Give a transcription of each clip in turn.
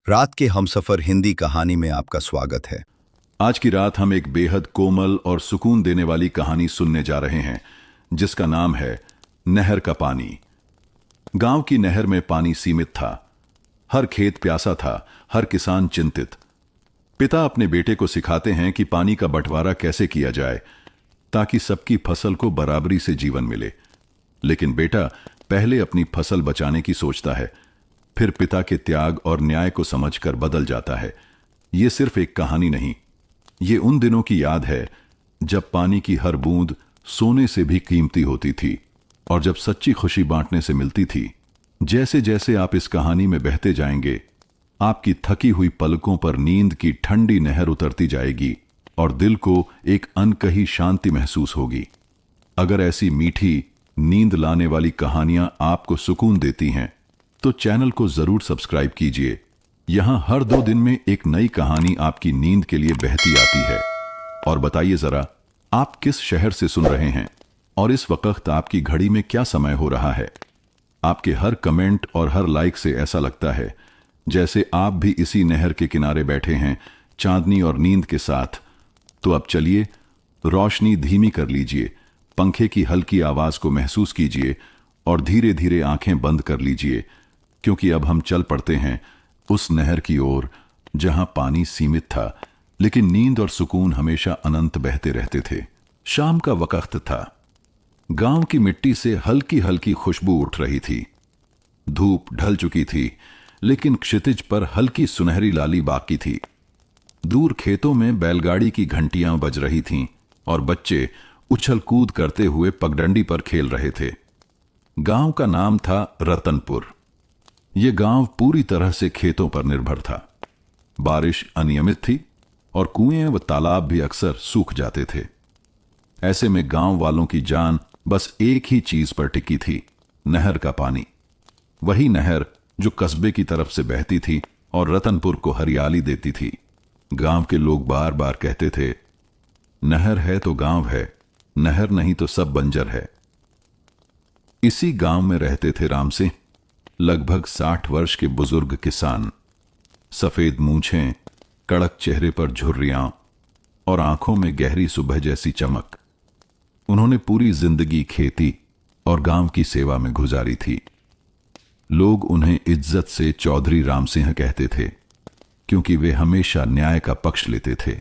रात के हमसफर हिंदी कहानी में आपका स्वागत है। आज की रात हम एक बेहद कोमल और सुकून देने वाली कहानी सुनने जा रहे हैं, जिसका नाम है नहर का पानी। गांव की नहर में पानी सीमित था। हर खेत प्यासा था, हर किसान चिंतित। पिता अपने बेटे को सिखाते हैं कि पानी का बंटवारा कैसे किया जाए ताकि सबकी फसल को बराबरी से जीवन मिले। लेकिन बेटा पहले अपनी फसल बचाने की सोचता है, फिर पिता के त्याग और न्याय को समझकर बदल जाता है। यह सिर्फ एक कहानी नहीं, ये उन दिनों की याद है जब पानी की हर बूंद सोने से भी कीमती होती थी और जब सच्ची खुशी बांटने से मिलती थी। जैसे जैसे आप इस कहानी में बहते जाएंगे, आपकी थकी हुई पलकों पर नींद की ठंडी नहर उतरती जाएगी और दिल को एक अनकही शांति महसूस होगी। अगर ऐसी मीठी नींद लाने वाली कहानियां आपको सुकून देती हैं तो चैनल को जरूर सब्सक्राइब कीजिए। यहां हर 2 दिन में एक नई कहानी आपकी नींद के लिए बहती आती है। और बताइए जरा, आप किस शहर से सुन रहे हैं और इस वक्त आपकी घड़ी में क्या समय हो रहा है? आपके हर कमेंट और हर लाइक से ऐसा लगता है जैसे आप भी इसी नहर के किनारे बैठे हैं, चांदनी और नींद के साथ। तो अब चलिए, रोशनी धीमी कर लीजिए, पंखे की हल्की आवाज को महसूस कीजिए और धीरे धीरे आंखें बंद कर लीजिए, क्योंकि अब हम चल पड़ते हैं उस नहर की ओर जहां पानी सीमित था, लेकिन नींद और सुकून हमेशा अनंत बहते रहते थे। शाम का वक्त था। गांव की मिट्टी से हल्की हल्की खुशबू उठ रही थी। धूप ढल चुकी थी, लेकिन क्षितिज पर हल्की सुनहरी लाली बाकी थी। दूर खेतों में बैलगाड़ी की घंटियां बज रही थीं और बच्चे उछल कूद करते हुए पगडंडी पर खेल रहे थे। गांव का नाम था रतनपुर। यह गांव पूरी तरह से खेतों पर निर्भर था। बारिश अनियमित थी और कुएं व तालाब भी अक्सर सूख जाते थे। ऐसे में गांव वालों की जान बस एक ही चीज पर टिकी थी, नहर का पानी। वही नहर जो कस्बे की तरफ से बहती थी और रतनपुर को हरियाली देती थी। गांव के लोग बार बार कहते थे, नहर है तो गांव है, नहर नहीं तो सब बंजर है। इसी गांव में रहते थे राम सिंह, लगभग 60 वर्ष के बुजुर्ग किसान। सफेद मूंछें, कड़क चेहरे पर झुर्रियां और आंखों में गहरी सुबह जैसी चमक। उन्होंने पूरी जिंदगी खेती और गांव की सेवा में गुजारी थी। लोग उन्हें इज्जत से चौधरी राम सिंह कहते थे, क्योंकि वे हमेशा न्याय का पक्ष लेते थे।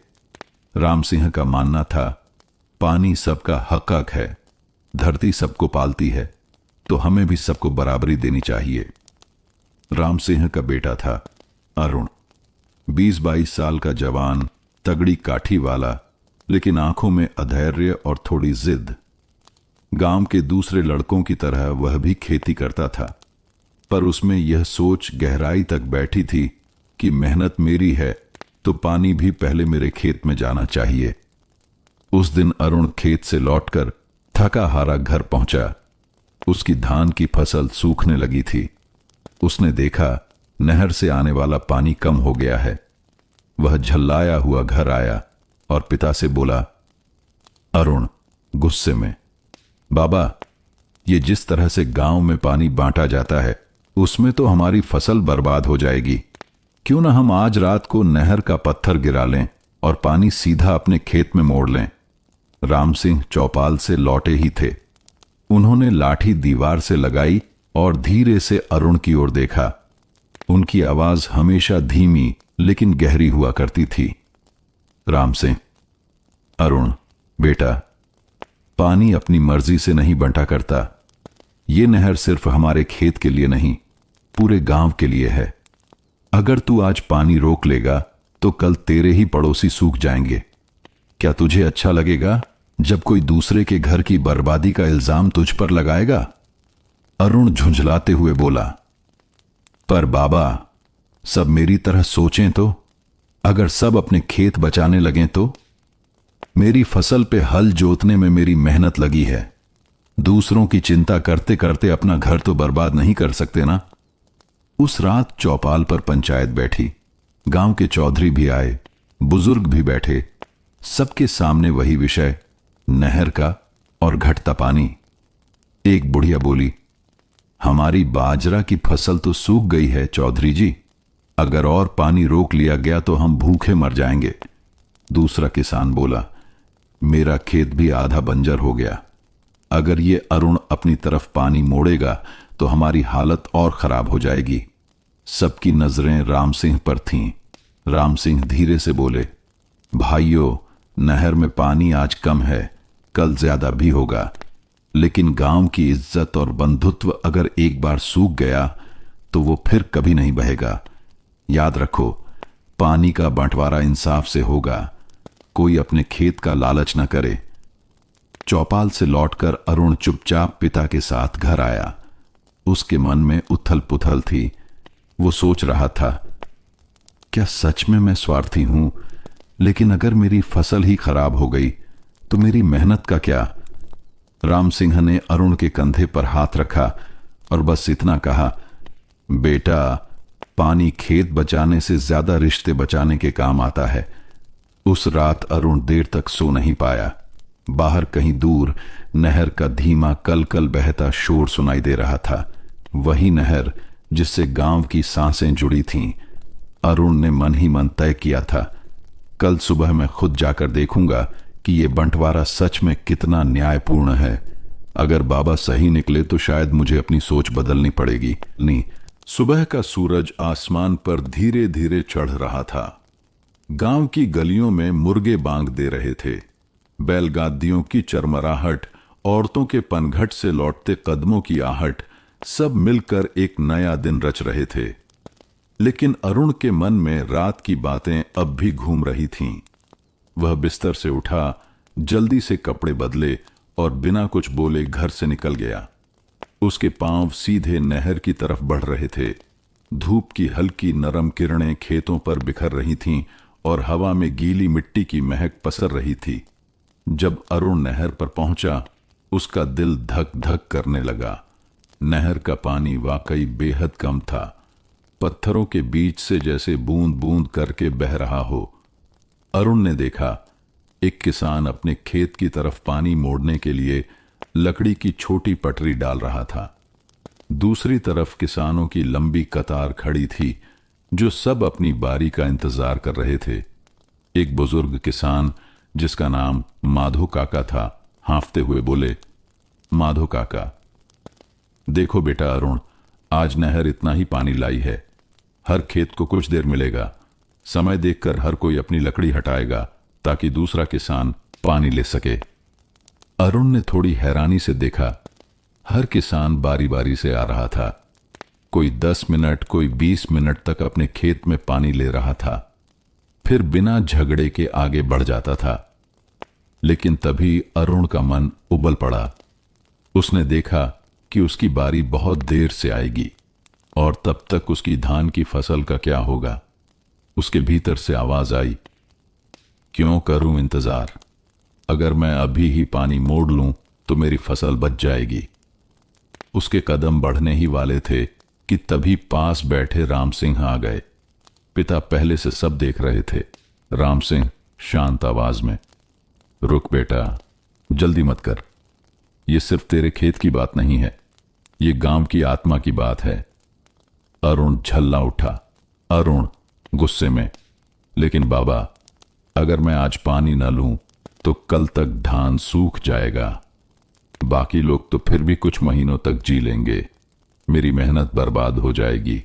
राम सिंह का मानना था, पानी सबका हक है, धरती सबको पालती है, तो हमें भी सबको बराबरी देनी चाहिए। राम सिंह का बेटा था अरुण, 20-22 साल का जवान, तगड़ी काठी वाला, लेकिन आंखों में अधैर्य और थोड़ी जिद। गांव के दूसरे लड़कों की तरह वह भी खेती करता था, पर उसमें यह सोच गहराई तक बैठी थी कि मेहनत मेरी है तो पानी भी पहले मेरे खेत में जाना चाहिए। उस दिन अरुण खेत से लौटकर थका हारा घर पहुंचा। उसकी धान की फसल सूखने लगी थी। उसने देखा नहर से आने वाला पानी कम हो गया है। वह झल्लाया हुआ घर आया और पिता से बोला, अरुण गुस्से में, बाबा, ये जिस तरह से गांव में पानी बांटा जाता है उसमें तो हमारी फसल बर्बाद हो जाएगी। क्यों ना हम आज रात को नहर का पत्थर गिरा लें और पानी सीधा अपने खेत में मोड़ लें। राम सिंह चौपाल से लौटे ही थे। उन्होंने लाठी दीवार से लगाई और धीरे से अरुण की ओर देखा। उनकी आवाज हमेशा धीमी लेकिन गहरी हुआ करती थी। राम सिंह, अरुण बेटा, पानी अपनी मर्जी से नहीं बंटा करता। ये नहर सिर्फ हमारे खेत के लिए नहीं, पूरे गांव के लिए है। अगर तू आज पानी रोक लेगा तो कल तेरे ही पड़ोसी सूख जाएंगे। क्या तुझे अच्छा लगेगा जब कोई दूसरे के घर की बर्बादी का इल्जाम तुझ पर लगाएगा? अरुण झुंझलाते हुए बोला, पर बाबा, सब मेरी तरह सोचें तो। अगर सब अपने खेत बचाने लगें तो? मेरी फसल पे हल जोतने में मेरी मेहनत लगी है। दूसरों की चिंता करते करते अपना घर तो बर्बाद नहीं कर सकते ना। उस रात चौपाल पर पंचायत बैठी। गांव के चौधरी भी आए, बुजुर्ग भी बैठे। सबके सामने वही विषय, नहर का और घटता पानी। एक बुढ़िया बोली, हमारी बाजरा की फसल तो सूख गई है चौधरी जी। अगर और पानी रोक लिया गया तो हम भूखे मर जाएंगे। दूसरा किसान बोला, मेरा खेत भी आधा बंजर हो गया। अगर ये अरुण अपनी तरफ पानी मोड़ेगा तो हमारी हालत और खराब हो जाएगी। सबकी नजरें राम सिंह पर थीं। राम सिंह धीरे से बोले, भाइयों, नहर में पानी आज कम है, कल ज्यादा भी होगा, लेकिन गांव की इज्जत और बंधुत्व अगर एक बार सूख गया तो वो फिर कभी नहीं बहेगा। याद रखो, पानी का बंटवारा इंसाफ से होगा, कोई अपने खेत का लालच न करे। चौपाल से लौटकर अरुण चुपचाप पिता के साथ घर आया। उसके मन में उथल पुथल थी। वो सोच रहा था, क्या सच में मैं स्वार्थी हूं? लेकिन अगर मेरी फसल ही खराब हो गई तो मेरी मेहनत का क्या? राम सिंह ने अरुण के कंधे पर हाथ रखा और बस इतना कहा, बेटा, पानी खेत बचाने से ज्यादा रिश्ते बचाने के काम आता है। उस रात अरुण देर तक सो नहीं पाया। बाहर कहीं दूर नहर का धीमा कल कल बहता शोर सुनाई दे रहा था। वही नहर जिससे गांव की सांसें जुड़ी थीं। अरुण ने मन ही मन तय किया था, कल सुबह मैं खुद जाकर देखूंगा कि यह बंटवारा सच में कितना न्यायपूर्ण है। अगर बाबा सही निकले तो शायद मुझे अपनी सोच बदलनी पड़ेगी। नहीं, सुबह का सूरज आसमान पर धीरे धीरे चढ़ रहा था। गांव की गलियों में मुर्गे बांग दे रहे थे। बैलगादियों की चरमराहट, औरतों के पनघट से लौटते कदमों की आहट, सब मिलकर एक नया दिन रच रहे थे। लेकिन अरुण के मन में रात की बातें अब भी घूम रही थीं। वह बिस्तर से उठा, जल्दी से कपड़े बदले और बिना कुछ बोले घर से निकल गया। उसके पांव सीधे नहर की तरफ बढ़ रहे थे। धूप की हल्की नरम किरणें खेतों पर बिखर रही थीं और हवा में गीली मिट्टी की महक पसर रही थी। जब अरुण नहर पर पहुंचा, उसका दिल धक धक करने लगा। नहर का पानी वाकई बेहद कम था। पत्थरों के बीच से जैसे बूंद बूंद करके बह रहा हो। अरुण ने देखा, एक किसान अपने खेत की तरफ पानी मोड़ने के लिए लकड़ी की छोटी पटरी डाल रहा था। दूसरी तरफ किसानों की लंबी कतार खड़ी थी, जो सब अपनी बारी का इंतजार कर रहे थे। एक बुजुर्ग किसान, जिसका नाम माधो काका था, हांफते हुए बोले, माधो काका, देखो बेटा अरुण, आज नहर इतना ही पानी लाई है। हर खेत को कुछ देर मिलेगा। समय देखकर हर कोई अपनी लकड़ी हटाएगा ताकि दूसरा किसान पानी ले सके। अरुण ने थोड़ी हैरानी से देखा, हर किसान बारी बारी से आ रहा था। कोई 10 मिनट, कोई 20 मिनट तक अपने खेत में पानी ले रहा था, फिर बिना झगड़े के आगे बढ़ जाता था। लेकिन तभी अरुण का मन उबल पड़ा। उसने देखा कि उसकी बारी बहुत देर से आएगी और तब तक उसकी धान की फसल का क्या होगा। उसके भीतर से आवाज आई, क्यों करूं इंतजार? अगर मैं अभी ही पानी मोड़ लूं तो मेरी फसल बच जाएगी। उसके कदम बढ़ने ही वाले थे कि तभी पास बैठे राम सिंह आ गए। पिता पहले से सब देख रहे थे। राम सिंह शांत आवाज में, रुक बेटा, जल्दी मत कर। यह सिर्फ तेरे खेत की बात नहीं है, ये गांव की आत्मा की बात है। अरुण झल्ला उठा। अरुण गुस्से में, लेकिन बाबा, अगर मैं आज पानी न लूं तो कल तक धान सूख जाएगा। बाकी लोग तो फिर भी कुछ महीनों तक जी लेंगे। मेरी मेहनत बर्बाद हो जाएगी।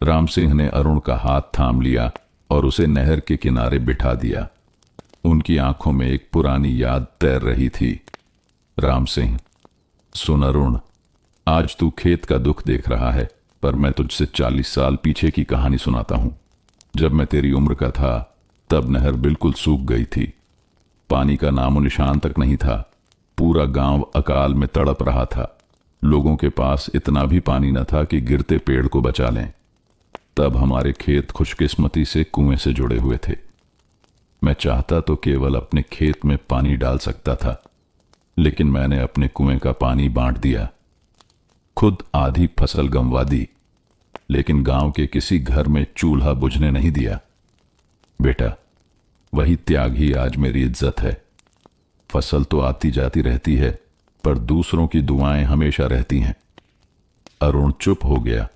राम सिंह ने अरुण का हाथ थाम लिया और उसे नहर के किनारे बिठा दिया। उनकी आंखों में एक पुरानी याद तैर रही थी। राम सिंह, सुन अरुण, आज तू खेत का दुख देख रहा है, पर मैं तुझसे 40 साल पीछे की कहानी सुनाता हूं। जब मैं तेरी उम्र का था, तब नहर बिल्कुल सूख गई थी। पानी का नामो निशान तक नहीं था। पूरा गांव अकाल में तड़प रहा था। लोगों के पास इतना भी पानी न था कि गिरते पेड़ को बचा लें। तब हमारे खेत खुशकिस्मती से कुएं से जुड़े हुए थे। मैं चाहता तो केवल अपने खेत में पानी डाल सकता था, लेकिन मैंने अपने कुएं का पानी बांट दिया। खुद आधी फसल गंवा दी, लेकिन गांव के किसी घर में चूल्हा बुझने नहीं दिया। बेटा, वही त्याग ही आज मेरी इज्जत है। फसल तो आती जाती रहती है, पर दूसरों की दुआएं हमेशा रहती हैं। अरुण चुप हो गया।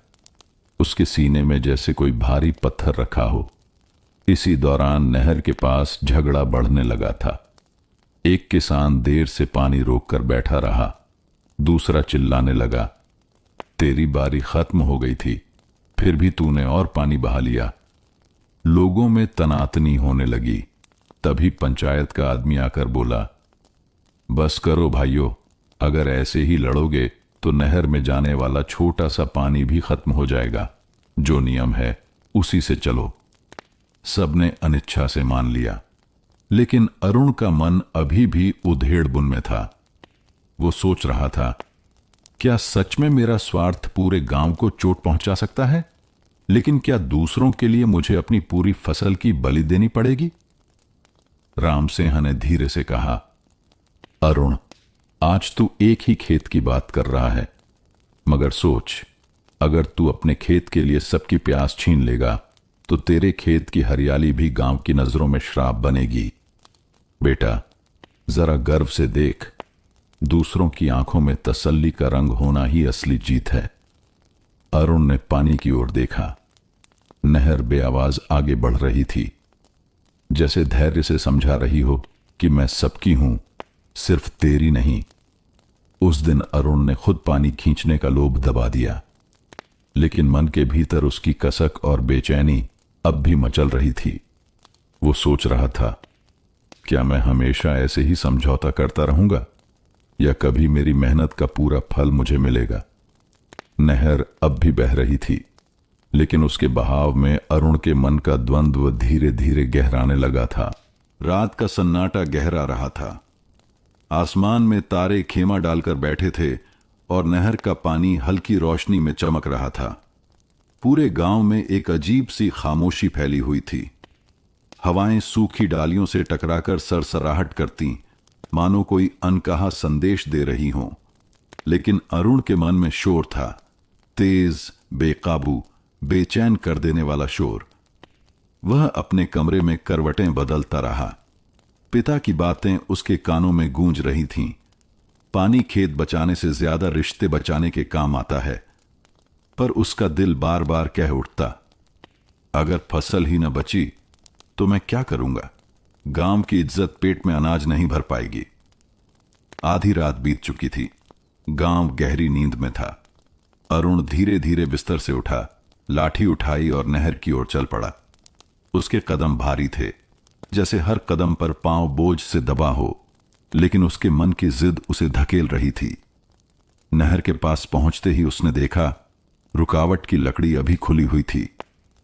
उसके सीने में जैसे कोई भारी पत्थर रखा हो। इसी दौरान नहर के पास झगड़ा बढ़ने लगा था। एक किसान देर से पानी रोककर बैठा रहा। दूसरा चिल्लाने लगा, तेरी बारी खत्म हो गई थी, फिर भी तूने और पानी बहा लिया। लोगों में तनातनी होने लगी। तभी पंचायत का आदमी आकर बोला, बस करो भाइयों, अगर ऐसे ही लड़ोगे तो नहर में जाने वाला छोटा सा पानी भी खत्म हो जाएगा। जो नियम है उसी से चलो। सबने अनिच्छा से मान लिया, लेकिन अरुण का मन अभी भी उधेड़बुन में था। वो सोच रहा था, क्या सच में मेरा स्वार्थ पूरे गांव को चोट पहुंचा सकता है? लेकिन क्या दूसरों के लिए मुझे अपनी पूरी फसल की बलि देनी पड़ेगी? रामसिंह ने धीरे से कहा, अरुण, आज तू एक ही खेत की बात कर रहा है, मगर सोच, अगर तू अपने खेत के लिए सबकी प्यास छीन लेगा तो तेरे खेत की हरियाली भी गांव की नजरों में श्राप बनेगी। बेटा, जरा गर्व से देख, दूसरों की आंखों में तसल्ली का रंग होना ही असली जीत है। अरुण ने पानी की ओर देखा। नहर बेआवाज आगे बढ़ रही थी, जैसे धैर्य से समझा रही हो कि मैं सबकी हूं, सिर्फ तेरी नहीं। उस दिन अरुण ने खुद पानी खींचने का लोभ दबा दिया, लेकिन मन के भीतर उसकी कसक और बेचैनी अब भी मचल रही थी। वो सोच रहा था, क्या मैं हमेशा ऐसे ही समझौता करता रहूंगा, या कभी मेरी मेहनत का पूरा फल मुझे मिलेगा? नहर अब भी बह रही थी, लेकिन उसके बहाव में अरुण के मन का द्वंद्व धीरे धीरे गहराने लगा था। रात का सन्नाटा गहरा रहा था। आसमान में तारे खेमा डालकर बैठे थे और नहर का पानी हल्की रोशनी में चमक रहा था। पूरे गांव में एक अजीब सी खामोशी फैली हुई थी। हवाएं सूखी डालियों से टकराकर सरसराहट करती, मानो कोई अनकहा संदेश दे रही हों। लेकिन अरुण के मन में शोर था, तेज, बेकाबू, बेचैन कर देने वाला शोर। वह अपने कमरे में करवटें बदलता रहा। पिता की बातें उसके कानों में गूंज रही थीं। पानी खेत बचाने से ज्यादा रिश्ते बचाने के काम आता है। पर उसका दिल बार बार कह उठता, अगर फसल ही न बची तो मैं क्या करूंगा? गांव की इज्जत पेट में अनाज नहीं भर पाएगी। आधी रात बीत चुकी थी। गांव गहरी नींद में था। अरुण धीरे धीरे बिस्तर से उठा, लाठी उठाई और नहर की ओर चल पड़ा। उसके कदम भारी थे, जैसे हर कदम पर पांव बोझ से दबा हो, लेकिन उसके मन की जिद उसे धकेल रही थी। नहर के पास पहुंचते ही उसने देखा, रुकावट की लकड़ी अभी खुली हुई थी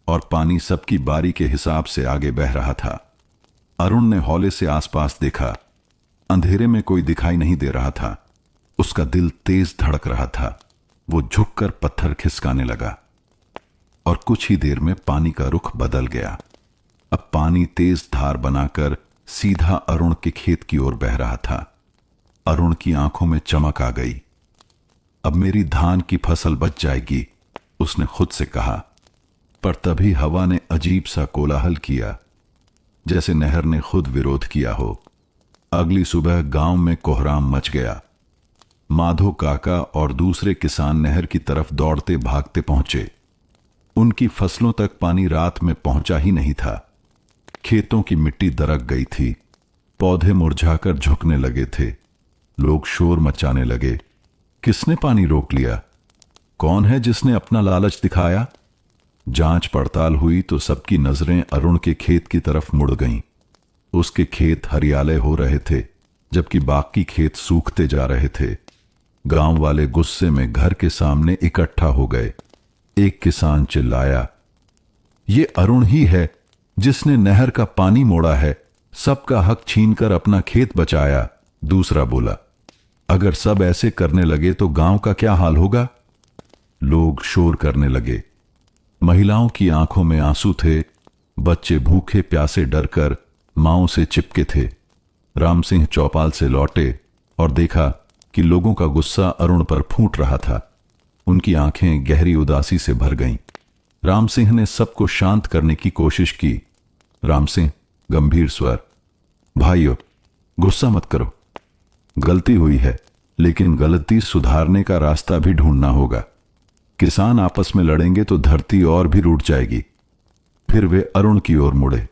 और पानी सबकी बारी के हिसाब से आगे बह रहा था। अरुण ने हौले से आसपास देखा। अंधेरे में कोई दिखाई नहीं दे रहा था। उसका दिल तेज धड़क रहा था। वो झुककर पत्थर खिसकाने लगा और कुछ ही देर में पानी का रुख बदल गया। अब पानी तेज धार बनाकर सीधा अरुण के खेत की ओर बह रहा था। अरुण की आंखों में चमक आ गई। अब मेरी धान की फसल बच जाएगी, उसने खुद से कहा। पर तभी हवा ने अजीब सा कोलाहल किया, जैसे नहर ने खुद विरोध किया हो। अगली सुबह गांव में कोहराम मच गया। माधो काका और दूसरे किसान नहर की तरफ दौड़ते भागते पहुंचे। उनकी फसलों तक पानी रात में पहुंचा ही नहीं था। खेतों की मिट्टी दरक गई थी। पौधे मुरझाकर झुकने लगे थे। लोग शोर मचाने लगे, किसने पानी रोक लिया? कौन है जिसने अपना लालच दिखाया? जांच पड़ताल हुई तो सबकी नजरें अरुण के खेत की तरफ मुड़ गईं। उसके खेत हरियाले हो रहे थे, जबकि बाकी खेत सूखते जा रहे थे। गांव वाले गुस्से में घर के सामने इकट्ठा हो गए। एक किसान चिल्लाया, ये अरुण ही है जिसने नहर का पानी मोड़ा है, सबका हक छीनकर अपना खेत बचाया। दूसरा बोला, अगर सब ऐसे करने लगे तो गांव का क्या हाल होगा? लोग शोर करने लगे। महिलाओं की आंखों में आंसू थे। बच्चे भूखे प्यासे डरकर मांओं से चिपके थे। रामसिंह चौपाल से लौटे और देखा कि लोगों का गुस्सा अरुण पर फूट रहा था। उनकी आंखें गहरी उदासी से भर गईं। रामसिंह ने सबको शांत करने की कोशिश की। रामसिंह गंभीर स्वर, भाइयों, गुस्सा मत करो। गलती हुई है, लेकिन गलती सुधारने का रास्ता भी ढूंढना होगा। किसान आपस में लड़ेंगे तो धरती और भी रूठ जाएगी। फिर वे अरुण की ओर मुड़े।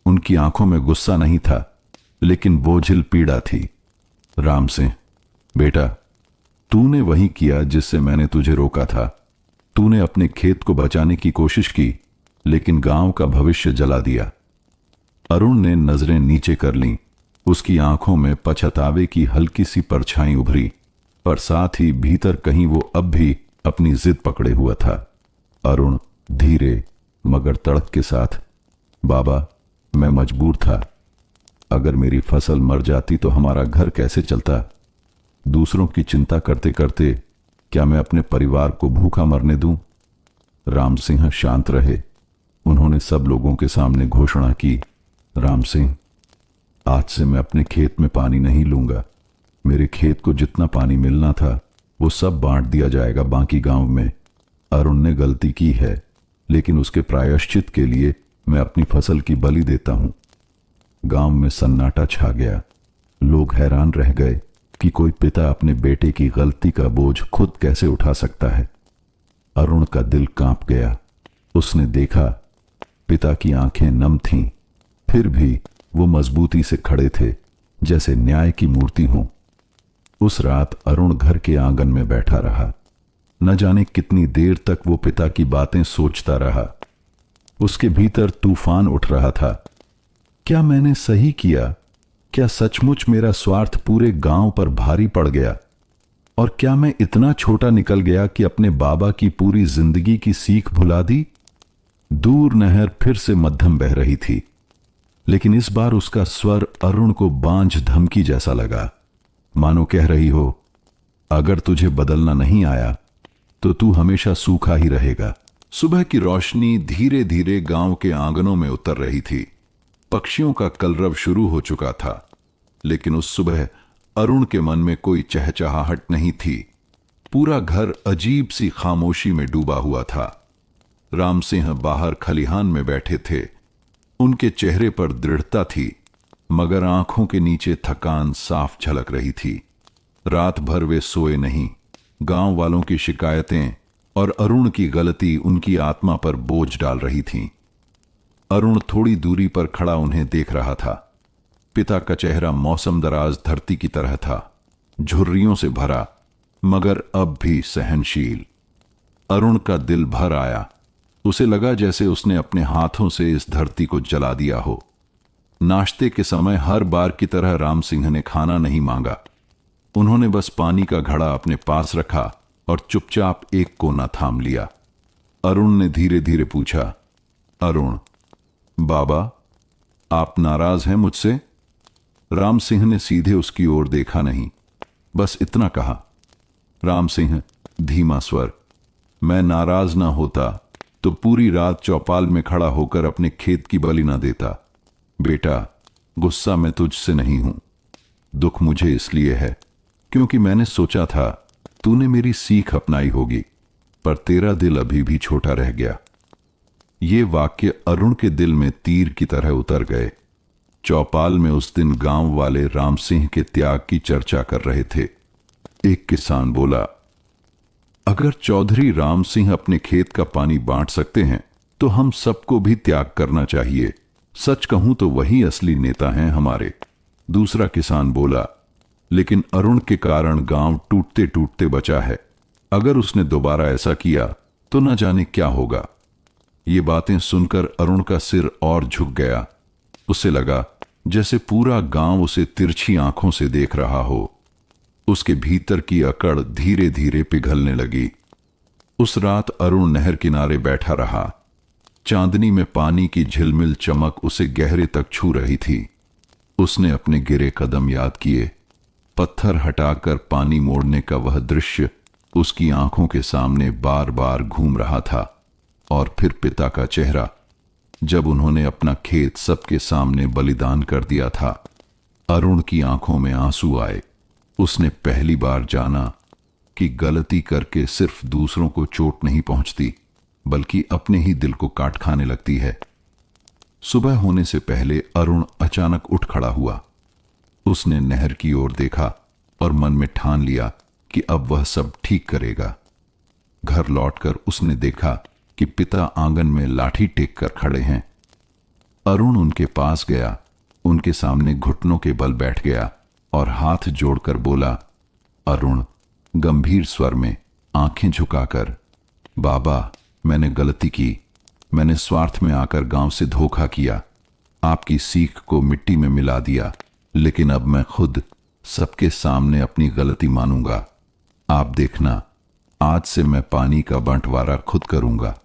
उनकी आंखों में गुस्सा नहीं था, लेकिन बोझिल पीड़ा थी। राम सिंह, बेटा, तूने वही किया जिससे मैंने तुझे रोका था। तूने अपने खेत को बचाने की कोशिश की, लेकिन गांव का भविष्य जला दिया। अरुण ने नजरें नीचे कर लीं। उसकी आंखों में पछतावे की हल्की सी परछाई उभरी, पर साथ ही भीतर कहीं वो अब भी अपनी जिद पकड़े हुआ था। अरुण धीरे मगर तड़क के साथ, बाबा, मैं मजबूर था। अगर मेरी फसल मर जाती तो हमारा घर कैसे चलता? दूसरों की चिंता करते करते क्या मैं अपने परिवार को भूखा मरने दूं? राम सिंह शांत रहे। उन्होंने सब लोगों के सामने घोषणा की, राम सिंह, आज से मैं अपने खेत में पानी नहीं लूंगा। मेरे खेत को जितना पानी मिलना था वो सब बांट दिया जाएगा बाकी गांव में। अरुण ने गलती की है, लेकिन उसके प्रायश्चित के लिए मैं अपनी फसल की बलि देता हूं। गांव में सन्नाटा छा गया। लोग हैरान रह गए कि कोई पिता अपने बेटे की गलती का बोझ खुद कैसे उठा सकता है। अरुण का दिल कांप गया। उसने देखा पिता की आंखें नम थीं, फिर भी वो मजबूती से खड़े थे, जैसे न्याय की मूर्ति हो। उस रात अरुण घर के आंगन में बैठा रहा। न जाने कितनी देर तक वो पिता की बातें सोचता रहा। उसके भीतर तूफान उठ रहा था। क्या मैंने सही किया? क्या सचमुच मेरा स्वार्थ पूरे गांव पर भारी पड़ गया? और क्या मैं इतना छोटा निकल गया कि अपने बाबा की पूरी जिंदगी की सीख भुला दी? दूर नहर फिर से मध्यम बह रही थी, लेकिन इस बार उसका स्वर अरुण को बांझ धमकी जैसा लगा, मानो कह रही हो, अगर तुझे बदलना नहीं आया तो तू हमेशा सूखा ही रहेगा। सुबह की रोशनी धीरे धीरे गांव के आंगनों में उतर रही थी। पक्षियों का कलरव शुरू हो चुका था, लेकिन उस सुबह अरुण के मन में कोई चहचहाहट नहीं थी। पूरा घर अजीब सी खामोशी में डूबा हुआ था। राम सिंह बाहर खलिहान में बैठे थे। उनके चेहरे पर दृढ़ता थी, मगर आंखों के नीचे थकान साफ झलक रही थी। रात भर वे सोए नहीं। गांव वालों की शिकायतें और अरुण की गलती उनकी आत्मा पर बोझ डाल रही थीं। अरुण थोड़ी दूरी पर खड़ा उन्हें देख रहा था। पिता का चेहरा मौसम दराज धरती की तरह था, झुर्रियों से भरा, मगर अब भी सहनशील। अरुण का दिल भर आया। उसे लगा जैसे उसने अपने हाथों से इस धरती को जला दिया हो। नाश्ते के समय हर बार की तरह राम सिंह ने खाना नहीं मांगा। उन्होंने बस पानी का घड़ा अपने पास रखा और चुपचाप एक कोना थाम लिया। अरुण ने धीरे धीरे पूछा, अरुण, बाबा, आप नाराज हैं मुझसे? राम सिंह ने सीधे उसकी ओर देखा नहीं, बस इतना कहा। राम सिंह धीमा स्वर, मैं नाराज ना होता तो पूरी रात चौपाल में खड़ा होकर अपने खेत की बलि ना देता। बेटा, गुस्सा मैं तुझसे नहीं हूं। दुख मुझे इसलिए है क्योंकि मैंने सोचा था तूने मेरी सीख अपनाई होगी, पर तेरा दिल अभी भी छोटा रह गया। ये वाक्य अरुण के दिल में तीर की तरह उतर गए। चौपाल में उस दिन गांव वाले राम सिंह के त्याग की चर्चा कर रहे थे। एक किसान बोला, अगर चौधरी राम सिंह अपने खेत का पानी बांट सकते हैं तो हम सबको भी त्याग करना चाहिए। सच कहूं तो वही असली नेता हैं हमारे। दूसरा किसान बोला, लेकिन अरुण के कारण गांव टूटते टूटते बचा है। अगर उसने दोबारा ऐसा किया तो न जाने क्या होगा। ये बातें सुनकर अरुण का सिर और झुक गया। उसे लगा जैसे पूरा गांव उसे तिरछी आंखों से देख रहा हो। उसके भीतर की अकड़ धीरे धीरे पिघलने लगी। उस रात अरुण नहर किनारे बैठा रहा। चांदनी में पानी की झिलमिल चमक उसे गहरे तक छू रही थी। उसने अपने गिरे कदम याद किए। पत्थर हटाकर पानी मोड़ने का वह दृश्य उसकी आंखों के सामने बार बार घूम रहा था। और फिर पिता का चेहरा, जब उन्होंने अपना खेत सबके सामने बलिदान कर दिया था। अरुण की आंखों में आंसू आए। उसने पहली बार जाना कि गलती करके सिर्फ दूसरों को चोट नहीं पहुंचती, बल्कि अपने ही दिल को काट खाने लगती है। सुबह होने से पहले अरुण अचानक उठ खड़ा हुआ। उसने नहर की ओर देखा और मन में ठान लिया कि अब वह सब ठीक करेगा। घर लौटकर उसने देखा कि पिता आंगन में लाठी टेक कर खड़े हैं। अरुण उनके पास गया, उनके सामने घुटनों के बल बैठ गया और हाथ जोड़कर बोला, अरुण, गंभीर स्वर में, आंखें झुकाकर, बाबा, मैंने गलती की। मैंने स्वार्थ में आकर गांव से धोखा किया, आपकी सीख को मिट्टी में मिला दिया, लेकिन अब मैं खुद सबके सामने अपनी गलती मानूंगा। आप देखना, आज से मैं पानी का बंटवारा खुद करूंगा,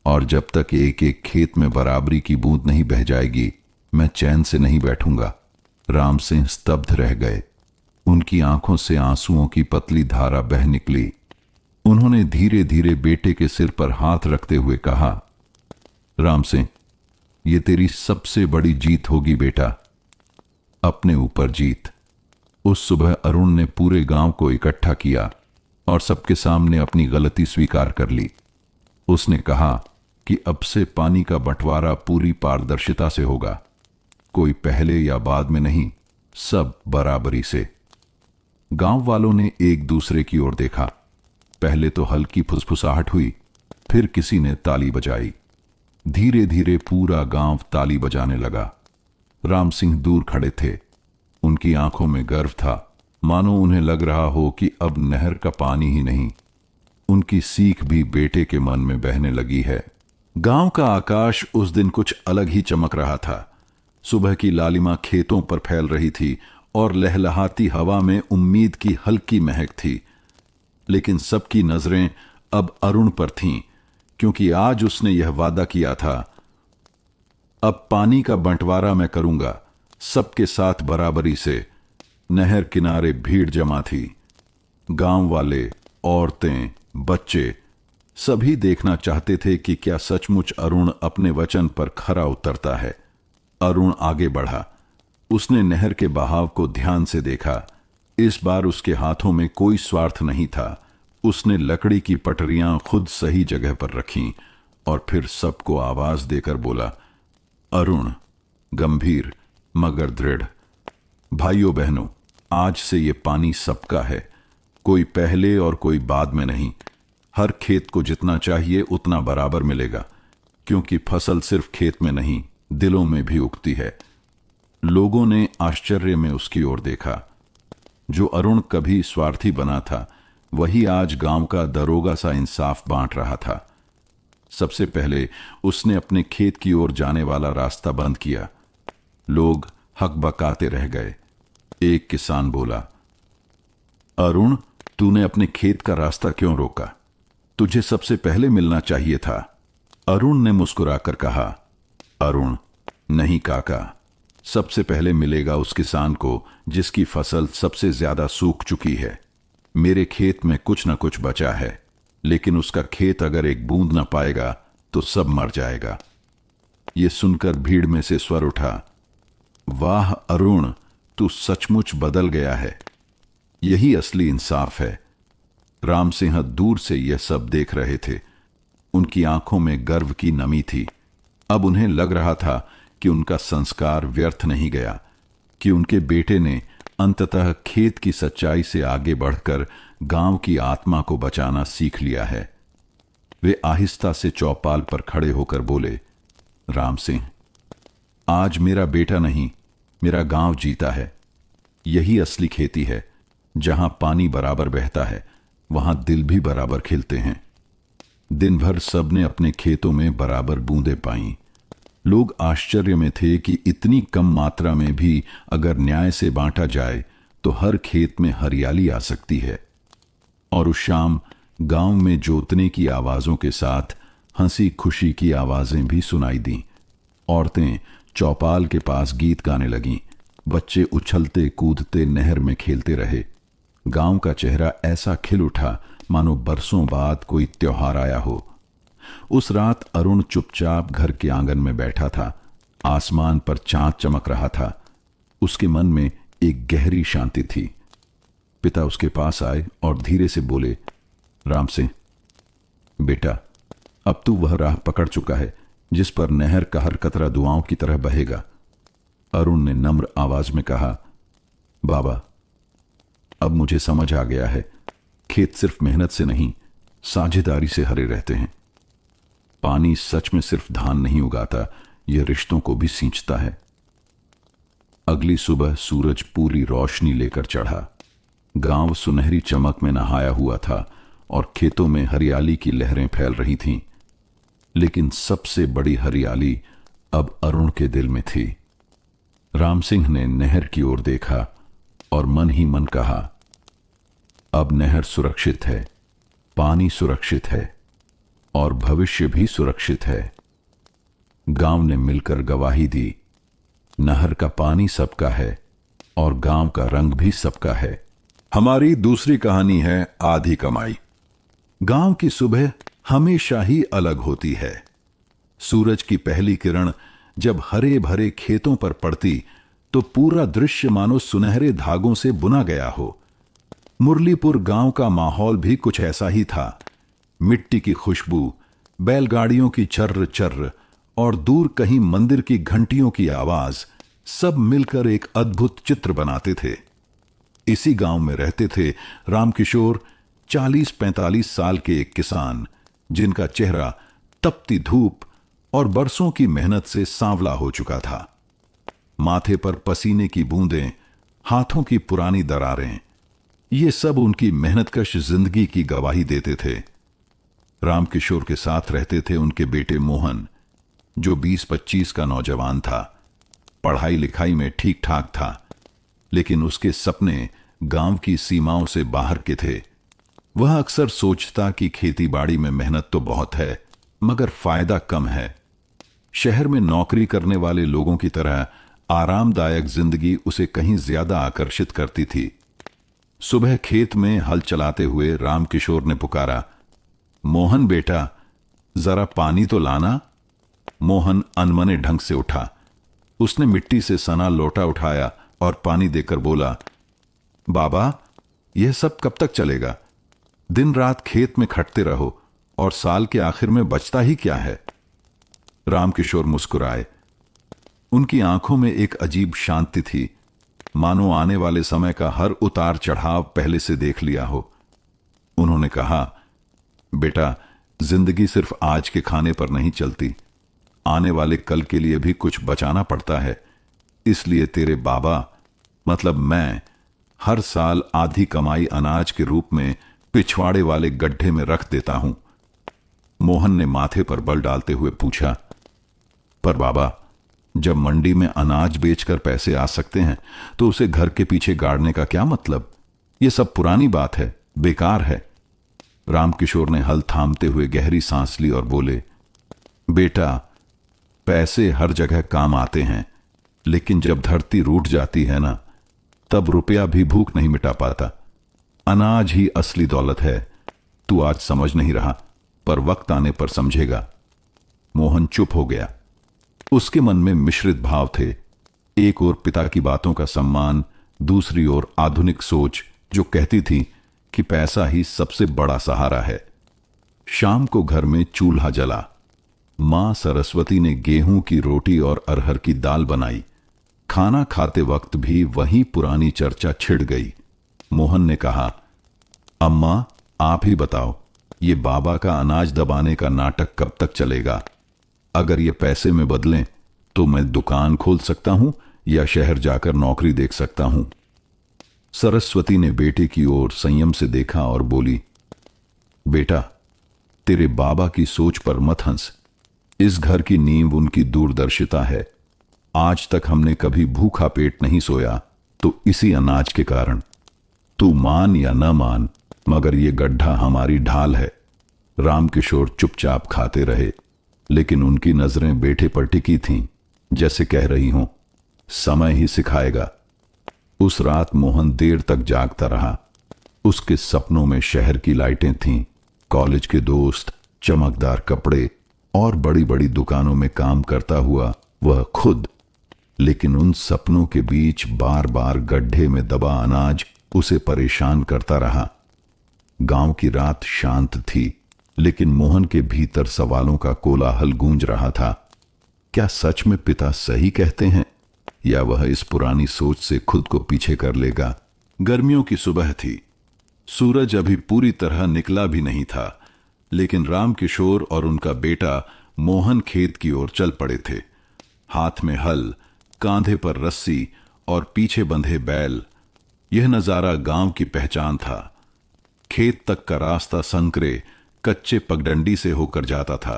और जब तक एक एक खेत में बराबरी की बूंद नहीं बह जाएगी, मैं चैन से नहीं बैठूंगा। राम सिंह स्तब्ध रह गए। उनकी आंखों से आंसुओं की पतली धारा बह निकली। उन्होंने धीरे धीरे बेटे के सिर पर हाथ रखते हुए कहा, राम सिंह, ये तेरी सबसे बड़ी जीत होगी बेटा, अपने ऊपर जीत। उस सुबह अरुण ने पूरे गांव को इकट्ठा किया और सबके सामने अपनी गलती स्वीकार कर ली। उसने कहा कि अब से पानी का बंटवारा पूरी पारदर्शिता से होगा, कोई पहले या बाद में नहीं, सब बराबरी से। गांव वालों ने एक दूसरे की ओर देखा। पहले तो हल्की फुसफुसाहट हुई, फिर किसी ने ताली बजाई। धीरे धीरे पूरा गांव ताली बजाने लगा। राम सिंह दूर खड़े थे। उनकी आंखों में गर्व था, मानो उन्हें लग रहा हो कि अब नहर का पानी ही नहीं, उनकी सीख भी बेटे के मन में बहने लगी है। गांव का आकाश उस दिन कुछ अलग ही चमक रहा था। सुबह की लालिमा खेतों पर फैल रही थी और लहलहाती हवा में उम्मीद की हल्की महक थी। लेकिन सबकी नजरें अब अरुण पर थीं, क्योंकि आज उसने यह वादा किया था, अब पानी का बंटवारा मैं करूंगा, सबके साथ बराबरी से। नहर किनारे भीड़ जमा थी। गांव वाले, औरतें, बच्चे सभी देखना चाहते थे कि क्या सचमुच अरुण अपने वचन पर खरा उतरता है। अरुण आगे बढ़ा। उसने नहर के बहाव को ध्यान से देखा। इस बार उसके हाथों में कोई स्वार्थ नहीं था। उसने लकड़ी की पटरियां खुद सही जगह पर रखीं और फिर सबको आवाज देकर बोला, अरुण, गंभीर मगर दृढ़, भाइयों बहनों, आज से ये पानी सबका है, कोई पहले और कोई बाद में नहीं। हर खेत को जितना चाहिए उतना बराबर मिलेगा, क्योंकि फसल सिर्फ खेत में नहीं, दिलों में भी उगती है। लोगों ने आश्चर्य में उसकी ओर देखा। जो अरुण कभी स्वार्थी बना था, वही आज गांव का दरोगा सा इंसाफ बांट रहा था। सबसे पहले उसने अपने खेत की ओर जाने वाला रास्ता बंद किया। लोग हकबकाते रह गए। एक किसान बोला, अरुण, तूने अपने खेत का रास्ता क्यों रोका? तुझे सबसे पहले मिलना चाहिए था। अरुण ने मुस्कुराकर कहा, अरुण, नहीं काका, सबसे पहले मिलेगा उस किसान को जिसकी फसल सबसे ज्यादा सूख चुकी है। मेरे खेत में कुछ न कुछ बचा है, लेकिन उसका खेत अगर एक बूंद न पाएगा तो सब मर जाएगा। यह सुनकर भीड़ में से स्वर उठा, वाह अरुण, तू सचमुच बदल गया है। यही असली इंसाफ है। राम सिंह दूर से यह सब देख रहे थे। उनकी आंखों में गर्व की नमी थी। अब उन्हें लग रहा था कि उनका संस्कार व्यर्थ नहीं गया, कि उनके बेटे ने अंततः खेत की सच्चाई से आगे बढ़कर गांव की आत्मा को बचाना सीख लिया है। वे आहिस्ता से चौपाल पर खड़े होकर बोले, राम सिंह, आज मेरा बेटा नहीं, मेरा गांव जीता है। यही असली खेती है। जहां पानी बराबर बहता है, वहां दिल भी बराबर खिलते हैं। दिन भर सबने अपने खेतों में बराबर बूंदें पाईं। लोग आश्चर्य में थे कि इतनी कम मात्रा में भी अगर न्याय से बांटा जाए तो हर खेत में हरियाली आ सकती है। और उस शाम गांव में जोतने की आवाजों के साथ हंसी खुशी की आवाजें भी सुनाई दीं। औरतें चौपाल के पास गीत गाने लगीं। बच्चे उछलते कूदते नहर में खेलते रहे। गांव का चेहरा ऐसा खिल उठा मानो बरसों बाद कोई त्योहार आया हो। उस रात अरुण चुपचाप घर के आंगन में बैठा था। आसमान पर चांद चमक रहा था। उसके मन में एक गहरी शांति थी। पिता उसके पास आए और धीरे से बोले, राम सिंह, बेटा, अब तू वह राह पकड़ चुका है जिस पर नहर का हर कतरा दुआओं की तरह बहेगा। अरुण ने नम्र आवाज में कहा, बाबा, अब मुझे समझ आ गया है, खेत सिर्फ मेहनत से नहीं, साझेदारी से हरे रहते हैं। पानी सच में सिर्फ धान नहीं उगाता, यह रिश्तों को भी सींचता है। अगली सुबह सूरज पूरी रोशनी लेकर चढ़ा। गांव सुनहरी चमक में नहाया हुआ था और खेतों में हरियाली की लहरें फैल रही थीं। लेकिन सबसे बड़ी हरियाली अब अरुण के दिल में थी। राम सिंह ने नहर की ओर देखा और मन ही मन कहा, अब नहर सुरक्षित है, पानी सुरक्षित है और भविष्य भी सुरक्षित है। गांव ने मिलकर गवाही दी, नहर का पानी सबका है और गांव का रंग भी सबका है। हमारी दूसरी कहानी है आधी कमाई। गांव की सुबह हमेशा ही अलग होती है। सूरज की पहली किरण जब हरे भरे खेतों पर पड़ती तो पूरा दृश्य मानो सुनहरे धागों से बुना गया हो। मुरलीपुर गांव का माहौल भी कुछ ऐसा ही था। मिट्टी की खुशबू, बैलगाड़ियों की चर्र चर्र और दूर कहीं मंदिर की घंटियों की आवाज सब मिलकर एक अद्भुत चित्र बनाते थे। इसी गांव में रहते थे रामकिशोर, 40-45 साल के एक किसान, जिनका चेहरा तपती धूप और बरसों की मेहनत से सांवला हो चुका था। माथे पर पसीने की बूंदें, हाथों की पुरानी दरारें, ये सब उनकी मेहनतकश जिंदगी की गवाही देते थे। रामकिशोर के साथ रहते थे उनके बेटे मोहन, जो 20-25 का नौजवान था। पढ़ाई लिखाई में ठीक ठाक था, लेकिन उसके सपने गांव की सीमाओं से बाहर के थे। वह अक्सर सोचता कि खेतीबाड़ी में मेहनत तो बहुत है, मगर फायदा कम है। शहर में नौकरी करने वाले लोगों की तरह आरामदायक जिंदगी उसे कहीं ज्यादा आकर्षित करती थी। सुबह खेत में हल चलाते हुए रामकिशोर ने पुकारा, मोहन बेटा, जरा पानी तो लाना। मोहन अनमने ढंग से उठा। उसने मिट्टी से सना लोटा उठाया और पानी देकर बोला, बाबा, यह सब कब तक चलेगा? दिन रात खेत में खटते रहो और साल के आखिर में बचता ही क्या है? रामकिशोर मुस्कुराए। उनकी आंखों में एक अजीब शांति थी, मानो आने वाले समय का हर उतार चढ़ाव पहले से देख लिया हो। उन्होंने कहा, बेटा, जिंदगी सिर्फ आज के खाने पर नहीं चलती, आने वाले कल के लिए भी कुछ बचाना पड़ता है। इसलिए तेरे बाबा, मतलब मैं, हर साल आधी कमाई अनाज के रूप में पिछवाड़े वाले गड्ढे में रख देता हूं। मोहन ने माथे पर बल डालते हुए पूछा, पर बाबा, जब मंडी में अनाज बेचकर पैसे आ सकते हैं तो उसे घर के पीछे गाड़ने का क्या मतलब? यह सब पुरानी बात है, बेकार है। रामकिशोर ने हल थामते हुए गहरी सांस ली और बोले, बेटा, पैसे हर जगह काम आते हैं, लेकिन जब धरती रूठ जाती है ना, तब रुपया भी भूख नहीं मिटा पाता। अनाज ही असली दौलत है। तू आज समझ नहीं रहा, पर वक्त आने पर समझेगा। मोहन चुप हो गया। उसके मन में मिश्रित भाव थे। एक ओर पिता की बातों का सम्मान, दूसरी ओर आधुनिक सोच जो कहती थी कि पैसा ही सबसे बड़ा सहारा है। शाम को घर में चूल्हा जला। मां सरस्वती ने गेहूं की रोटी और अरहर की दाल बनाई। खाना खाते वक्त भी वही पुरानी चर्चा छिड़ गई। मोहन ने कहा, अम्मा, आप ही बताओ, ये बाबा का अनाज दबाने का नाटक कब तक चलेगा? अगर ये पैसे में बदलें तो मैं दुकान खोल सकता हूं या शहर जाकर नौकरी देख सकता हूं। सरस्वती ने बेटे की ओर संयम से देखा और बोली, बेटा, तेरे बाबा की सोच पर मत हंस। इस घर की नींव उनकी दूरदर्शिता है। आज तक हमने कभी भूखा पेट नहीं सोया, तो इसी अनाज के कारण। तू मान या न मान, मगर ये गड्ढा हमारी ढाल है। रामकिशोर चुपचाप खाते रहे, लेकिन उनकी नजरें बेटे पर टिकी थीं, जैसे कह रही हों, समय ही सिखाएगा। उस रात मोहन देर तक जागता रहा। उसके सपनों में शहर की लाइटें थीं, कॉलेज के दोस्त, चमकदार कपड़े और बड़ी बड़ी दुकानों में काम करता हुआ वह खुद। लेकिन उन सपनों के बीच बार बार गड्ढे में दबा अनाज उसे परेशान करता रहा। गांव की रात शांत थी, लेकिन मोहन के भीतर सवालों का कोलाहल गूंज रहा था। क्या सच में पिता सही कहते हैं, या वह इस पुरानी सोच से खुद को पीछे कर लेगा? गर्मियों की सुबह थी। सूरज अभी पूरी तरह निकला भी नहीं था, लेकिन रामकिशोर और उनका बेटा मोहन खेत की ओर चल पड़े थे। हाथ में हल, कांधे पर रस्सी और पीछे बंधे बैल। यह नजारा गांव की पहचान था। खेत तक का रास्ता संकरे कच्चे पगडंडी से होकर जाता था।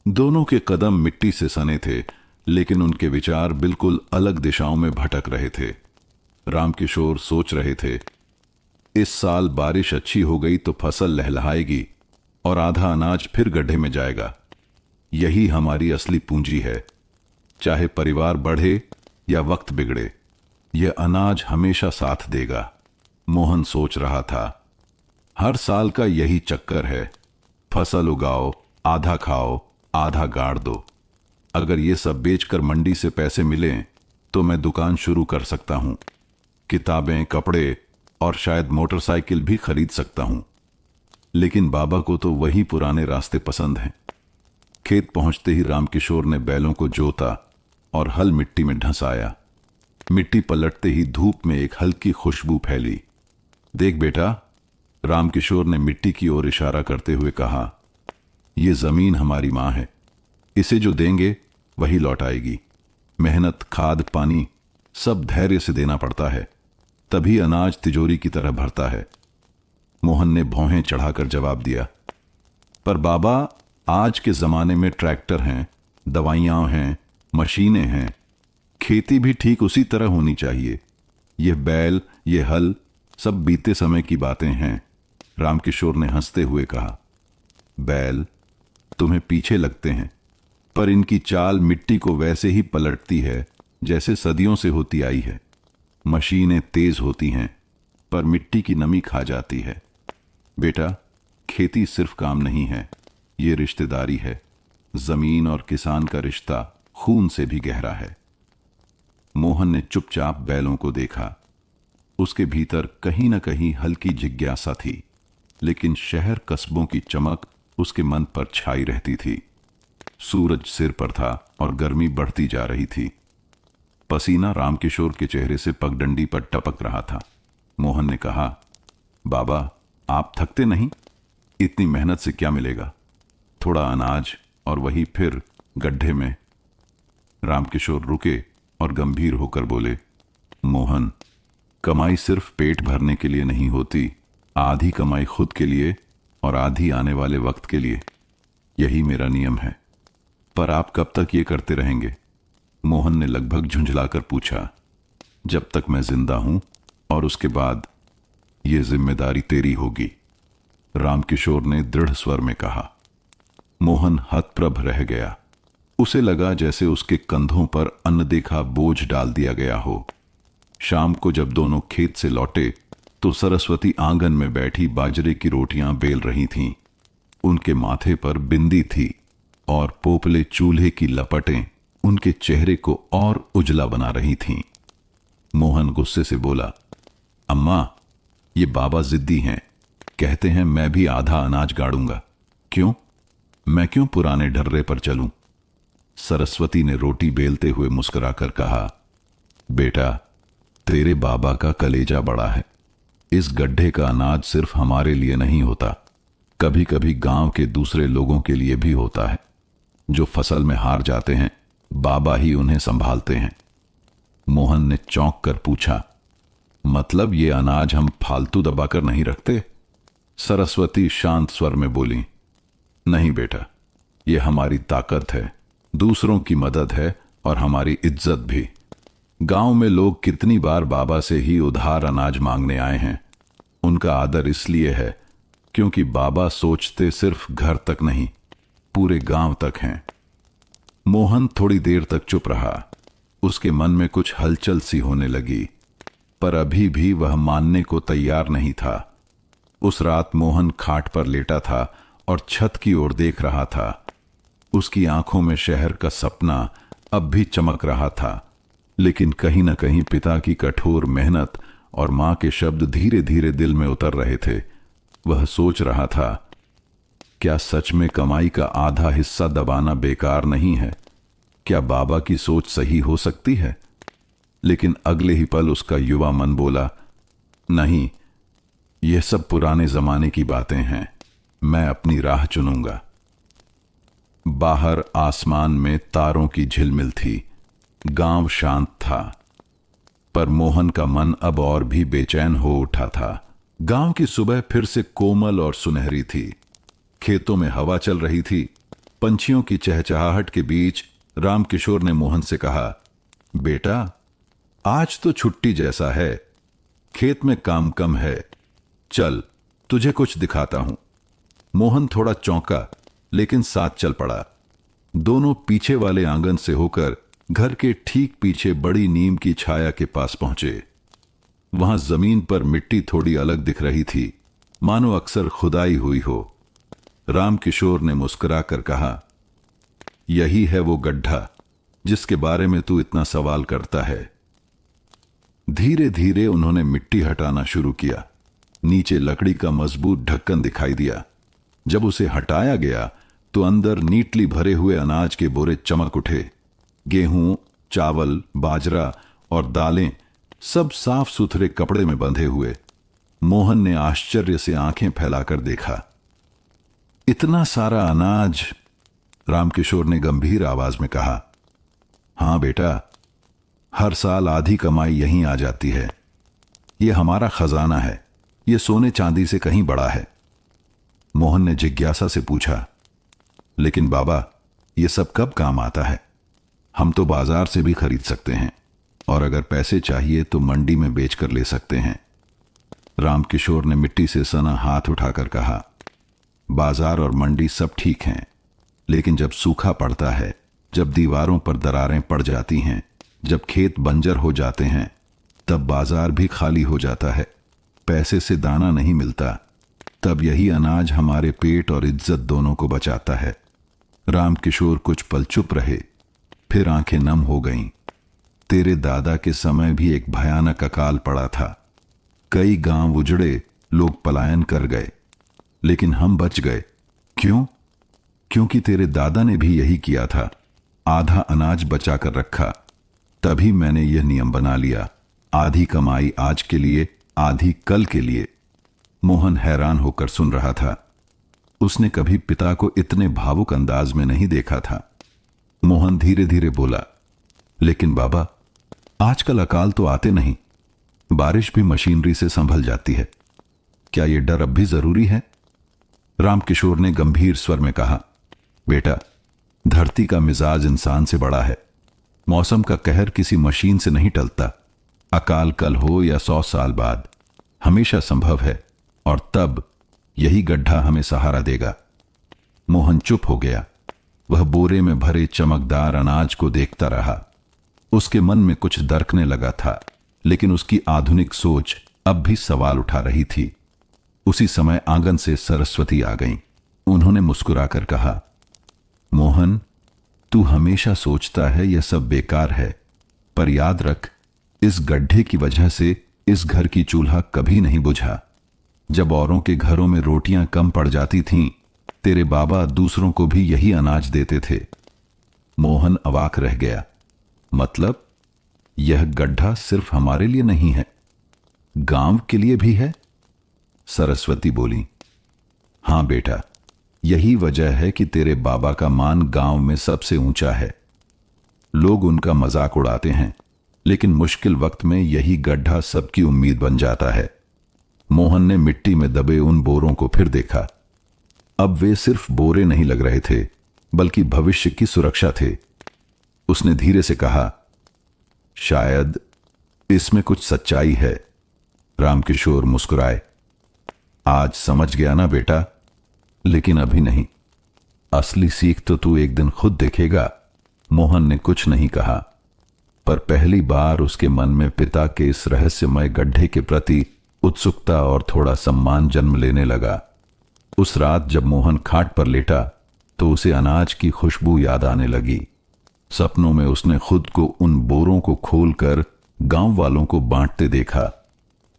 दोनों के कदम मिट्टी से सने थे, लेकिन उनके विचार बिल्कुल अलग दिशाओं में भटक रहे थे। रामकिशोर सोच रहे थे, इस साल बारिश अच्छी हो गई तो फसल लहलहाएगी और आधा अनाज फिर गड्ढे में जाएगा। यही हमारी असली पूंजी है। चाहे परिवार बढ़े या वक्त बिगड़े, यह अनाज हमेशा साथ देगा। मोहन सोच रहा था, हर साल का यही चक्कर है। फसल उगाओ, आधा खाओ, आधा गाड़ दो। अगर ये सब बेचकर मंडी से पैसे मिलें तो मैं दुकान शुरू कर सकता हूं। किताबें, कपड़े और शायद मोटरसाइकिल भी खरीद सकता हूं। लेकिन बाबा को तो वही पुराने रास्ते पसंद हैं। खेत पहुंचते ही रामकिशोर ने बैलों को जोता और हल मिट्टी में ढंसाया। मिट्टी पलटते ही धूप में एक हल्की खुशबू फैली। देख बेटा, रामकिशोर ने मिट्टी की ओर इशारा करते हुए कहा, यह जमीन हमारी मां है। इसे जो देंगे वही लौट आएगी। मेहनत, खाद, पानी सब धैर्य से देना पड़ता है, तभी अनाज तिजोरी की तरह भरता है। मोहन ने भौहें चढ़ाकर जवाब दिया, पर बाबा, आज के जमाने में ट्रैक्टर हैं, दवाइयां हैं, मशीनें हैं। खेती भी ठीक उसी तरह होनी चाहिए। यह बैल, यह हल सब बीते समय की बातें हैं। रामकिशोर ने हंसते हुए कहा, बैल तुम्हें पीछे लगते हैं, पर इनकी चाल मिट्टी को वैसे ही पलटती है जैसे सदियों से होती आई है। मशीनें तेज होती हैं, पर मिट्टी की नमी खा जाती है। बेटा, खेती सिर्फ काम नहीं है, ये रिश्तेदारी है। जमीन और किसान का रिश्ता खून से भी गहरा है। मोहन ने चुपचाप बैलों को देखा। उसके भीतर कहीं न कहीं हल्की जिज्ञासा थी, लेकिन शहर कस्बों की चमक उसके मन पर छाई रहती थी। सूरज सिर पर था और गर्मी बढ़ती जा रही थी। पसीना रामकिशोर के चेहरे से पगडंडी पर टपक रहा था। मोहन ने कहा, बाबा, आप थकते नहीं? इतनी मेहनत से क्या मिलेगा? थोड़ा अनाज और वही फिर गड्ढे में। रामकिशोर रुके और गंभीर होकर बोले, मोहन, कमाई सिर्फ पेट भरने के लिए नहीं होती। आधी कमाई खुद के लिए और आधी आने वाले वक्त के लिए। यही मेरा नियम है। पर आप कब तक ये करते रहेंगे? मोहन ने लगभग झुंझलाकर पूछा। जब तक मैं जिंदा हूं, और उसके बाद ये जिम्मेदारी तेरी होगी, रामकिशोर ने दृढ़ स्वर में कहा। मोहन हतप्रभ रह गया। उसे लगा जैसे उसके कंधों पर अनदेखा बोझ डाल दिया गया हो। शाम को जब दोनों खेत से लौटे तो सरस्वती आंगन में बैठी बाजरे की रोटियां बेल रही थीं। उनके माथे पर बिंदी थी और पोपले चूल्हे की लपटें उनके चेहरे को और उजला बना रही थीं। मोहन गुस्से से बोला, अम्मा, ये बाबा जिद्दी हैं। कहते हैं मैं भी आधा अनाज गाड़ूंगा। क्यों? मैं क्यों पुराने ढर्रे पर चलूं? सरस्वती ने रोटी बेलते हुए मुस्कुराकर कहा, बेटा, तेरे बाबा का कलेजा बड़ा है। इस गड्ढे का अनाज सिर्फ हमारे लिए नहीं होता, कभी कभी गांव के दूसरे लोगों के लिए भी होता है। जो फसल में हार जाते हैं, बाबा ही उन्हें संभालते हैं। मोहन ने चौंक कर पूछा, मतलब ये अनाज हम फालतू दबाकर नहीं रखते? सरस्वती शांत स्वर में बोली, नहीं बेटा, ये हमारी ताकत है, दूसरों की मदद है और हमारी इज्जत भी। गांव में लोग कितनी बार बाबा से ही उधार अनाज मांगने आए हैं। उनका आदर इसलिए है क्योंकि बाबा सोचते सिर्फ घर तक नहीं, पूरे गांव तक हैं। मोहन थोड़ी देर तक चुप रहा। उसके मन में कुछ हलचल सी होने लगी, पर अभी भी वह मानने को तैयार नहीं था। उस रात मोहन खाट पर लेटा था और छत की ओर देख रहा था। उसकी आंखों में शहर का सपना अब भी चमक रहा था, लेकिन कहीं न कहीं पिता की कठोर मेहनत और मां के शब्द धीरे धीरे दिल में उतर रहे थे। वह सोच रहा था, क्या सच में कमाई का आधा हिस्सा दबाना बेकार नहीं है? क्या बाबा की सोच सही हो सकती है? लेकिन अगले ही पल उसका युवा मन बोला, नहीं, यह सब पुराने जमाने की बातें हैं। मैं अपनी राह चुनूंगा। बाहर आसमान में तारों की झिलमिल थी। गांव शांत था, पर मोहन का मन अब और भी बेचैन हो उठा था। गांव की सुबह फिर से कोमल और सुनहरी थी। खेतों में हवा चल रही थी। पंछियों की चहचहाहट के बीच रामकिशोर ने मोहन से कहा, बेटा, आज तो छुट्टी जैसा है। खेत में काम कम है। चल, तुझे कुछ दिखाता हूं। मोहन थोड़ा चौंका, लेकिन साथ चल पड़ा। दोनों पीछे वाले आंगन से होकर घर के ठीक पीछे बड़ी नीम की छाया के पास पहुंचे। वहां जमीन पर मिट्टी थोड़ी अलग दिख रही थी, मानो अक्सर खुदाई हुई हो। रामकिशोर ने मुस्कुराकर कहा, यही है वो गड्ढा जिसके बारे में तू इतना सवाल करता है। धीरे धीरे उन्होंने मिट्टी हटाना शुरू किया। नीचे लकड़ी का मजबूत ढक्कन दिखाई दिया। जब उसे हटाया गया तो अंदर नीटली भरे हुए अनाज के बोरे चमक उठे। गेहूं, चावल, बाजरा और दालें सब साफ सुथरे कपड़े में बंधे हुए। मोहन ने आश्चर्य से आंखें फैलाकर देखा। इतना सारा अनाज? रामकिशोर ने गंभीर आवाज में कहा। हां बेटा, हर साल आधी कमाई यहीं आ जाती है। यह हमारा खजाना है। यह सोने चांदी से कहीं बड़ा है। मोहन ने जिज्ञासा से पूछा, लेकिन बाबा, यह सब कब काम आता है? हम तो बाजार से भी खरीद सकते हैं, और अगर पैसे चाहिए तो मंडी में बेचकर ले सकते हैं। रामकिशोर ने मिट्टी से सना हाथ उठाकर कहा, बाजार और मंडी सब ठीक हैं, लेकिन जब सूखा पड़ता है, जब दीवारों पर दरारें पड़ जाती हैं, जब खेत बंजर हो जाते हैं, तब बाजार भी खाली हो जाता है। पैसे से दाना नहीं मिलता। तब यही अनाज हमारे पेट और इज्जत दोनों को बचाता है। रामकिशोर कुछ पल चुप रहे, फिर आंखें नम हो गईं। तेरे दादा के समय भी एक भयानक अकाल पड़ा था। कई गांव उजड़े, लोग पलायन कर गए, लेकिन हम बच गए। क्यों? क्योंकि तेरे दादा ने भी यही किया था। आधा अनाज बचा कर रखा। तभी मैंने यह नियम बना लिया, आधी कमाई आज के लिए, आधी कल के लिए। मोहन हैरान होकर सुन रहा था। उसने कभी पिता को इतने भावुक अंदाज में नहीं देखा था। मोहन धीरे धीरे बोला, लेकिन बाबा, आजकल अकाल तो आते नहीं। बारिश भी मशीनरी से संभल जाती है। क्या यह डर अब भी जरूरी है? रामकिशोर ने गंभीर स्वर में कहा, बेटा, धरती का मिजाज इंसान से बड़ा है। मौसम का कहर किसी मशीन से नहीं टलता। अकाल कल हो या 100 साल बाद, हमेशा संभव है, और तब यही गड्ढा हमें सहारा देगा। मोहन चुप हो गया। वह बोरे में भरे चमकदार अनाज को देखता रहा। उसके मन में कुछ दरकने लगा था, लेकिन उसकी आधुनिक सोच अब भी सवाल उठा रही थी। उसी समय आंगन से सरस्वती आ गईं। उन्होंने मुस्कुराकर कहा, मोहन, तू हमेशा सोचता है यह सब बेकार है, पर याद रख, इस गड्ढे की वजह से इस घर की चूल्हा कभी नहीं बुझा। जब औरों के घरों में रोटियां कम पड़ जाती थीं, तेरे बाबा दूसरों को भी यही अनाज देते थे। मोहन अवाक रह गया। मतलब, यह गड्ढा सिर्फ हमारे लिए नहीं है, गांव के लिए भी है? सरस्वती बोली, हां बेटा, यही वजह है कि तेरे बाबा का मान गांव में सबसे ऊंचा है। लोग उनका मजाक उड़ाते हैं, लेकिन मुश्किल वक्त में यही गड्ढा सबकी उम्मीद बन जाता है। मोहन ने मिट्टी में दबे उन बोरों को फिर देखा। अब वे सिर्फ बोरे नहीं लग रहे थे, बल्कि भविष्य की सुरक्षा थे। उसने धीरे से कहा, शायद इसमें कुछ सच्चाई है। रामकिशोर मुस्कुराए। आज समझ गया ना बेटा? लेकिन अभी नहीं। असली सीख तो तू एक दिन खुद देखेगा। मोहन ने कुछ नहीं कहा, पर पहली बार उसके मन में पिता के इस रहस्यमय गड्ढे के प्रति उत्सुकता और थोड़ा सम्मान जन्म लेने लगा। उस रात जब मोहन खाट पर लेटा तो उसे अनाज की खुशबू याद आने लगी। सपनों में उसने खुद को उन बोरों को खोलकर गांव वालों को बांटते देखा,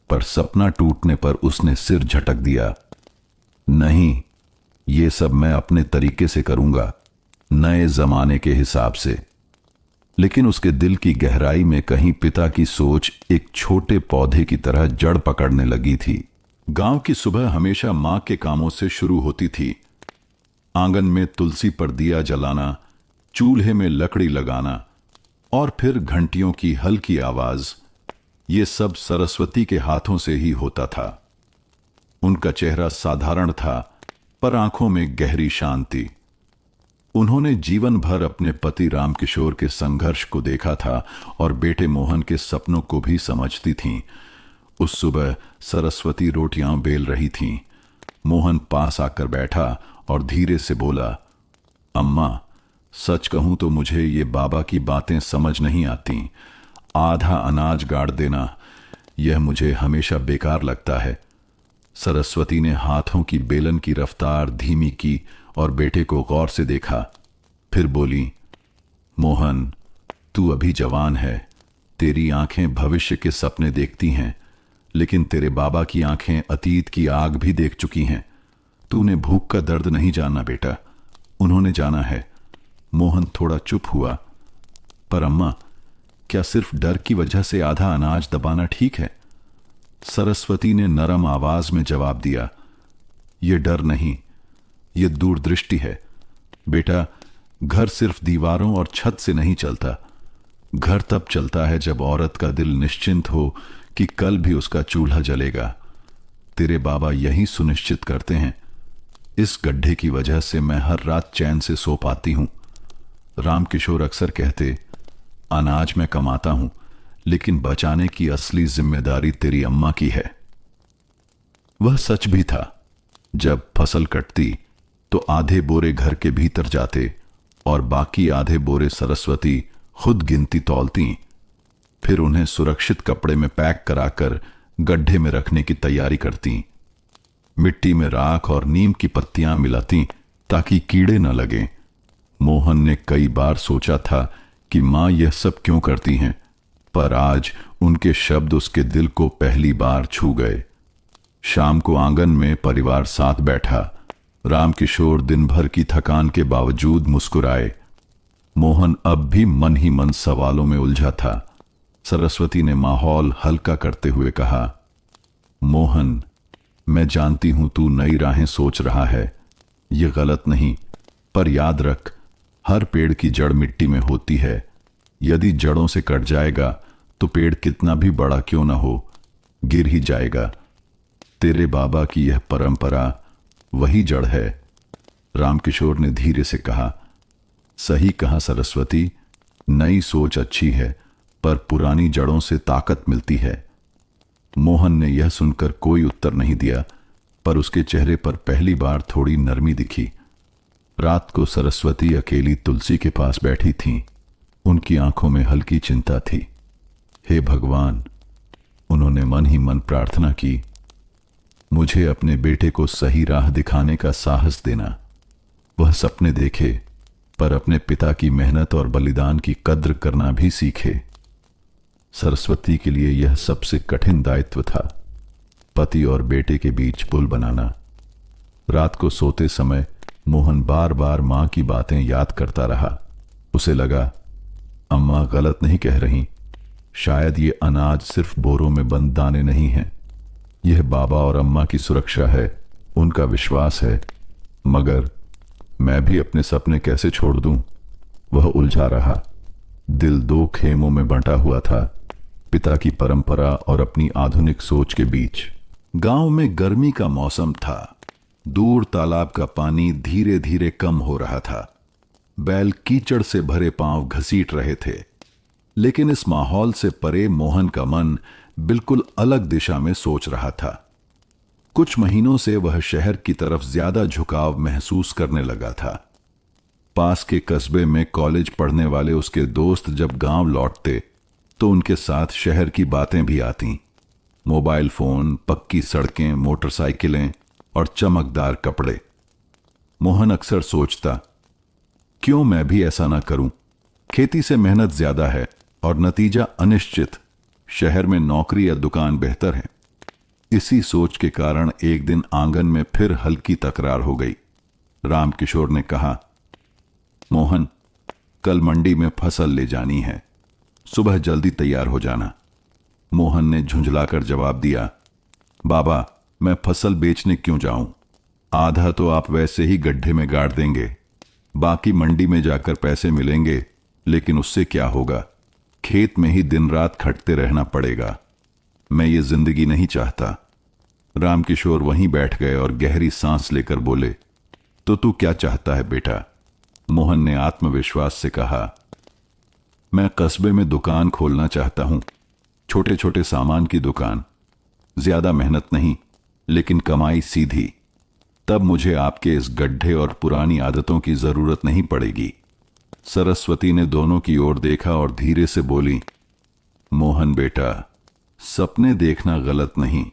पर सपना टूटने पर उसने सिर झटक दिया। नहीं, ये सब मैं अपने तरीके से करूंगा, नए जमाने के हिसाब से। लेकिन उसके दिल की गहराई में कहीं पिता की सोच एक छोटे पौधे की तरह जड़ पकड़ने लगी थी। गांव की सुबह हमेशा मां के कामों से शुरू होती थी। आंगन में तुलसी पर दिया जलाना, चूल्हे में लकड़ी लगाना और फिर घंटियों की हल्की आवाज, ये सब सरस्वती के हाथों से ही होता था। उनका चेहरा साधारण था, पर आंखों में गहरी शांति। उन्होंने जीवन भर अपने पति रामकिशोर के संघर्ष को देखा था और बेटे मोहन के सपनों को भी समझती थीं। उस सुबह सरस्वती रोटियां बेल रही थीं। मोहन पास आकर बैठा और धीरे से बोला, अम्मा, सच कहूं तो मुझे ये बाबा की बातें समझ नहीं आती। आधा अनाज गाड़ देना, यह मुझे हमेशा बेकार लगता है। सरस्वती ने हाथों की बेलन की रफ्तार धीमी की और बेटे को गौर से देखा। फिर बोली, मोहन, तू अभी जवान है, तेरी आंखें भविष्य के सपने देखती हैं, लेकिन तेरे बाबा की आंखें अतीत की आग भी देख चुकी हैं। तूने भूख का दर्द नहीं जाना बेटा, उन्होंने जाना है। मोहन थोड़ा चुप हुआ। पर अम्मा, क्या सिर्फ डर की वजह से आधा अनाज दबाना ठीक है? सरस्वती ने नरम आवाज में जवाब दिया, यह डर नहीं, यह दूरदृष्टि है। बेटा, घर सिर्फ दीवारों और छत से नहीं चलता। घर तब चलता है जब औरत का दिल निश्चिंत हो कि कल भी उसका चूल्हा जलेगा। तेरे बाबा यही सुनिश्चित करते हैं। इस गड्ढे की वजह से मैं हर रात चैन से सो पाती हूं। रामकिशोर अक्सर कहते, अनाज मैं कमाता हूं, लेकिन बचाने की असली जिम्मेदारी तेरी अम्मा की है। वह सच भी था। जब फसल कटती तो आधे बोरे घर के भीतर जाते और बाकी आधे बोरे सरस्वती खुद गिनती तौलती। फिर उन्हें सुरक्षित कपड़े में पैक कराकर गड्ढे में रखने की तैयारी करती। मिट्टी में राख और नीम की पत्तियां मिलाती ताकि कीड़े न लगे। मोहन ने कई बार सोचा था कि मां यह सब क्यों करती हैं, पर आज उनके शब्द उसके दिल को पहली बार छू गए। शाम को आंगन में परिवार साथ बैठा। रामकिशोर दिन भर की थकान के बावजूद मुस्कुराए। मोहन अब भी मन ही मन सवालों में उलझा था। सरस्वती ने माहौल हल्का करते हुए कहा, मोहन, मैं जानती हूं तू नई राहें सोच रहा है, यह गलत नहीं, पर याद रख, हर पेड़ की जड़ मिट्टी में होती है। यदि जड़ों से कट जाएगा तो पेड़ कितना भी बड़ा क्यों ना हो, गिर ही जाएगा। तेरे बाबा की यह परंपरा वही जड़ है। रामकिशोर ने धीरे से कहा, सही कहा सरस्वती, नई सोच अच्छी है, पर पुरानी जड़ों से ताकत मिलती है। मोहन ने यह सुनकर कोई उत्तर नहीं दिया, पर उसके चेहरे पर पहली बार थोड़ी नरमी दिखी। रात को सरस्वती अकेली तुलसी के पास बैठी थीं। उनकी आंखों में हल्की चिंता थी। हे भगवान, उन्होंने मन ही मन प्रार्थना की, मुझे अपने बेटे को सही राह दिखाने का साहस देना। वह सपने देखे, पर अपने पिता की मेहनत और बलिदान की कद्र करना भी सीखे। सरस्वती के लिए यह सबसे कठिन दायित्व था, पति और बेटे के बीच पुल बनाना। रात को सोते समय मोहन बार बार मां की बातें याद करता रहा। उसे लगा, अम्मा गलत नहीं कह रही, शायद ये अनाज सिर्फ बोरों में बंद दाने नहीं हैं। यह बाबा और अम्मा की सुरक्षा है, उनका विश्वास है। मगर मैं भी अपने सपने कैसे छोड़ दूं? वह उलझा रहा। दिल दो खेमों में बंटा हुआ था, पिता की परंपरा और अपनी आधुनिक सोच के बीच। गांव में गर्मी का मौसम था। दूर तालाब का पानी धीरे धीरे कम हो रहा था। बैल कीचड़ से भरे पांव घसीट रहे थे। लेकिन इस माहौल से परे मोहन का मन बिल्कुल अलग दिशा में सोच रहा था। कुछ महीनों से वह शहर की तरफ ज्यादा झुकाव महसूस करने लगा था। पास के कस्बे में कॉलेज पढ़ने वाले उसके दोस्त जब गांव लौटते तो उनके साथ शहर की बातें भी आती। मोबाइल फोन, पक्की सड़कें, मोटरसाइकिलें और चमकदार कपड़े। मोहन अक्सर सोचता, क्यों मैं भी ऐसा ना करूं? खेती से मेहनत ज्यादा है और नतीजा अनिश्चित। शहर में नौकरी या दुकान बेहतर है। इसी सोच के कारण एक दिन आंगन में फिर हल्की तकरार हो गई। रामकिशोर ने कहा, मोहन, कल मंडी में फसल ले जानी है, सुबह जल्दी तैयार हो जाना। मोहन ने झुंझलाकर जवाब दिया, बाबा, मैं फसल बेचने क्यों जाऊं? आधा तो आप वैसे ही गड्ढे में गाड़ देंगे, बाकी मंडी में जाकर पैसे मिलेंगे, लेकिन उससे क्या होगा? खेत में ही दिन रात खटते रहना पड़ेगा। मैं ये जिंदगी नहीं चाहता। रामकिशोर वहीं बैठ गए और गहरी सांस लेकर बोले, तो तू क्या चाहता है बेटा? मोहन ने आत्मविश्वास से कहा, मैं कस्बे में दुकान खोलना चाहता हूं, छोटे छोटे सामान की दुकान, ज्यादा मेहनत नहीं, लेकिन कमाई सीधी। तब मुझे आपके इस गड्ढे और पुरानी आदतों की जरूरत नहीं पड़ेगी। सरस्वती ने दोनों की ओर देखा और धीरे से बोली, मोहन बेटा, सपने देखना गलत नहीं,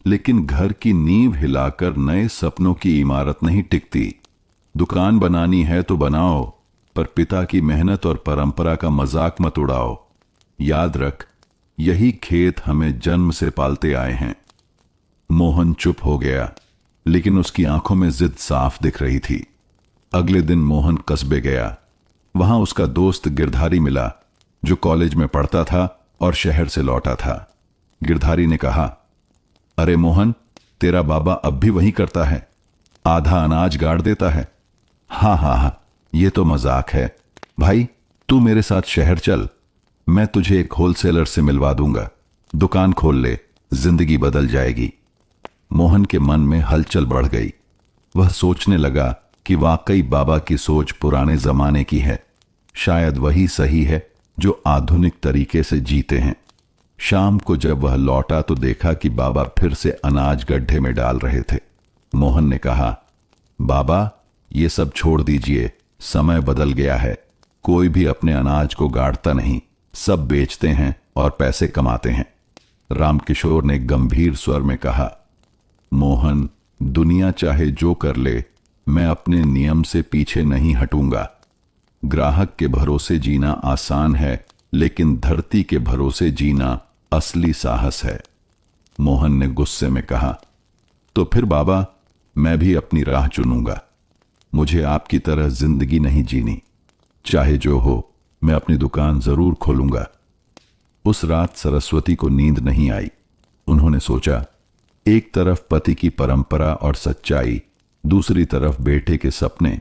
लेकिन घर की नींव हिलाकर नए सपनों की इमारत नहीं टिकती। दुकान बनानी है तो बनाओ, पर पिता की मेहनत और परंपरा का मजाक मत उड़ाओ। याद रख, यही खेत हमें जन्म से पालते आए हैं। मोहन चुप हो गया, लेकिन उसकी आंखों में जिद साफ दिख रही थी। अगले दिन मोहन कस्बे गया। वहां उसका दोस्त गिरधारी मिला, जो कॉलेज में पढ़ता था और शहर से लौटा था। गिरधारी ने कहा, अरे मोहन, तेरा बाबा अब भी वही करता है, आधा अनाज गाड़ देता है। हाँ हाँ हाँ, ये तो मजाक है। भाई, तू मेरे साथ शहर चल, मैं तुझे एक होलसेलर से मिलवा दूंगा। दुकान खोल ले, जिंदगी बदल जाएगी। मोहन के मन में हलचल बढ़ गई। वह सोचने लगा कि वाकई बाबा की सोच पुराने जमाने की है। शायद वही सही है जो आधुनिक तरीके से जीते हैं। शाम को जब वह लौटा तो देखा कि बाबा फिर से अनाज गड्ढे में डाल रहे थे। मोहन ने कहा, बाबा, ये सब छोड़ दीजिए, समय बदल गया है। कोई भी अपने अनाज को गाड़ता नहीं, सब बेचते हैं और पैसे कमाते हैं। रामकिशोर ने गंभीर स्वर में कहा, मोहन, दुनिया चाहे जो कर ले, मैं अपने नियम से पीछे नहीं हटूंगा। ग्राहक के भरोसे जीना आसान है, लेकिन धरती के भरोसे जीना असली साहस है। मोहन ने गुस्से में कहा, तो फिर बाबा, मैं भी अपनी राह चुनूंगा। मुझे आपकी तरह जिंदगी नहीं जीनी। चाहे जो हो, मैं अपनी दुकान जरूर खोलूंगा। उस रात सरस्वती को नींद नहीं आई। उन्होंने सोचा, एक तरफ पति की परंपरा और सच्चाई, दूसरी तरफ बेटे के सपने।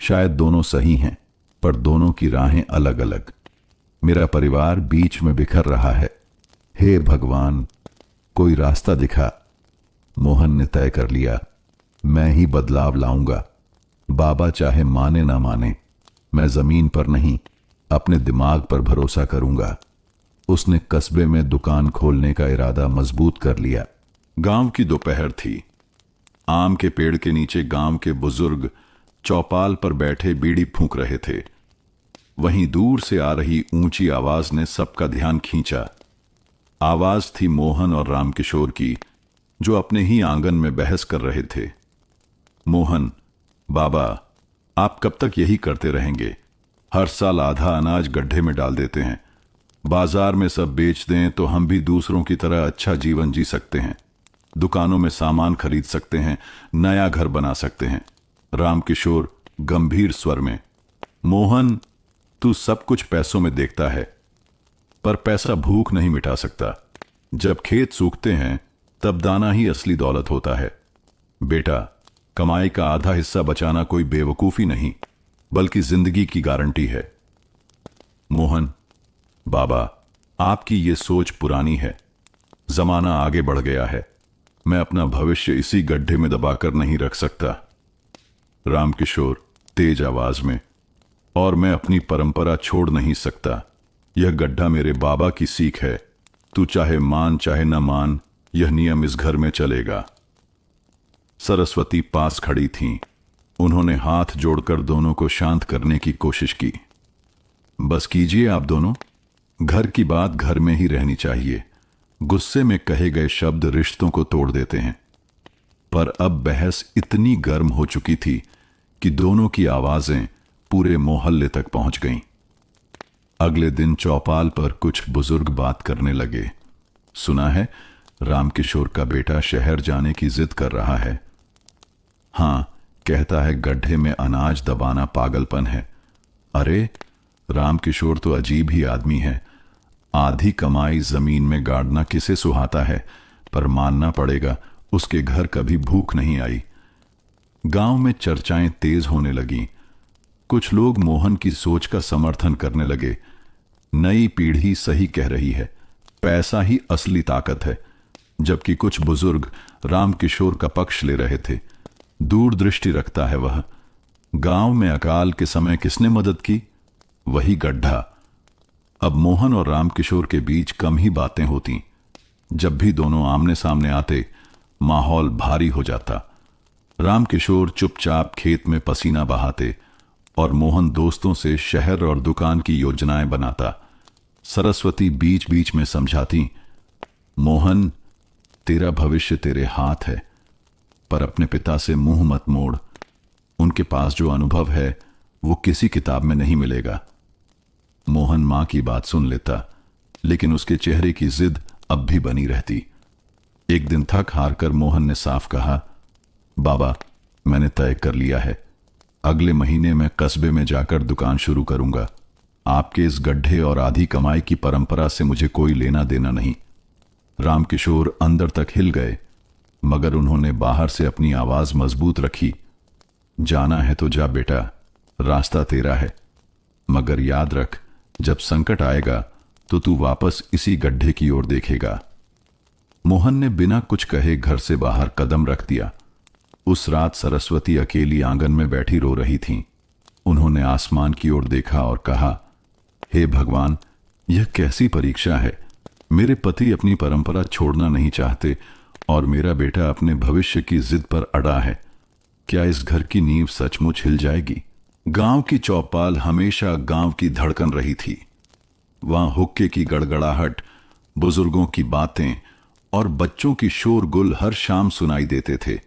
शायद दोनों सही हैं, पर दोनों की राहें अलग अलग। मेरा परिवार बीच में बिखर रहा है। हे भगवान, कोई रास्ता दिखा। मोहन ने तय कर लिया, मैं ही बदलाव लाऊंगा। बाबा चाहे माने ना माने, मैं जमीन पर नहीं, अपने दिमाग पर भरोसा करूंगा। उसने कस्बे में दुकान खोलने का इरादा मजबूत कर लिया। गांव की दोपहर थी। आम के पेड़ के नीचे गांव के बुजुर्ग चौपाल पर बैठे बीड़ी फूंक रहे थे। वहीं दूर से आ रही ऊंची आवाज ने सबका ध्यान खींचा। आवाज थी मोहन और रामकिशोर की, जो अपने ही आंगन में बहस कर रहे थे। मोहन, बाबा, आप कब तक यही करते रहेंगे? हर साल आधा अनाज गड्ढे में डाल देते हैं। बाजार में सब बेच दें तो हम भी दूसरों की तरह अच्छा जीवन जी सकते हैं। दुकानों में सामान खरीद सकते हैं, नया घर बना सकते हैं। रामकिशोर गंभीर स्वर में, मोहन, तू सब कुछ पैसों में देखता है, पर पैसा भूख नहीं मिटा सकता। जब खेत सूखते हैं तब दाना ही असली दौलत होता है। बेटा, कमाई का आधा हिस्सा बचाना कोई बेवकूफी नहीं, बल्कि जिंदगी की गारंटी है। मोहन, बाबा, आपकी ये सोच पुरानी है। जमाना आगे बढ़ गया है। मैं अपना भविष्य इसी गड्ढे में दबाकर नहीं रख सकता। रामकिशोर तेज आवाज में, और मैं अपनी परंपरा छोड़ नहीं सकता। यह गड्ढा मेरे बाबा की सीख है। तू चाहे मान चाहे न मान, यह नियम इस घर में चलेगा। सरस्वती पास खड़ी थीं। उन्होंने हाथ जोड़कर दोनों को शांत करने की कोशिश की। बस कीजिए आप दोनों, घर की बात घर में ही रहनी चाहिए। गुस्से में कहे गए शब्द रिश्तों को तोड़ देते हैं। पर अब बहस इतनी गर्म हो चुकी थी कि दोनों की आवाजें पूरे मोहल्ले तक पहुंच गईं। अगले दिन चौपाल पर कुछ बुजुर्ग बात करने लगे। सुना है रामकिशोर का बेटा शहर जाने की जिद कर रहा है। हां, कहता है गड्ढे में अनाज दबाना पागलपन है। अरे, रामकिशोर तो अजीब ही आदमी है। आधी कमाई जमीन में गाड़ना किसे सुहाता है, पर मानना पड़ेगा उसके घर कभी भूख नहीं आई। गांव में चर्चाएं तेज होने लगीं। कुछ लोग मोहन की सोच का समर्थन करने लगे। नई पीढ़ी सही कह रही है, पैसा ही असली ताकत है। जबकि कुछ बुजुर्ग रामकिशोर का पक्ष ले रहे थे। दूरदृष्टि रखता है वह। गांव में अकाल के समय किसने मदद की? वही गड्ढा। अब मोहन और रामकिशोर के बीच कम ही बातें होती। जब भी दोनों आमने सामने आते, माहौल भारी हो जाता। रामकिशोर चुपचाप खेत में पसीना बहाते और मोहन दोस्तों से शहर और दुकान की योजनाएं बनाता। सरस्वती बीच बीच में समझाती, मोहन, तेरा भविष्य तेरे हाथ है, पर अपने पिता से मुंह मत मोड़। उनके पास जो अनुभव है वो किसी किताब में नहीं मिलेगा। मोहन मां की बात सुन लेता, लेकिन उसके चेहरे की जिद अब भी बनी रहती। एक दिन थक हार कर मोहन ने साफ कहा, बाबा, मैंने तय कर लिया है, अगले महीने मैं कस्बे में जाकर दुकान शुरू करूंगा। आपके इस गड्ढे और आधी कमाई की परंपरा से मुझे कोई लेना देना नहीं। रामकिशोर अंदर तक हिल गए, मगर उन्होंने बाहर से अपनी आवाज मजबूत रखी, जाना है तो जा बेटा, रास्ता तेरा है, मगर याद रख, जब संकट आएगा तो तू वापस इसी गड्ढे की ओर देखेगा। मोहन ने बिना कुछ कहे घर से बाहर कदम रख दिया। उस रात सरस्वती अकेली आंगन में बैठी रो रही थीं। उन्होंने आसमान की ओर देखा और कहा, हे भगवान, यह कैसी परीक्षा है। मेरे पति अपनी परंपरा छोड़ना नहीं चाहते और मेरा बेटा अपने भविष्य की जिद पर अड़ा है। क्या इस घर की नींव सचमुच हिल जाएगी? गांव की चौपाल हमेशा गांव की धड़कन रही थी। वहां हुक्के की गड़गड़ाहट, बुजुर्गों की बातें और बच्चों की शोरगुल हर शाम सुनाई देते थे।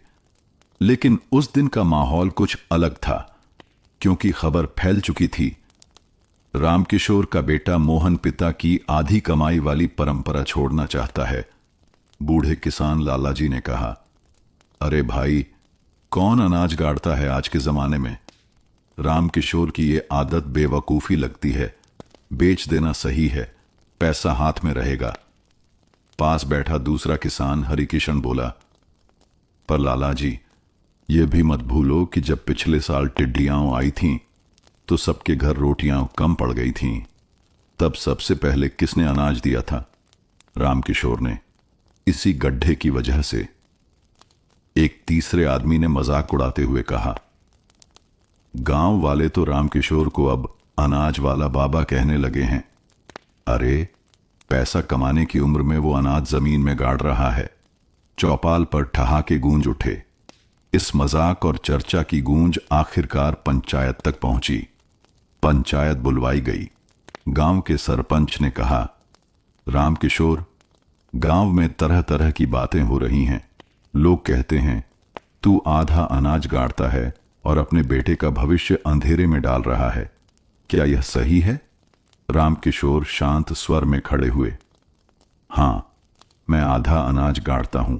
लेकिन उस दिन का माहौल कुछ अलग था, क्योंकि खबर फैल चुकी थी। रामकिशोर का बेटा मोहन पिता की आधी कमाई वाली परंपरा छोड़ना चाहता है। बूढ़े किसान लालाजी ने कहा, अरे भाई, कौन अनाज गाड़ता है आज के जमाने में? रामकिशोर की ये आदत बेवकूफी लगती है। बेच देना सही है, पैसा हाथ में रहेगा। पास बैठा दूसरा किसान हरिकिशन बोला, पर लालाजी, ये भी मत भूलो कि जब पिछले साल टिड्डियां आई थीं तो सबके घर रोटियां कम पड़ गई थीं। तब सबसे पहले किसने अनाज दिया था? रामकिशोर ने। इसी गड्ढे की वजह से। एक तीसरे आदमी ने मजाक उड़ाते हुए कहा। गांव वाले तो रामकिशोर को अब अनाज वाला बाबा कहने लगे हैं। अरे, पैसा कमाने की उम्र में वो अनाज जमीन में गाड़ रहा है। चौपाल पर ठहाके गूंज उठे। इस मजाक और चर्चा की गूंज आखिरकार पंचायत तक पहुंची। पंचायत बुलवाई गई। गांव के सरपंच ने कहा, रामकिशोर, गांव में तरह तरह की बातें हो रही हैं। लोग कहते हैं तू आधा अनाज गाड़ता है और अपने बेटे का भविष्य अंधेरे में डाल रहा है। क्या यह सही है? रामकिशोर शांत स्वर में खड़े हुए। हां, मैं आधा अनाज गाड़ता हूं,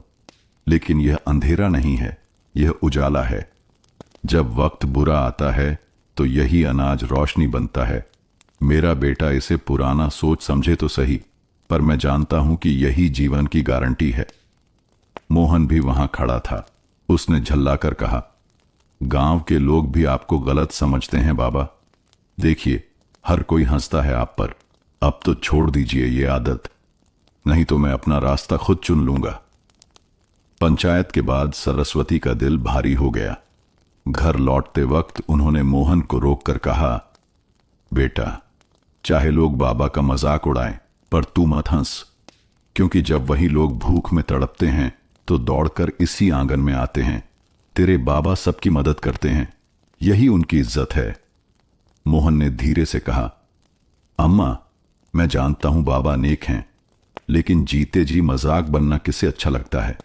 लेकिन यह अंधेरा नहीं है, यह उजाला है। जब वक्त बुरा आता है तो यही अनाज रोशनी बनता है। मेरा बेटा इसे पुराना सोच समझे तो सही, पर मैं जानता हूं कि यही जीवन की गारंटी है। मोहन भी वहां खड़ा था। उसने झल्लाकर कहा, गांव के लोग भी आपको गलत समझते हैं बाबा। देखिए, हर कोई हंसता है आप पर। अब तो छोड़ दीजिए ये आदत, नहीं तो मैं अपना रास्ता खुद चुन लूंगा। पंचायत के बाद सरस्वती का दिल भारी हो गया। घर लौटते वक्त उन्होंने मोहन को रोककर कहा, बेटा, चाहे लोग बाबा का मजाक उड़ाएं, पर तू मत हंस, क्योंकि जब वही लोग भूख में तड़पते हैं तो दौड़कर इसी आंगन में आते हैं। तेरे बाबा सबकी मदद करते हैं, यही उनकी इज्जत है। मोहन ने धीरे से कहा, अम्मा, मैं जानता हूं बाबा नेक हैं, लेकिन जीते जी मजाक बनना किसे अच्छा लगता है।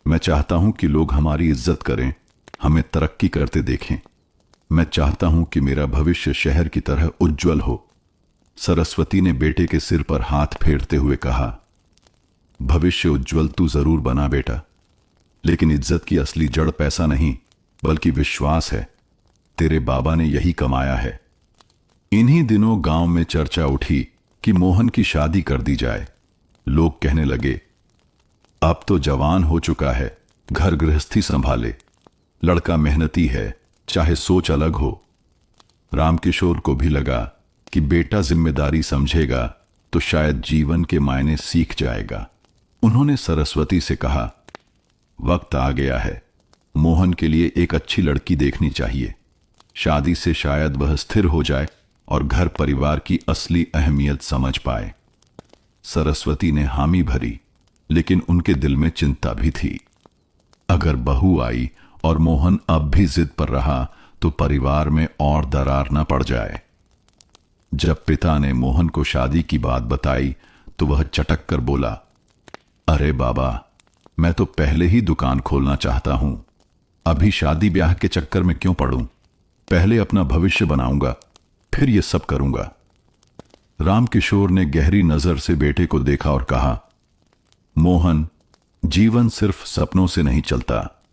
मैं चाहता हूं कि लोग हमारी इज्जत करें, हमें तरक्की करते देखें। मैं चाहता हूं कि मेरा भविष्य शहर की तरह उज्जवल हो। सरस्वती ने बेटे के सिर पर हाथ फेरते हुए कहा, भविष्य उज्जवल तू जरूर बना बेटा, लेकिन इज्जत की असली जड़ पैसा नहीं, बल्कि विश्वास है। तेरे बाबा ने यही कमाया है। इन्हीं दिनों गांव में चर्चा उठी कि मोहन की शादी कर दी जाए। लोग कहने लगे, अब तो जवान हो चुका है, घर गृहस्थी संभाले। लड़का मेहनती है, चाहे सोच अलग हो। रामकिशोर को भी लगा कि बेटा जिम्मेदारी समझेगा तो शायद जीवन के मायने सीख जाएगा। उन्होंने सरस्वती से कहा, वक्त आ गया है, मोहन के लिए एक अच्छी लड़की देखनी चाहिए। शादी से शायद वह स्थिर हो जाए और घर परिवार की असली अहमियत समझ पाए। सरस्वती ने हामी भरी, लेकिन उनके दिल में चिंता भी थी। अगर बहू आई और मोहन अब भी जिद पर रहा तो परिवार में और दरार न पड़ जाए। जब पिता ने मोहन को शादी की बात बताई तो वह चटक कर बोला, अरे बाबा, मैं तो पहले ही दुकान खोलना चाहता हूं। अभी शादी ब्याह के चक्कर में क्यों पड़ूं? पहले अपना भविष्य बनाऊंगा, फिर ये सब करूंगा। रामकिशोर ने गहरी नजर से बेटे को देखा और कहा, मोहन, जीवन सिर्फ सपनों से नहीं चलता।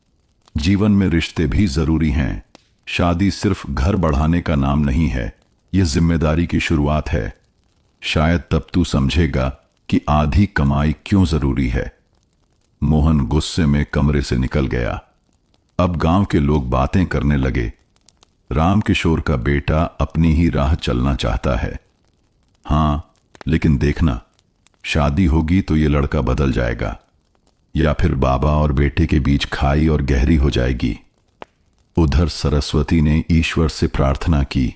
जीवन में रिश्ते भी जरूरी हैं। शादी सिर्फ घर बढ़ाने का नाम नहीं है, यह जिम्मेदारी की शुरुआत है। शायद तब तू समझेगा कि आधी कमाई क्यों जरूरी है। मोहन गुस्से में कमरे से निकल गया। अब गांव के लोग बातें करने लगे, रामकिशोर का बेटा अपनी ही राह चलना चाहता है। हां, लेकिन देखना, शादी होगी तो यह लड़का बदल जाएगा, या फिर बाबा और बेटे के बीच खाई और गहरी हो जाएगी। उधर सरस्वती ने ईश्वर से प्रार्थना की,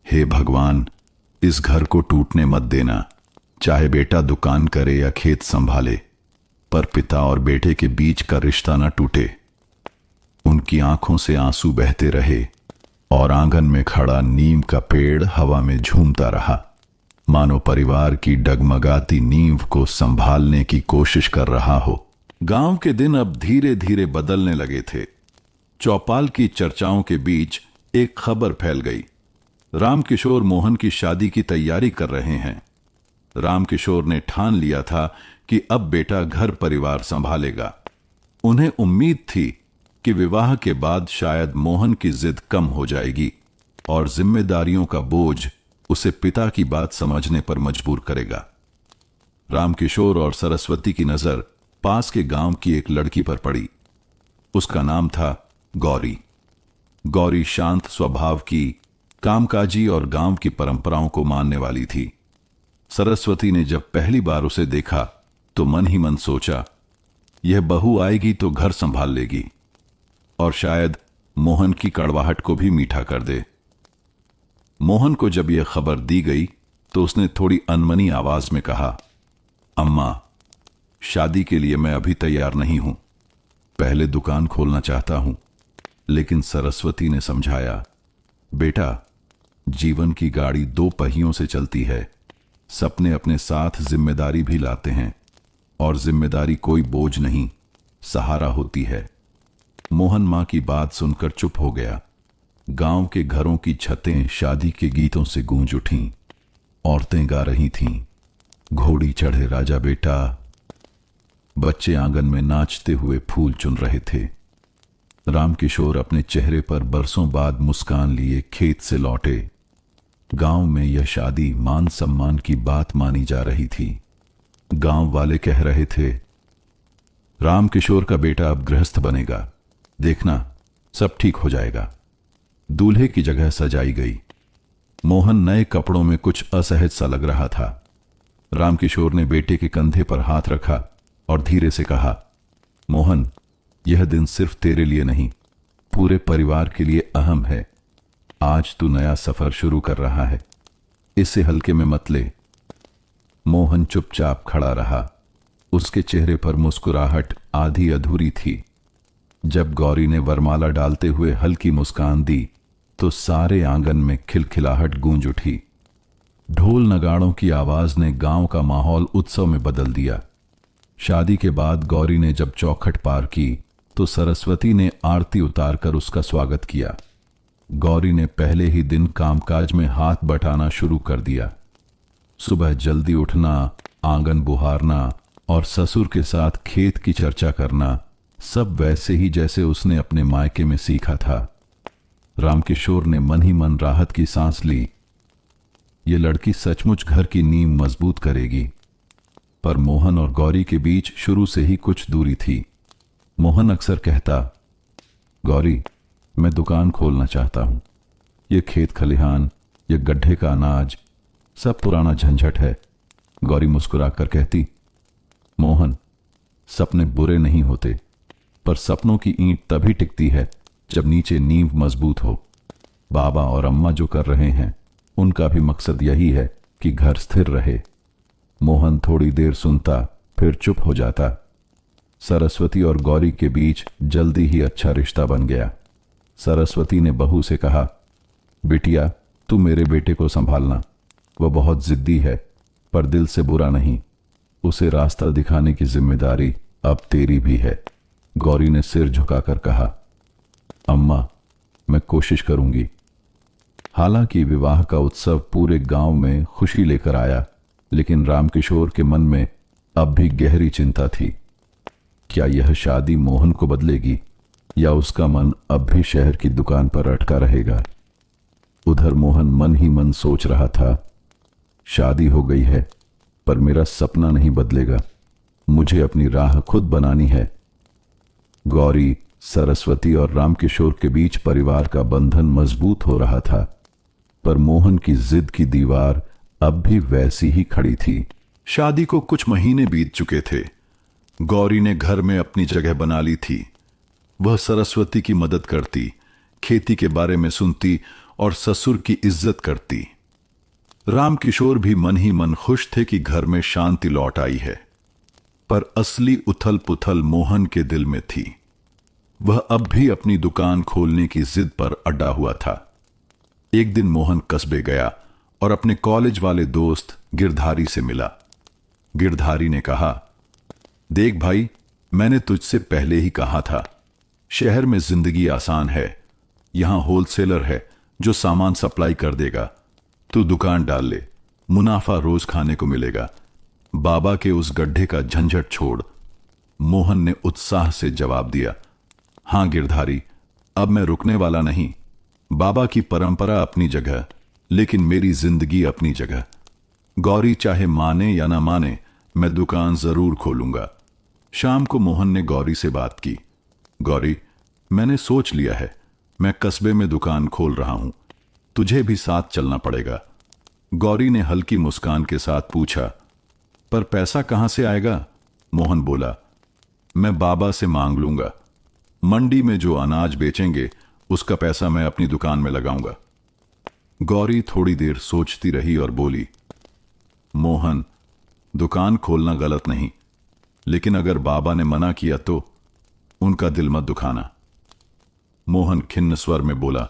हे भगवान, इस घर को टूटने मत देना। चाहे बेटा दुकान करे या खेत संभाले, पर पिता और बेटे के बीच का रिश्ता न टूटे। उनकी आंखों से आंसू बहते रहे और आंगन में खड़ा नीम का पेड़ हवा में झूमता रहा, मानो परिवार की डगमगाती नींव को संभालने की कोशिश कर रहा हो। गांव के दिन अब धीरे धीरे बदलने लगे थे। चौपाल की चर्चाओं के बीच एक खबर फैल गई, रामकिशोर मोहन की शादी की तैयारी कर रहे हैं। रामकिशोर ने ठान लिया था कि अब बेटा घर परिवार संभालेगा। उन्हें उम्मीद थी कि विवाह के बाद शायद मोहन की जिद कम हो जाएगी और जिम्मेदारियों का बोझ उसे पिता की बात समझने पर मजबूर करेगा। रामकिशोर और सरस्वती की नजर पास के गांव की एक लड़की पर पड़ी। उसका नाम था गौरी। गौरी शांत स्वभाव की, कामकाजी और गांव की परंपराओं को मानने वाली थी। सरस्वती ने जब पहली बार उसे देखा तो मन ही मन सोचा, यह बहू आएगी तो घर संभाल लेगी और शायद मोहन की कड़वाहट को भी मीठा कर दे। मोहन को जब यह खबर दी गई तो उसने थोड़ी अनमनी आवाज में कहा, अम्मा, शादी के लिए मैं अभी तैयार नहीं हूं, पहले दुकान खोलना चाहता हूं। लेकिन सरस्वती ने समझाया, बेटा, जीवन की गाड़ी दो पहियों से चलती है। सपने अपने साथ जिम्मेदारी भी लाते हैं और जिम्मेदारी कोई बोझ नहीं, सहारा होती है। मोहन मां की बात सुनकर चुप हो गया। गांव के घरों की छतें शादी के गीतों से गूंज उठीं। औरतें गा रही थीं, घोड़ी चढ़े राजा बेटा। बच्चे आंगन में नाचते हुए फूल चुन रहे थे। रामकिशोर अपने चेहरे पर बरसों बाद मुस्कान लिए खेत से लौटे। गांव में यह शादी मान सम्मान की बात मानी जा रही थी। गांव वाले कह रहे थे, रामकिशोर का बेटा अब गृहस्थ बनेगा, देखना सब ठीक हो जाएगा। दूल्हे की जगह सजाई गई। मोहन नए कपड़ों में कुछ असहज सा लग रहा था। रामकिशोर ने बेटे के कंधे पर हाथ रखा और धीरे से कहा, मोहन, यह दिन सिर्फ तेरे लिए नहीं, पूरे परिवार के लिए अहम है। आज तू नया सफर शुरू कर रहा है, इसे हल्के में मत ले। मोहन चुपचाप खड़ा रहा। उसके चेहरे पर मुस्कुराहट आधी अधूरी थी। जब गौरी ने वरमाला डालते हुए हल्की मुस्कान दी तो सारे आंगन में खिलखिलाहट गूंज उठी। ढोल नगाड़ों की आवाज ने गांव का माहौल उत्सव में बदल दिया। शादी के बाद गौरी ने जब चौखट पार की तो सरस्वती ने आरती उतारकर उसका स्वागत किया। गौरी ने पहले ही दिन कामकाज में हाथ बटाना शुरू कर दिया। सुबह जल्दी उठना, आंगन बुहारना और ससुर के साथ खेत की चर्चा करना, सब वैसे ही जैसे उसने अपने मायके में सीखा था। रामकिशोर ने मन ही मन राहत की सांस ली। ये लड़की सचमुच घर की नींव मजबूत करेगी। पर मोहन और गौरी के बीच शुरू से ही कुछ दूरी थी। मोहन अक्सर कहता, गौरी, मैं दुकान खोलना चाहता हूं। ये खेत खलिहान, ये गड्ढे का अनाज, सब पुराना झंझट है। गौरी मुस्कुराकर कहती, मोहन, सपने बुरे नहीं होते, पर सपनों की ईंट तभी टिकती है जब नीचे नींव मजबूत हो। बाबा और अम्मा जो कर रहे हैं, उनका भी मकसद यही है कि घर स्थिर रहे। मोहन थोड़ी देर सुनता, फिर चुप हो जाता। सरस्वती और गौरी के बीच जल्दी ही अच्छा रिश्ता बन गया। सरस्वती ने बहू से कहा, बिटिया, तू मेरे बेटे को संभालना। वह बहुत जिद्दी है, पर दिल से बुरा नहीं। उसे रास्ता दिखाने की जिम्मेदारी अब तेरी भी है। गौरी ने सिर झुकाकर कहा, अम्मा, मैं कोशिश करूंगी। हालांकि विवाह का उत्सव पूरे गांव में खुशी लेकर आया, लेकिन रामकिशोर के मन में अब भी गहरी चिंता थी। क्या यह शादी मोहन को बदलेगी, या उसका मन अब भी शहर की दुकान पर अटका रहेगा? उधर मोहन मन ही मन सोच रहा था, शादी हो गई है, पर मेरा सपना नहीं बदलेगा। मुझे अपनी राह खुद बनानी है। गौरी, सरस्वती और रामकिशोर के बीच परिवार का बंधन मजबूत हो रहा था, पर मोहन की जिद की दीवार अब भी वैसी ही खड़ी थी। शादी को कुछ महीने बीत चुके थे। गौरी ने घर में अपनी जगह बना ली थी। वह सरस्वती की मदद करती, खेती के बारे में सुनती और ससुर की इज्जत करती। रामकिशोर भी मन ही मन खुश थे कि घर में शांति लौट आई है, पर असली उथल पुथल मोहन के दिल में थी। वह अब भी अपनी दुकान खोलने की जिद पर अड़ा हुआ था। एक दिन मोहन कस्बे गया और अपने कॉलेज वाले दोस्त गिरधारी से मिला। गिरधारी ने कहा, देख भाई, मैंने तुझसे पहले ही कहा था, शहर में जिंदगी आसान है। यहां होलसेलर है जो सामान सप्लाई कर देगा। तू दुकान डाल ले, मुनाफा रोज खाने को मिलेगा। बाबा के उस गड्ढे का झंझट छोड़। मोहन ने उत्साह से जवाब दिया, हां गिरधारी, अब मैं रुकने वाला नहीं। बाबा की परंपरा अपनी जगह, लेकिन मेरी जिंदगी अपनी जगह। गौरी चाहे माने या ना माने, मैं दुकान जरूर खोलूंगा। शाम को मोहन ने गौरी से बात की। गौरी, मैंने सोच लिया है, मैं कस्बे में दुकान खोल रहा हूं। तुझे भी साथ चलना पड़ेगा। गौरी ने हल्की मुस्कान के साथ पूछा, पर पैसा कहां से आएगा? मोहन बोला, मैं बाबा से मांग लूंगा। मंडी में जो अनाज बेचेंगे, उसका पैसा मैं अपनी दुकान में लगाऊंगा। गौरी थोड़ी देर सोचती रही और बोली, मोहन, दुकान खोलना गलत नहीं, लेकिन अगर बाबा ने मना किया तो उनका दिल मत दुखाना। मोहन खिन्न स्वर में बोला,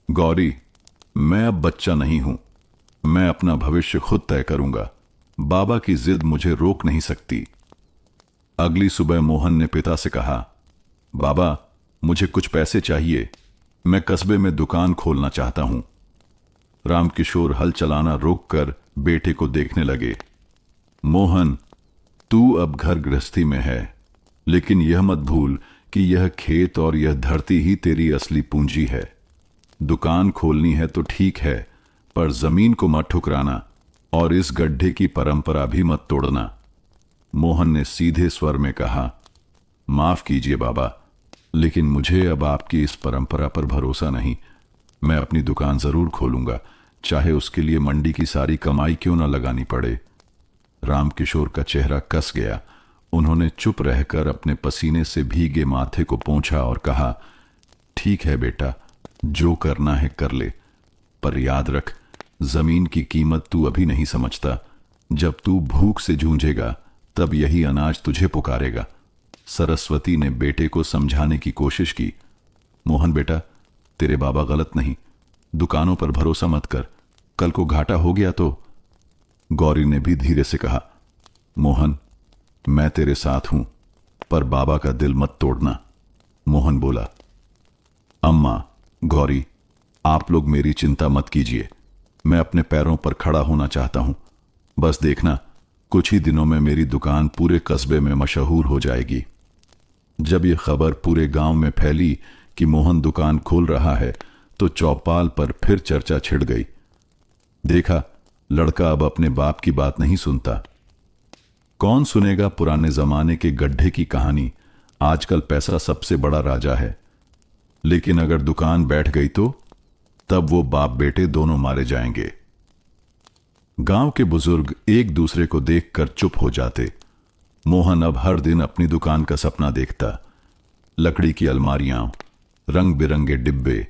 गौरी, मैं अब बच्चा नहीं हूं। मैं अपना भविष्य खुद तय करूंगा। बाबा की जिद मुझे रोक नहीं सकती। अगली सुबह मोहन ने पिता से कहा, बाबा, मुझे कुछ पैसे चाहिए। मैं कस्बे में दुकान खोलना चाहता हूं। रामकिशोर हल चलाना रोककर बेटे को देखने लगे। मोहन, तू अब घर गृहस्थी में है, लेकिन यह मत भूल कि यह खेत और यह धरती ही तेरी असली पूंजी है। दुकान खोलनी है तो ठीक है, पर जमीन को मत ठुकराना और इस गड्ढे की परंपरा भी मत तोड़ना। मोहन ने सीधे स्वर में कहा, माफ कीजिए बाबा, लेकिन मुझे अब आपकी इस परंपरा पर भरोसा नहीं। मैं अपनी दुकान जरूर खोलूंगा, चाहे उसके लिए मंडी की सारी कमाई क्यों न लगानी पड़े। रामकिशोर का चेहरा कस गया। उन्होंने चुप रहकर अपने पसीने से भीगे माथे को पोंछा और कहा, ठीक है बेटा, जो करना है कर ले, पर याद रख, जमीन की कीमत तू अभी नहीं समझता। जब तू भूख से जूझेगा, तब यही अनाज तुझे पुकारेगा। सरस्वती ने बेटे को समझाने की कोशिश की। मोहन बेटा, तेरे बाबा गलत नहीं। दुकानों पर भरोसा मत कर, कल को घाटा हो गया तो। गौरी ने भी धीरे से कहा, मोहन, मैं तेरे साथ हूं, पर बाबा का दिल मत तोड़ना। मोहन बोला, अम्मा, गौरी, आप लोग मेरी चिंता मत कीजिए। मैं अपने पैरों पर खड़ा होना चाहता हूं। बस देखना, कुछ ही दिनों में मेरी दुकान पूरे कस्बे में मशहूर हो जाएगी। जब यह खबर पूरे गांव में फैली कि मोहन दुकान खोल रहा है, तो चौपाल पर फिर चर्चा छिड़ गई। देखा, लड़का अब अपने बाप की बात नहीं सुनता। कौन सुनेगा पुराने जमाने के गड्ढे की कहानी, आजकल पैसा सबसे बड़ा राजा है, लेकिन अगर दुकान बैठ गई तो तब वो बाप बेटे दोनों मारे जाएंगे। गांव के बुजुर्ग एक दूसरे को देखकर चुप हो जाते। मोहन अब हर दिन अपनी दुकान का सपना देखता। लकड़ी की अलमारियां, रंग बिरंगे डिब्बे,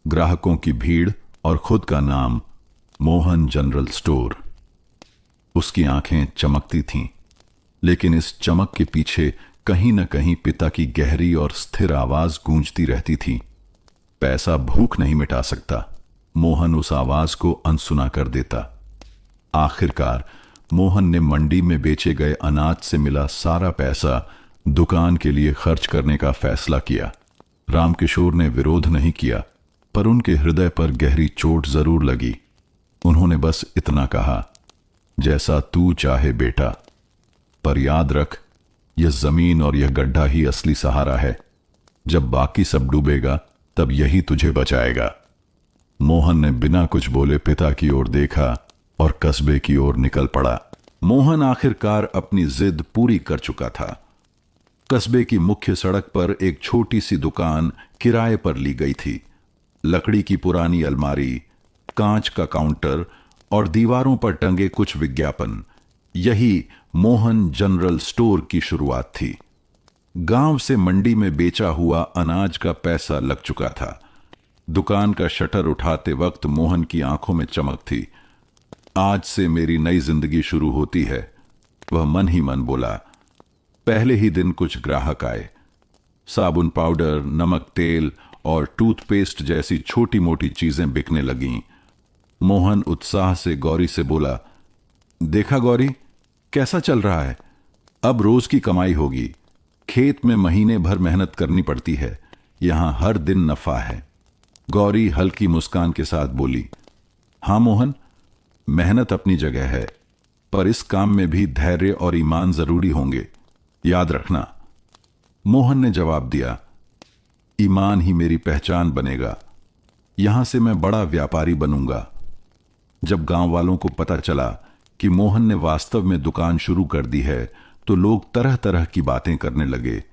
ग्राहकों की भीड़ और खुद का नाम, मोहन जनरल स्टोर। उसकी आंखें चमकती थीं, लेकिन इस चमक के पीछे कहीं न कहीं पिता की गहरी और स्थिर आवाज गूंजती रहती थी। पैसा भूख नहीं मिटा सकता। मोहन उस आवाज को अनसुना कर देता। आखिरकार मोहन ने मंडी में बेचे गए अनाज से मिला सारा पैसा दुकान के लिए खर्च करने का फैसला किया। रामकिशोर ने विरोध नहीं किया, पर उनके हृदय पर गहरी चोट जरूर लगी। उन्होंने बस इतना कहा, जैसा तू चाहे बेटा, पर याद रख, यह जमीन और यह गड्ढा ही असली सहारा है। जब बाकी सब डूबेगा तब यही तुझे बचाएगा। मोहन ने बिना कुछ बोले पिता की ओर देखा और कस्बे की ओर निकल पड़ा। मोहन आखिरकार अपनी जिद पूरी कर चुका था। कस्बे की मुख्य सड़क पर एक छोटी सी दुकान किराए पर ली गई थी। लकड़ी की पुरानी अलमारी, कांच का काउंटर और दीवारों पर टंगे कुछ विज्ञापन, यही मोहन जनरल स्टोर की शुरुआत थी। गांव से मंडी में बेचा हुआ अनाज का पैसा लग चुका था। दुकान का शटर उठाते वक्त मोहन की आंखों में चमक थी। आज से मेरी नई जिंदगी शुरू होती है, वह मन ही मन बोला। पहले ही दिन कुछ ग्राहक आए। साबुन, पाउडर, नमक, तेल और टूथपेस्ट जैसी छोटी मोटी चीजें बिकने लगीं। मोहन उत्साह से गौरी से बोला, देखा गौरी, कैसा चल रहा है? अब रोज की कमाई होगी। खेत में महीने भर मेहनत करनी पड़ती है, यहां हर दिन नफा है। गौरी हल्की मुस्कान के साथ बोली, हां मोहन, मेहनत अपनी जगह है, पर इस काम में भी धैर्य और ईमान जरूरी होंगे, याद रखना। मोहन ने जवाब दिया, ईमान ही मेरी पहचान बनेगा। यहां से मैं बड़ा व्यापारी बनूंगा। जब गांव वालों को पता चला कि मोहन ने वास्तव में दुकान शुरू कर दी है, तो लोग तरह तरह की बातें करने लगे।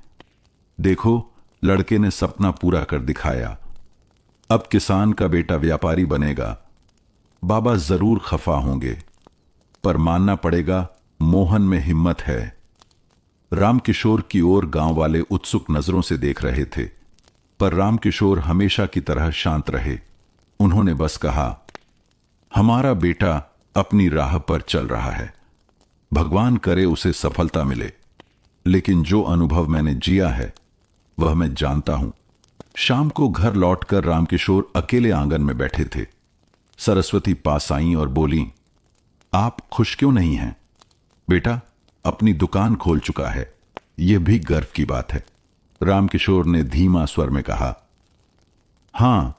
देखो, लड़के ने सपना पूरा कर दिखाया। अब किसान का बेटा व्यापारी बनेगा। बाबा जरूर खफा होंगे, पर मानना पड़ेगा, मोहन में हिम्मत है। रामकिशोर की ओर गांव वाले उत्सुक नजरों से देख रहे थे, पर रामकिशोर हमेशा की तरह शांत रहे। उन्होंने बस कहा, हमारा बेटा अपनी राह पर चल रहा है, भगवान करे उसे सफलता मिले। लेकिन जो अनुभव मैंने जिया है वह मैं जानता हूं। शाम को घर लौटकर रामकिशोर अकेले आंगन में बैठे थे। सरस्वती पास आईं और बोली, आप खुश क्यों नहीं हैं? बेटा अपनी दुकान खोल चुका है, यह भी गर्व की बात है। रामकिशोर ने धीमा स्वर में कहा, हां,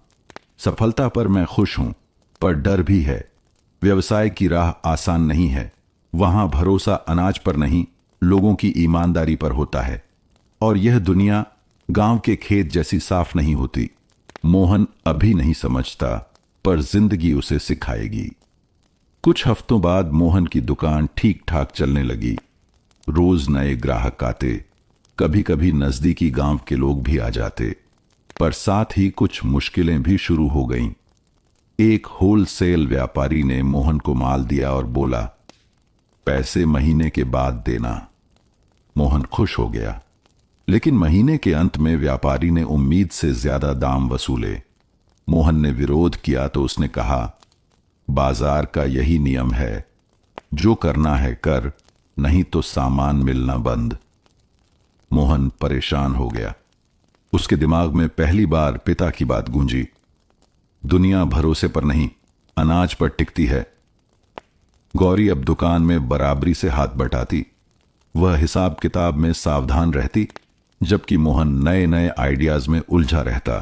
सफलता पर मैं खुश हूं, पर डर भी है। व्यवसाय की राह आसान नहीं है। वहां भरोसा अनाज पर नहीं, लोगों की ईमानदारी पर होता है। और यह दुनिया गांव के खेत जैसी साफ नहीं होती। मोहन अभी नहीं समझता, पर जिंदगी उसे सिखाएगी। कुछ हफ्तों बाद मोहन की दुकान ठीक ठाक चलने लगी। रोज नए ग्राहक आते, कभी कभी नजदीकी गांव के लोग भी आ जाते, पर साथ ही कुछ मुश्किलें भी शुरू हो गईं। एक होलसेल व्यापारी ने मोहन को माल दिया और बोला, पैसे महीने के बाद देना। मोहन खुश हो गया, लेकिन महीने के अंत में व्यापारी ने उम्मीद से ज्यादा दाम वसूले। मोहन ने विरोध किया तो उसने कहा, बाजार का यही नियम है, जो करना है कर, नहीं तो सामान मिलना बंद। मोहन परेशान हो गया। उसके दिमाग में पहली बार पिता की बात गूंजी, दुनिया भरोसे पर नहीं, अनाज पर टिकती है। गौरी अब दुकान में बराबरी से हाथ बटाती। वह हिसाब किताब में सावधान रहती, जबकि मोहन नए नए आइडियाज में उलझा रहता।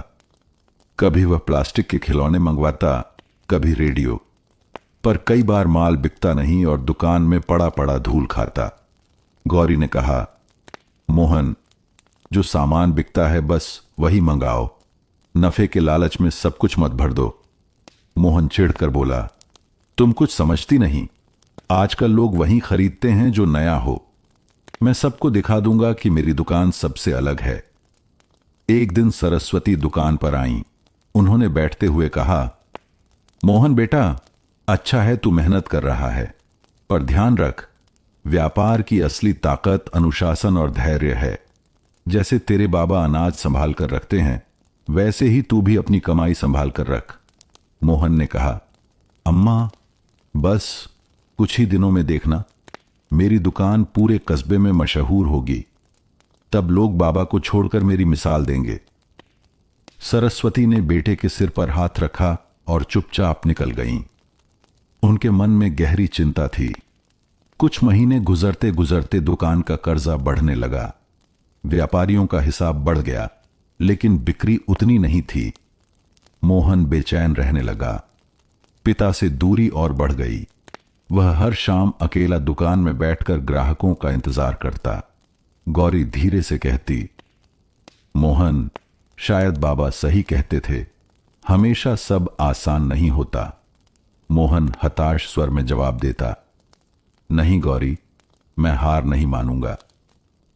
कभी वह प्लास्टिक के खिलौने मंगवाता, कभी रेडियो, पर कई बार माल बिकता नहीं और दुकान में पड़ा पड़ा धूल खाता। गौरी ने कहा, मोहन, जो सामान बिकता है बस वही मंगाओ, नफे के लालच में सब कुछ मत भर दो। मोहन चिढ़कर बोला, तुम कुछ समझती नहीं, आजकल लोग वही खरीदते हैं जो नया हो। मैं सबको दिखा दूंगा कि मेरी दुकान सबसे अलग है। एक दिन सरस्वती दुकान पर आईं। उन्होंने बैठते हुए कहा, मोहन बेटा, अच्छा है तू मेहनत कर रहा है, पर ध्यान रख, व्यापार की असली ताकत अनुशासन और धैर्य है। जैसे तेरे बाबा अनाज संभाल कर रखते हैं, वैसे ही तू भी अपनी कमाई संभाल कर रख। मोहन ने कहा, अम्मा, बस कुछ ही दिनों में देखना, मेरी दुकान पूरे कस्बे में मशहूर होगी। तब लोग बाबा को छोड़कर मेरी मिसाल देंगे। सरस्वती ने बेटे के सिर पर हाथ रखा और चुपचाप निकल गईं। उनके मन में गहरी चिंता थी। कुछ महीने गुजरते गुजरते दुकान का कर्जा बढ़ने लगा। व्यापारियों का हिसाब बढ़ गया, लेकिन बिक्री उतनी नहीं थी। मोहन बेचैन रहने लगा। पिता से दूरी और बढ़ गई। वह हर शाम अकेला दुकान में बैठकर ग्राहकों का इंतजार करता। गौरी धीरे से कहती, मोहन, शायद बाबा सही कहते थे, हमेशा सब आसान नहीं होता। मोहन हताश स्वर में जवाब देता, नहीं गौरी, मैं हार नहीं मानूंगा।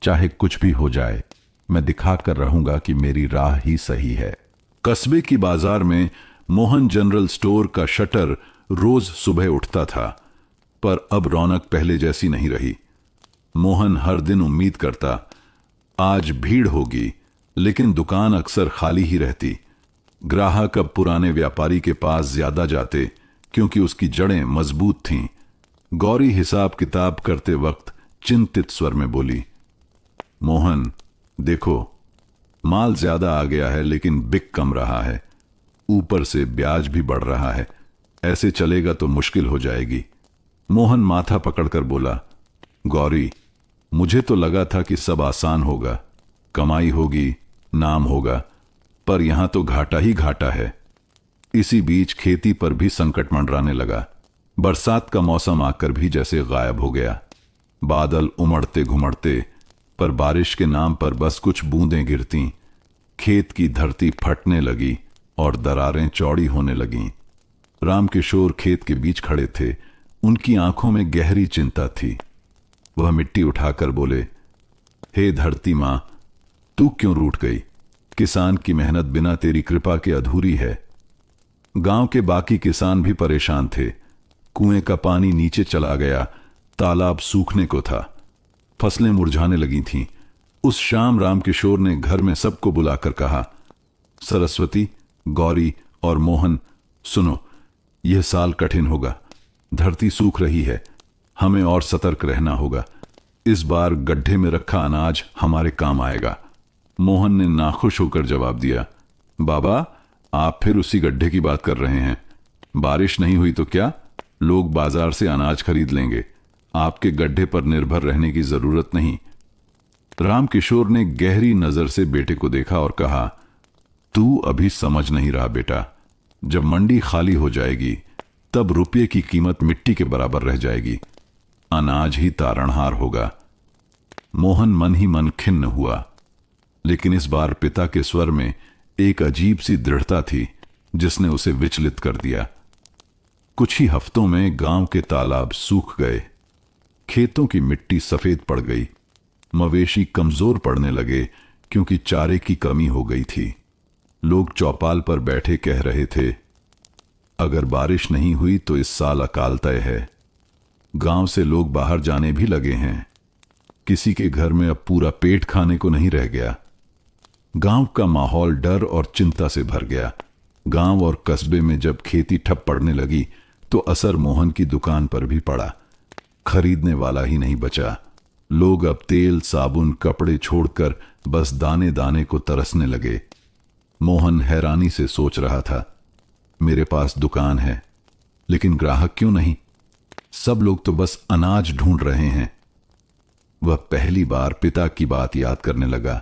चाहे कुछ भी हो जाए, मैं दिखाकर रहूंगा कि मेरी राह ही सही है। कस्बे की बाजार में मोहन जनरल स्टोर का शटर रोज सुबह उठता था, पर अब रौनक पहले जैसी नहीं रही। मोहन हर दिन उम्मीद करता, आज भीड़ होगी, लेकिन दुकान अक्सर खाली ही रहती। ग्राहक अब पुराने व्यापारी के पास ज्यादा जाते, क्योंकि उसकी जड़ें मजबूत थीं। गौरी हिसाब किताब करते वक्त चिंतित स्वर में बोली, मोहन, देखो, माल ज्यादा आ गया है, लेकिन बिक कम रहा है। ऊपर से ब्याज भी बढ़ रहा है। ऐसे चलेगा तो मुश्किल हो जाएगी। मोहन माथा पकड़कर बोला, गौरी, मुझे तो लगा था कि सब आसान होगा, कमाई होगी, नाम होगा, पर यहां तो घाटा ही घाटा है। इसी बीच खेती पर भी संकट मंडराने लगा। बरसात का मौसम आकर भी जैसे गायब हो गया। बादल उमड़ते घुमड़ते, पर बारिश के नाम पर बस कुछ बूंदें गिरती। खेत की धरती फटने लगी और दरारें चौड़ी होने लगीं। रामकिशोर खेत के बीच खड़े थे। उनकी आंखों में गहरी चिंता थी। वह मिट्टी उठाकर बोले, हे धरती मां, तू क्यों रूठ गई? किसान की मेहनत बिना तेरी कृपा के अधूरी है। गांव के बाकी किसान भी परेशान थे। कुएं का पानी नीचे चला गया, तालाब सूखने को था, फसलें मुरझाने लगी थीं। उस शाम रामकिशोर ने घर में सबको बुलाकर कहा, सरस्वती, गौरी और मोहन, सुनो, यह साल कठिन होगा। धरती सूख रही है, हमें और सतर्क रहना होगा। इस बार गड्ढे में रखा अनाज हमारे काम आएगा। मोहन ने नाखुश होकर जवाब दिया, बाबा, आप फिर उसी गड्ढे की बात कर रहे हैं। बारिश नहीं हुई तो क्या, लोग बाजार से अनाज खरीद लेंगे। आपके गड्ढे पर निर्भर रहने की जरूरत नहीं। रामकिशोर ने गहरी नजर से बेटे को देखा और कहा, तू अभी समझ नहीं रहा बेटा। जब मंडी खाली हो जाएगी, तब रुपये की कीमत मिट्टी के बराबर रह जाएगी। अनाज ही तारणहार होगा। मोहन मन ही मन खिन्न हुआ, लेकिन इस बार पिता के स्वर में एक अजीब सी दृढ़ता थी, जिसने उसे विचलित कर दिया। कुछ ही हफ्तों में गांव के तालाब सूख गए। खेतों की मिट्टी सफेद पड़ गई। मवेशी कमजोर पड़ने लगे, क्योंकि चारे की कमी हो गई थी। लोग चौपाल पर बैठे कह रहे थे, अगर बारिश नहीं हुई तो इस साल अकाल तय है। गांव से लोग बाहर जाने भी लगे हैं। किसी के घर में अब पूरा पेट खाने को नहीं रह गया। गांव का माहौल डर और चिंता से भर गया। गांव और कस्बे में जब खेती ठप पड़ने लगी, तो असर मोहन की दुकान पर भी पड़ा। खरीदने वाला ही नहीं बचा। लोग अब तेल, साबुन, कपड़े छोड़कर बस दाने दाने को तरसने लगे। मोहन हैरानी से सोच रहा था, मेरे पास दुकान है, लेकिन ग्राहक क्यों नहीं? सब लोग तो बस अनाज ढूंढ रहे हैं। वह पहली बार पिता की बात याद करने लगा।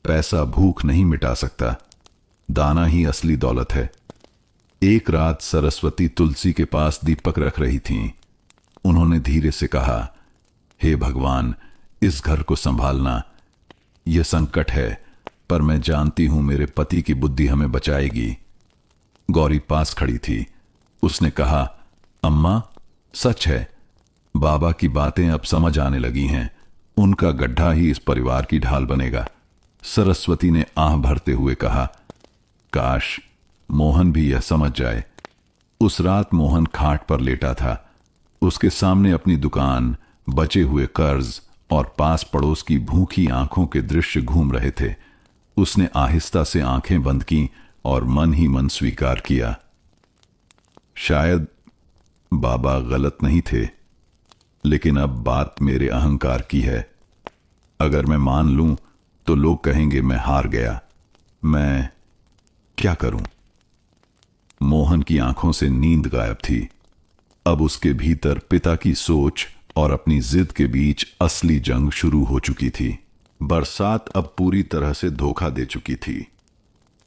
पैसा भूख नहीं मिटा सकता, दाना ही असली दौलत है। एक रात सरस्वती तुलसी के पास दीपक रख रही थीं। उन्होंने धीरे से कहा, हे भगवान, इस घर को संभालना। यह संकट है, पर मैं जानती हूं मेरे पति की बुद्धि हमें बचाएगी। गौरी पास खड़ी थी। उसने कहा, अम्मा, सच है, बाबा की बातें अब समझ आने लगी हैं। उनका गड्ढा ही इस परिवार की ढाल बनेगा। सरस्वती ने आह भरते हुए कहा, काश मोहन भी यह समझ जाए। उस रात मोहन खाट पर लेटा था। उसके सामने अपनी दुकान, बचे हुए कर्ज और पास पड़ोस की भूखी आंखों के दृश्य घूम रहे थे। उसने आहिस्ता से आंखें बंद की और मन ही मन स्वीकार किया, शायद बाबा गलत नहीं थे, लेकिन अब बात मेरे अहंकार की है। अगर मैं मान लूं तो लोग कहेंगे मैं हार गया। मैं क्या करूं? मोहन की आंखों से नींद गायब थी। अब उसके भीतर पिता की सोच और अपनी जिद के बीच असली जंग शुरू हो चुकी थी। बरसात अब पूरी तरह से धोखा दे चुकी थी।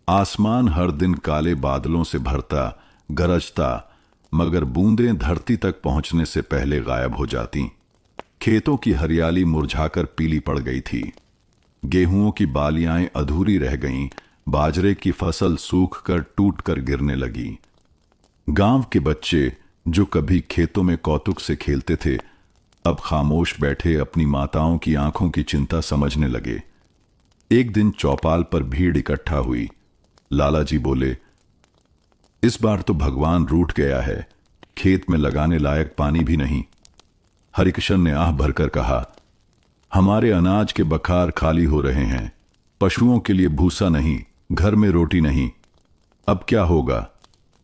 आसमान हर दिन काले बादलों से भरता, गरजता, मगर बूंदें धरती तक पहुंचने से पहले गायब हो जाती। खेतों की हरियाली मुरझाकर पीली पड़ गई थी। गेहूंों की बालियां अधूरी रह गईं, बाजरे की फसल सूख कर टूट कर गिरने लगी। गांव के बच्चे जो कभी खेतों में कौतुक से खेलते थे, अब खामोश बैठे अपनी माताओं की आंखों की चिंता समझने लगे। एक दिन चौपाल पर भीड़ इकट्ठा हुई। लाला जी बोले, इस बार तो भगवान रूठ गया है, खेत में लगाने लायक पानी भी नहीं। हरिकिशन ने आह भरकर कहा, हमारे अनाज के बखार खाली हो रहे हैं, पशुओं के लिए भूसा नहीं, घर में रोटी नहीं। अब क्या होगा?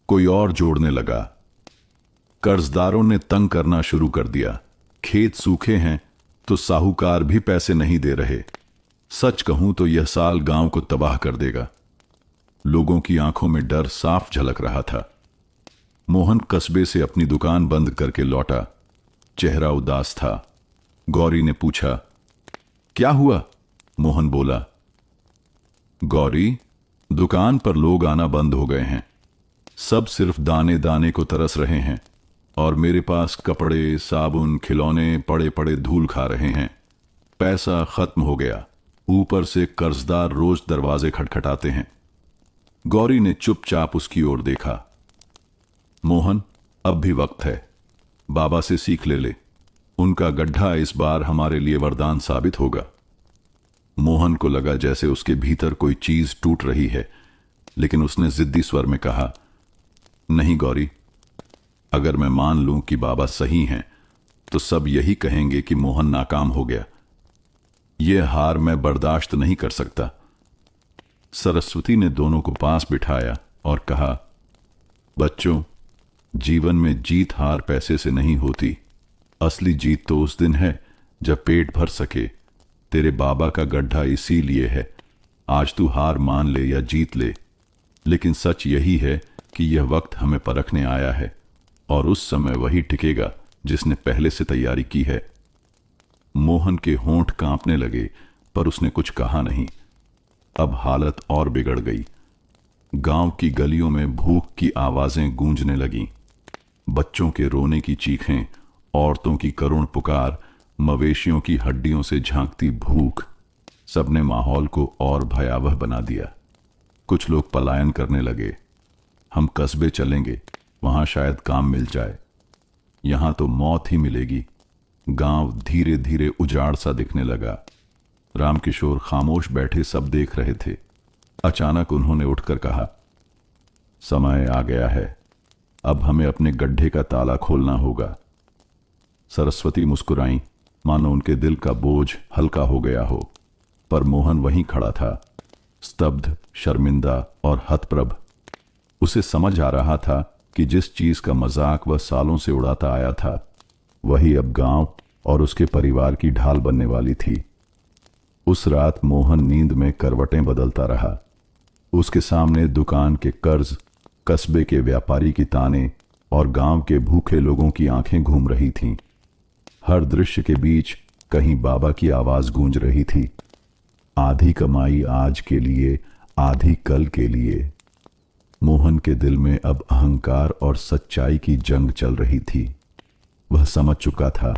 कोई और जोड़ने लगा। कर्जदारों ने तंग करना शुरू कर दिया। खेत सूखे हैं तो साहूकार भी पैसे नहीं दे रहे। सच कहूं तो यह साल गांव को तबाह कर देगा। लोगों की आंखों में डर साफ झलक रहा था। मोहन कस्बे से अपनी दुकान बंद करके लौटा। चेहरा उदास था। गौरी ने पूछा, क्या हुआ? मोहन बोला, गौरी, दुकान पर लोग आना बंद हो गए हैं। सब सिर्फ दाने दाने को तरस रहे हैं और मेरे पास कपड़े, साबुन, खिलौने पड़े पड़े धूल खा रहे हैं। पैसा खत्म हो गया। ऊपर से कर्जदार रोज दरवाजे खटखटाते हैं। गौरी ने चुपचाप उसकी ओर देखा। मोहन, अब भी वक्त है। बाबा से सीख ले। उनका गड्ढा इस बार हमारे लिए वरदान साबित होगा। मोहन को लगा जैसे उसके भीतर कोई चीज टूट रही है, लेकिन उसने जिद्दी स्वर में कहा, नहीं गौरी, अगर मैं मान लूं कि बाबा सही हैं तो सब यही कहेंगे कि मोहन नाकाम हो गया। यह हार मैं बर्दाश्त नहीं कर सकता। सरस्वती ने दोनों को पास बिठाया और कहा, बच्चों, जीवन में जीत हार पैसे से नहीं होती। असली जीत तो उस दिन है जब पेट भर सके। तेरे बाबा का गड्ढा इसीलिए है। आज तू हार मान ले या जीत ले, लेकिन सच यही है कि यह वक्त हमें परखने आया है और उस समय वही टिकेगा जिसने पहले से तैयारी की है। मोहन के होंठ कांपने लगे, पर उसने कुछ कहा नहीं। अब हालत और बिगड़ गई। गांव की गलियों में भूख की आवाजें गूंजने लगीं। बच्चों के रोने की चीखें, औरतों की करुण पुकार, मवेशियों की हड्डियों से झांकती भूख, सबने माहौल को और भयावह बना दिया। कुछ लोग पलायन करने लगे। हम कस्बे चलेंगे, वहां शायद काम मिल जाए। यहां तो मौत ही मिलेगी। गांव धीरे धीरे उजाड़ सा दिखने लगा। रामकिशोर खामोश बैठे सब देख रहे थे। अचानक उन्होंने उठकर कहा, समय आ गया है। अब हमें अपने गड्ढे का ताला खोलना होगा। सरस्वती मुस्कुराई, मानो उनके दिल का बोझ हल्का हो गया हो। पर मोहन वहीं खड़ा था, स्तब्ध, शर्मिंदा और हतप्रभ। उसे समझ आ रहा था कि जिस चीज का मजाक वह सालों से उड़ाता आया था, वही अब गांव और उसके परिवार की ढाल बनने वाली थी। उस रात मोहन नींद में करवटें बदलता रहा। उसके सामने दुकान के कर्ज, कस्बे के व्यापारी की ताने और गांव के भूखे लोगों की आंखें घूम रही थीं। हर दृश्य के बीच कहीं बाबा की आवाज गूंज रही थी, आधी कमाई आज के लिए, आधी कल के लिए। मोहन के दिल में अब अहंकार और सच्चाई की जंग चल रही थी। वह समझ चुका था,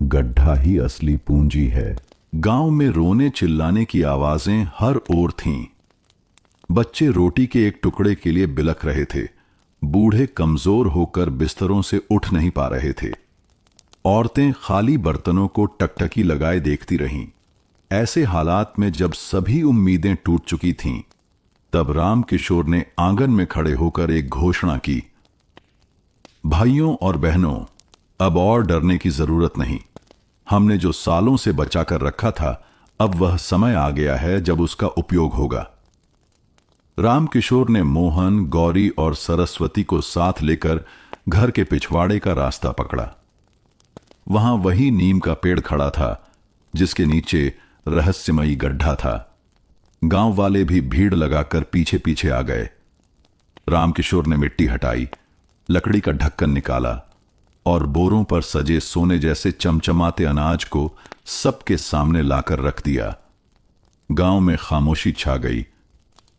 गड्ढा ही असली पूंजी है। गांव में रोने चिल्लाने की आवाजें हर ओर थीं। बच्चे रोटी के एक टुकड़े के लिए बिलख रहे थे। बूढ़े कमजोर होकर बिस्तरों से उठ नहीं पा रहे थे। औरतें खाली बर्तनों को टकटकी लगाए देखती रहीं। ऐसे हालात में जब सभी उम्मीदें टूट चुकी थीं, तब रामकिशोर ने आंगन में खड़े होकर एक घोषणा की, भाइयों और बहनों, अब और डरने की जरूरत नहीं। हमने जो सालों से बचा कर रखा था, अब वह समय आ गया है जब उसका उपयोग होगा। रामकिशोर ने मोहन, गौरी और सरस्वती को साथ लेकर घर के पिछवाड़े का रास्ता पकड़ा। वहां वही नीम का पेड़ खड़ा था जिसके नीचे रहस्यमयी गड्ढा था। गांव वाले भी भीड़ लगाकर पीछे पीछे आ गए। रामकिशोर ने मिट्टी हटाई, लकड़ी का ढक्कन निकाला और बोरों पर सजे सोने जैसे चमचमाते अनाज को सबके सामने लाकर रख दिया। गांव में खामोशी छा गई।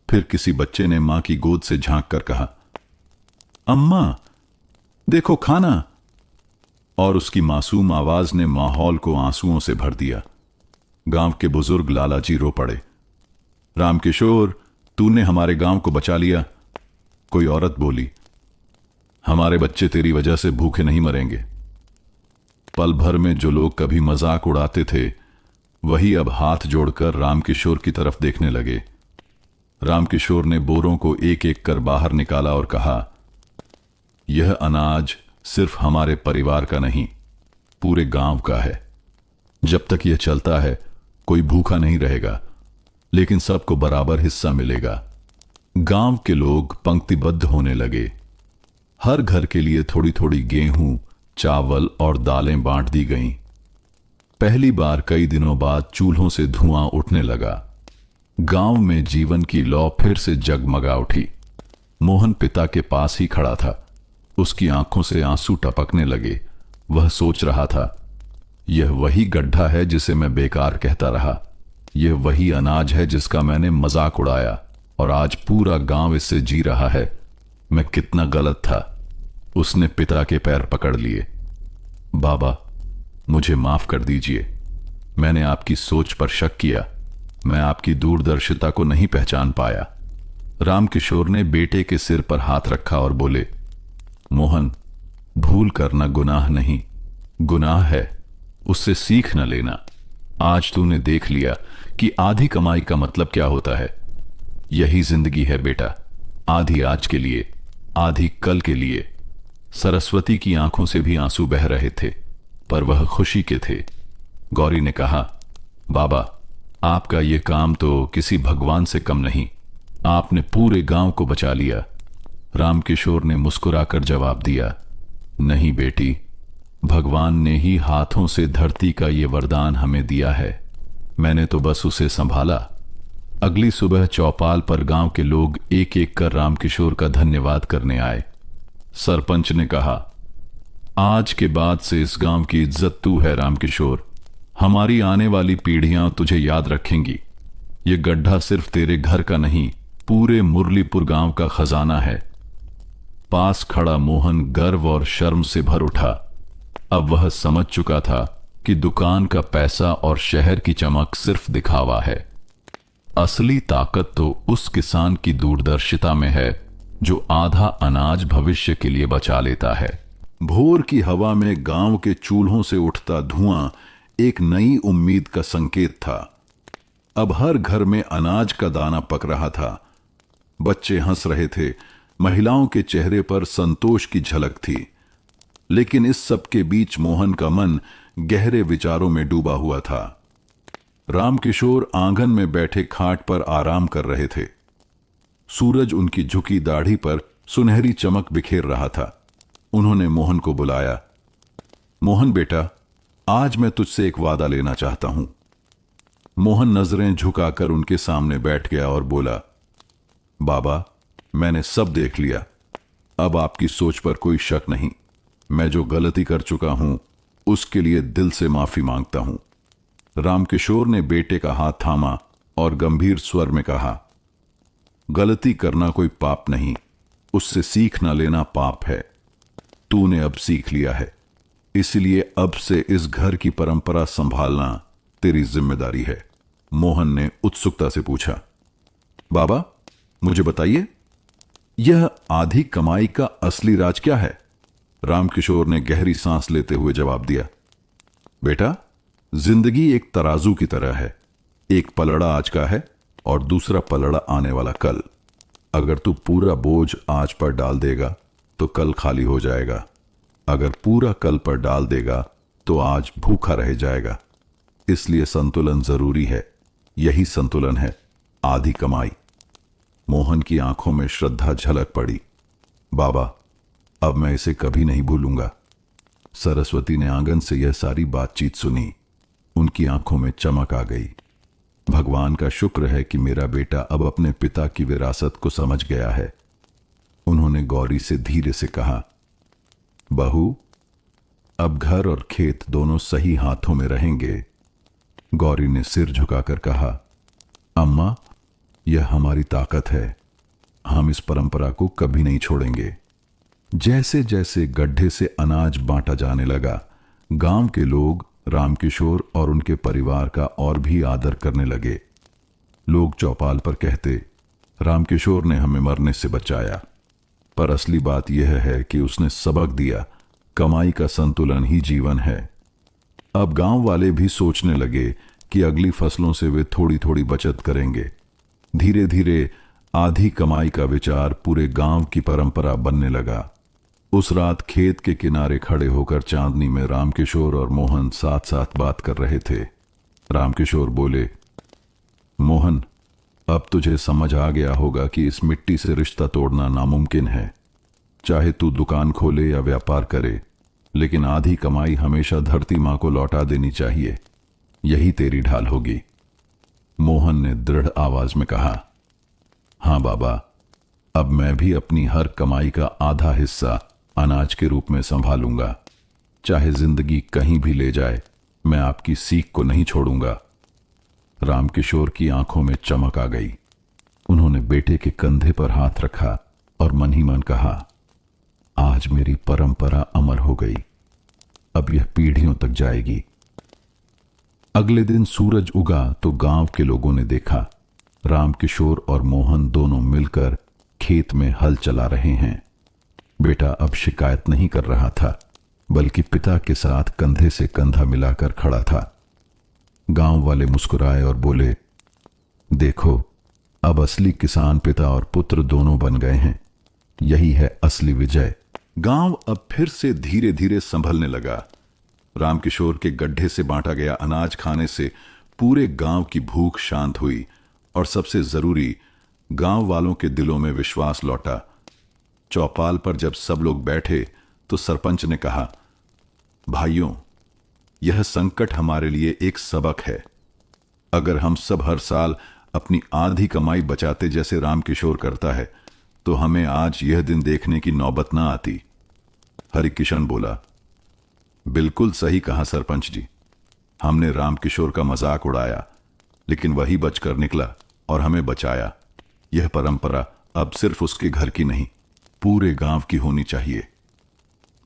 फिर किसी बच्चे ने मां की गोद से झांक कर कहा, अम्मा देखो खाना। और उसकी मासूम आवाज ने माहौल को आंसुओं से भर दिया। गांव के बुजुर्ग लालाजी रो पड़े। रामकिशोर, तूने हमारे गांव को बचा लिया। कोई औरत बोली, हमारे बच्चे तेरी वजह से भूखे नहीं मरेंगे। पल भर में जो लोग कभी मजाक उड़ाते थे, वही अब हाथ जोड़कर रामकिशोर की तरफ देखने लगे। रामकिशोर ने बोरों को एक एक कर बाहर निकाला और कहा, यह अनाज सिर्फ हमारे परिवार का नहीं, पूरे गांव का है। जब तक यह चलता है, कोई भूखा नहीं रहेगा, लेकिन सबको बराबर हिस्सा मिलेगा। गांव के लोग पंक्तिबद्ध होने लगे। हर घर के लिए थोड़ी थोड़ी गेहूं, चावल और दालें बांट दी गईं। पहली बार कई दिनों बाद चूल्हों से धुआं उठने लगा। गांव में जीवन की लौ फिर से जगमगा उठी। मोहन पिता के पास ही खड़ा था। उसकी आंखों से आंसू टपकने लगे। वह सोच रहा था, यह वही गड्ढा है जिसे मैं बेकार कहता रहा। यह वही अनाज है जिसका मैंने मजाक उड़ाया, और आज पूरा गांव इससे जी रहा है। मैं कितना गलत था। उसने पिता के पैर पकड़ लिए। बाबा, मुझे माफ कर दीजिए। मैंने आपकी सोच पर शक किया। मैं आपकी दूरदर्शिता को नहीं पहचान पाया। रामकिशोर ने बेटे के सिर पर हाथ रखा और बोले, मोहन, भूल करना गुनाह नहीं, गुनाह है उससे सीख न लेना। आज तूने देख लिया कि आधी कमाई का मतलब क्या होता है। यही जिंदगी है बेटा, आधी आज के लिए, आधी कल के लिए। सरस्वती की आंखों से भी आंसू बह रहे थे, पर वह खुशी के थे। गौरी ने कहा, बाबा, आपका यह काम तो किसी भगवान से कम नहीं। आपने पूरे गांव को बचा लिया। रामकिशोर ने मुस्कुराकर जवाब दिया, नहीं बेटी, भगवान ने ही हाथों से धरती का ये वरदान हमें दिया है। मैंने तो बस उसे संभाला। अगली सुबह चौपाल पर गांव के लोग एक एक कर रामकिशोर का धन्यवाद करने आए। सरपंच ने कहा, आज के बाद से इस गांव की इज्जत तू है रामकिशोर। हमारी आने वाली पीढ़ियां तुझे याद रखेंगी। ये गड्ढा सिर्फ तेरे घर का नहीं, पूरे मुरलीपुर गांव का खजाना है। पास खड़ा मोहन गर्व और शर्म से भर उठा। अब वह समझ चुका था कि दुकान का पैसा और शहर की चमक सिर्फ दिखावा है। असली ताकत तो उस किसान की दूरदर्शिता में है जो आधा अनाज भविष्य के लिए बचा लेता है। भोर की हवा में गांव के चूल्हों से उठता धुआं एक नई उम्मीद का संकेत था। अब हर घर में अनाज का दाना पक रहा था। बच्चे हंस रहे थे, महिलाओं के चेहरे पर संतोष की झलक थी। लेकिन इस सब के बीच मोहन का मन गहरे विचारों में डूबा हुआ था। रामकिशोर आंगन में बैठे खाट पर आराम कर रहे थे। सूरज उनकी झुकी दाढ़ी पर सुनहरी चमक बिखेर रहा था। उन्होंने मोहन को बुलाया। मोहन बेटा, आज मैं तुझसे एक वादा लेना चाहता हूं। मोहन नजरें झुकाकर उनके सामने बैठ गया और बोला, बाबा, मैंने सब देख लिया। अब आपकी सोच पर कोई शक नहीं। मैं जो गलती कर चुका हूं, उसके लिए दिल से माफी मांगता हूं। रामकिशोर ने बेटे का हाथ थामा और गंभीर स्वर में कहा, गलती करना कोई पाप नहीं, उससे सीख ना लेना पाप है। तूने अब सीख लिया है, इसलिए अब से इस घर की परंपरा संभालना तेरी जिम्मेदारी है। मोहन ने उत्सुकता से पूछा, बाबा, मुझे बताइए, यह आधी कमाई का असली राज क्या है? रामकिशोर ने गहरी सांस लेते हुए जवाब दिया, बेटा, जिंदगी एक तराजू की तरह है। एक पलड़ा आज का है और दूसरा पलड़ा आने वाला कल। अगर तू पूरा बोझ आज पर डाल देगा तो कल खाली हो जाएगा। अगर पूरा कल पर डाल देगा तो आज भूखा रह जाएगा। इसलिए संतुलन जरूरी है। यही संतुलन है आधी कमाई। मोहन की आंखों में श्रद्धा झलक पड़ी। बाबा, अब मैं इसे कभी नहीं भूलूंगा। सरस्वती ने आंगन से यह सारी बातचीत सुनी। उनकी आंखों में चमक आ गई। भगवान का शुक्र है कि मेरा बेटा अब अपने पिता की विरासत को समझ गया है। उन्होंने गौरी से धीरे से कहा, बहू, अब घर और खेत दोनों सही हाथों में रहेंगे। गौरी ने सिर झुकाकर कहा, अम्मा, यह हमारी ताकत है। हम इस परंपरा को कभी नहीं छोड़ेंगे। जैसे जैसे गड्ढे से अनाज बांटा जाने लगा, गांव के लोग रामकिशोर और उनके परिवार का और भी आदर करने लगे। लोग चौपाल पर कहते, रामकिशोर ने हमें मरने से बचाया। पर असली बात यह है कि उसने सबक दिया, कमाई का संतुलन ही जीवन है। अब गांव वाले भी सोचने लगे कि अगली फसलों से वे थोड़ी थोड़ी बचत करेंगे। धीरे धीरे आधी कमाई का विचार पूरे गांव की परंपरा बनने लगा। उस रात खेत के किनारे खड़े होकर चांदनी में रामकिशोर और मोहन साथ साथ बात कर रहे थे। रामकिशोर बोले, मोहन, अब तुझे समझ आ गया होगा कि इस मिट्टी से रिश्ता तोड़ना नामुमकिन है। चाहे तू दुकान खोले या व्यापार करे, लेकिन आधी कमाई हमेशा धरती मां को लौटा देनी चाहिए। यही तेरी ढाल होगी। मोहन ने दृढ़ आवाज में कहा, हां बाबा, अब मैं भी अपनी हर कमाई का आधा हिस्सा अनाज के रूप में संभालूंगा। चाहे जिंदगी कहीं भी ले जाए, मैं आपकी सीख को नहीं छोड़ूंगा। रामकिशोर की आंखों में चमक आ गई। उन्होंने बेटे के कंधे पर हाथ रखा और मन ही मन कहा, आज मेरी परंपरा अमर हो गई। अब यह पीढ़ियों तक जाएगी। अगले दिन सूरज उगा तो गांव के लोगों ने देखा, रामकिशोर और मोहन दोनों मिलकर खेत में हल चला रहे हैं। बेटा अब शिकायत नहीं कर रहा था, बल्कि पिता के साथ कंधे से कंधा मिलाकर खड़ा था। गांव वाले मुस्कुराए और बोले, देखो, अब असली किसान पिता और पुत्र दोनों बन गए हैं। यही है असली विजय। गांव अब फिर से धीरे धीरे संभलने लगा। रामकिशोर के गड्ढे से बांटा गया अनाज खाने से पूरे गांव की भूख शांत हुई और सबसे जरूरी, गांव वालों के दिलों में विश्वास लौटा। चौपाल पर जब सब लोग बैठे तो सरपंच ने कहा, भाइयों, यह संकट हमारे लिए एक सबक है। अगर हम सब हर साल अपनी आधी कमाई बचाते जैसे रामकिशोर करता है तो हमें आज यह दिन देखने की नौबत ना आती। हरिकिशन बोला, बिल्कुल सही कहा सरपंच जी। हमने रामकिशोर का मजाक उड़ाया, लेकिन वही बचकर निकला और हमें बचाया। यह परंपरा अब सिर्फ उसके घर की नहीं, पूरे गांव की होनी चाहिए।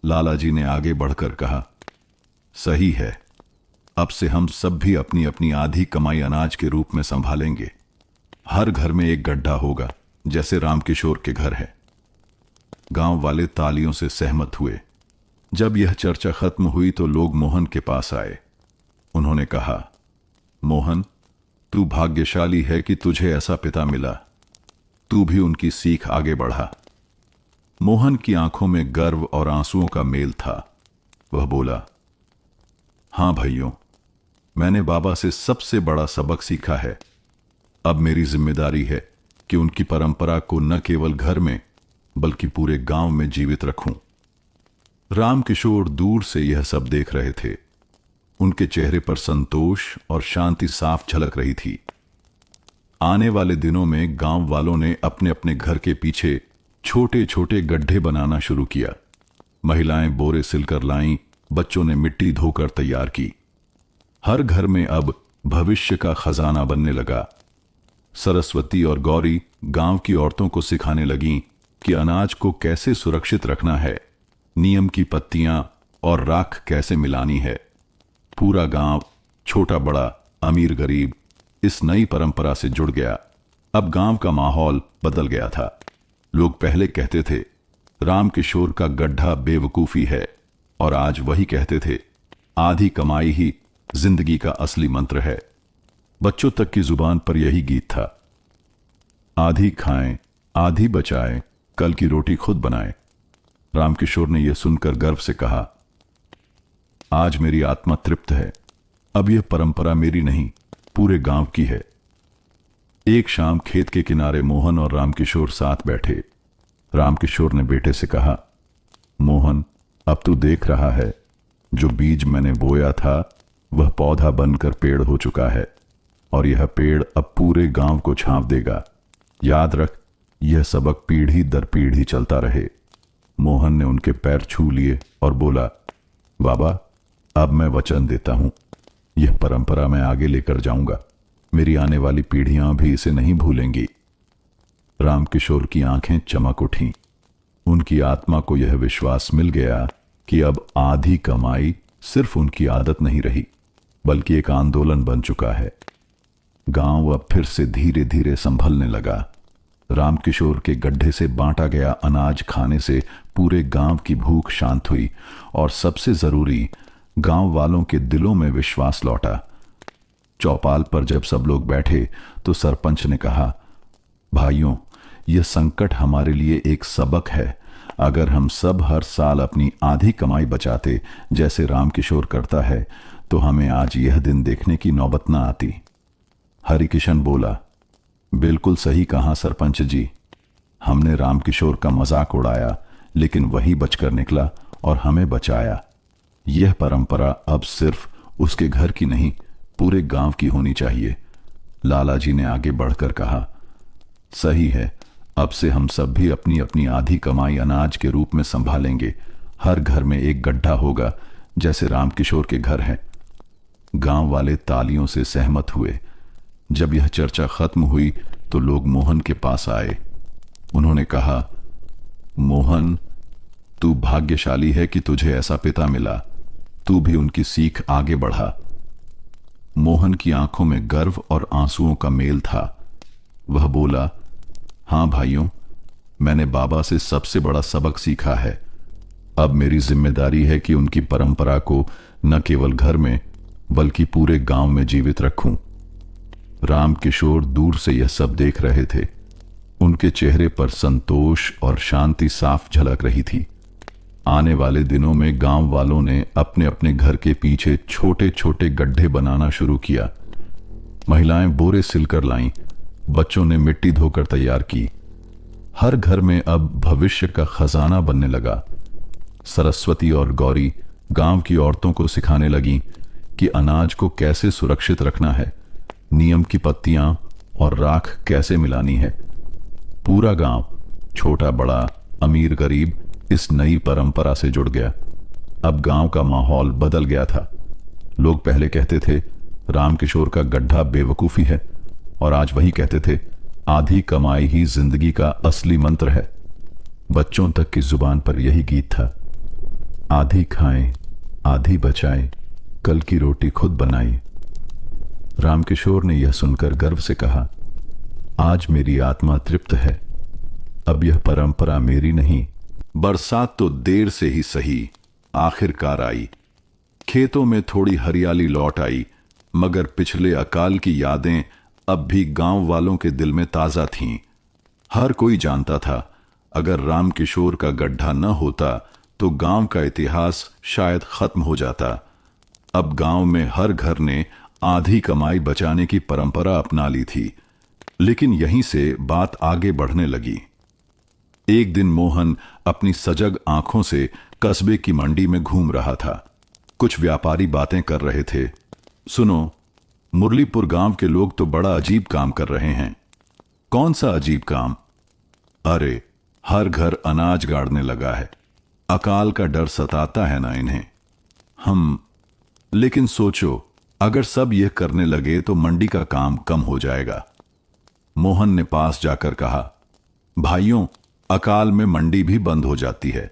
लाला जी ने आगे बढ़कर कहा, सही है। अब से हम सब भी अपनी अपनी आधी कमाई अनाज के रूप में संभालेंगे। हर घर में एक गड्ढा होगा, जैसे रामकिशोर के घर है। गांव वाले तालियों से सहमत हुए। जब यह चर्चा खत्म हुई तो लोग मोहन के पास आए। उन्होंने कहा, मोहन, तू भाग्यशाली है कि तुझे ऐसा पिता मिला। तू भी उनकी सीख आगे बढ़ा। मोहन की आंखों में गर्व और आंसुओं का मेल था। वह बोला, हां भाइयों, मैंने बाबा से सबसे बड़ा सबक सीखा है। अब मेरी जिम्मेदारी है कि उनकी परंपरा को न केवल घर में बल्कि पूरे गांव में जीवित रखूं। रामकिशोर दूर से यह सब देख रहे थे। उनके चेहरे पर संतोष और शांति साफ झलक रही थी। आने वाले दिनों में गांव वालों ने अपने अपने घर के पीछे छोटे छोटे गड्ढे बनाना शुरू किया। महिलाएं बोरे सिलकर लाईं, बच्चों ने मिट्टी धोकर तैयार की। हर घर में अब भविष्य का खजाना बनने लगा। सरस्वती और गौरी गांव की औरतों को सिखाने लगीं कि अनाज को कैसे सुरक्षित रखना है, नियम की पत्तियां और राख कैसे मिलानी है। पूरा गांव, छोटा बड़ा, अमीर गरीब, इस नई परंपरा से जुड़ गया। अब गांव का माहौल बदल गया था। लोग पहले कहते थे, रामकिशोर का गड्ढा बेवकूफी है, और आज वही कहते थे, आधी कमाई ही जिंदगी का असली मंत्र है। बच्चों तक की जुबान पर यही गीत था। आधी खाएं, आधी बचाएं, कल की रोटी खुद बनाएं। रामकिशोर ने यह सुनकर गर्व से कहा, आज मेरी आत्मा तृप्त है। अब यह परंपरा मेरी नहीं, पूरे गांव की है। एक शाम खेत के किनारे मोहन और रामकिशोर साथ बैठे। रामकिशोर ने बेटे से कहा, मोहन, अब तू देख रहा है, जो बीज मैंने बोया था वह पौधा बनकर पेड़ हो चुका है, और यह पेड़ अब पूरे गांव को छांव देगा। याद रख, यह सबक पीढ़ी दर पीढ़ी चलता रहे। मोहन ने उनके पैर छू लिए और बोला, बाबा, अब मैं वचन देता हूं, यह परंपरा मैं आगे लेकर जाऊंगा। मेरी आने वाली पीढ़ियां भी इसे नहीं भूलेंगी। रामकिशोर की आंखें चमक उठीं। उनकी आत्मा को यह विश्वास मिल गया कि अब आधी कमाई सिर्फ उनकी आदत नहीं रही, बल्कि एक आंदोलन बन चुका है। गांव अब फिर से धीरे धीरे संभलने लगा। रामकिशोर के गड्ढे से बांटा गया अनाज खाने से पूरे गांव की भूख शांत हुई, और सबसे जरूरी, गांव वालों के दिलों में विश्वास लौटा। चौपाल पर जब सब लोग बैठे तो सरपंच ने कहा, भाइयों, यह संकट हमारे लिए एक सबक है। अगर हम सब हर साल अपनी आधी कमाई बचाते जैसे रामकिशोर करता है, तो हमें आज यह दिन देखने की नौबत न आती। हरिकिशन बोला, बिल्कुल सही कहा सरपंच जी। हमने रामकिशोर का मजाक उड़ाया, लेकिन वही बचकर निकला और हमें बचाया। यह परंपरा अब सिर्फ उसके घर की नहीं, पूरे गांव की होनी चाहिए। लालाजी ने आगे बढ़कर कहा, सही है, अब से हम सब भी अपनी अपनी आधी कमाई अनाज के रूप में संभालेंगे। हर घर में एक गड्ढा होगा, जैसे रामकिशोर के घर है। गांव वाले तालियों से सहमत हुए। जब यह चर्चा खत्म हुई तो लोग मोहन के पास आए। उन्होंने कहा, मोहन, तू भाग्यशाली है कि तुझे ऐसा पिता मिला। तू भी उनकी सीख आगे बढ़ा। मोहन की आंखों में गर्व और आंसुओं का मेल था। वह बोला, हां भाइयों, मैंने बाबा से सबसे बड़ा सबक सीखा है। अब मेरी जिम्मेदारी है कि उनकी परंपरा को न केवल घर में बल्कि पूरे गांव में जीवित रखूं। रामकिशोर दूर से यह सब देख रहे थे। उनके चेहरे पर संतोष और शांति साफ झलक रही थी। आने वाले दिनों में गांव वालों ने अपने अपने घर के पीछे छोटे छोटे गड्ढे बनाना शुरू किया। महिलाएं बोरे सिलकर लाईं, बच्चों ने मिट्टी धोकर तैयार की। हर घर में अब भविष्य का खजाना बनने लगा। सरस्वती और गौरी गांव की औरतों को सिखाने लगीं कि अनाज को कैसे सुरक्षित रखना है, नियम की पत्तियां और राख कैसे मिलानी है। पूरा गांव, छोटा बड़ा, अमीर गरीब, इस नई परंपरा से जुड़ गया। अब गांव का माहौल बदल गया था। लोग पहले कहते थे रामकिशोर का गड्ढा बेवकूफी है, और आज वही कहते थे आधी कमाई ही जिंदगी का असली मंत्र है। बच्चों तक की जुबान पर यही गीत था, आधी खाएं, आधी बचाएं, कल की रोटी खुद बनाएं। रामकिशोर ने यह सुनकर गर्व से कहा, आज मेरी आत्मा तृप्त है। अब यह परंपरा मेरी नहीं। बरसात तो देर से ही सही, आखिरकार आई। खेतों में थोड़ी हरियाली लौट आई, मगर पिछले अकाल की यादें अब भी गांव वालों के दिल में ताजा थीं। हर कोई जानता था, अगर रामकिशोर का गड्ढा न होता तो गांव का इतिहास शायद खत्म हो जाता। अब गांव में हर घर ने आधी कमाई बचाने की परंपरा अपना ली थी। लेकिन यहीं से बात आगे बढ़ने लगी। एक दिन मोहन अपनी सजग आंखों से कस्बे की मंडी में घूम रहा था। कुछ व्यापारी बातें कर रहे थे। सुनो, मुरलीपुर गांव के लोग तो बड़ा अजीब काम कर रहे हैं। कौन सा अजीब काम? अरे, हर घर अनाज गाड़ने लगा है। अकाल का डर सताता है ना इन्हें। लेकिन सोचो, अगर सब यह करने लगे तो मंडी का काम कम हो जाएगा। मोहन ने पास जाकर कहा, भाइयों, अकाल में मंडी भी बंद हो जाती है,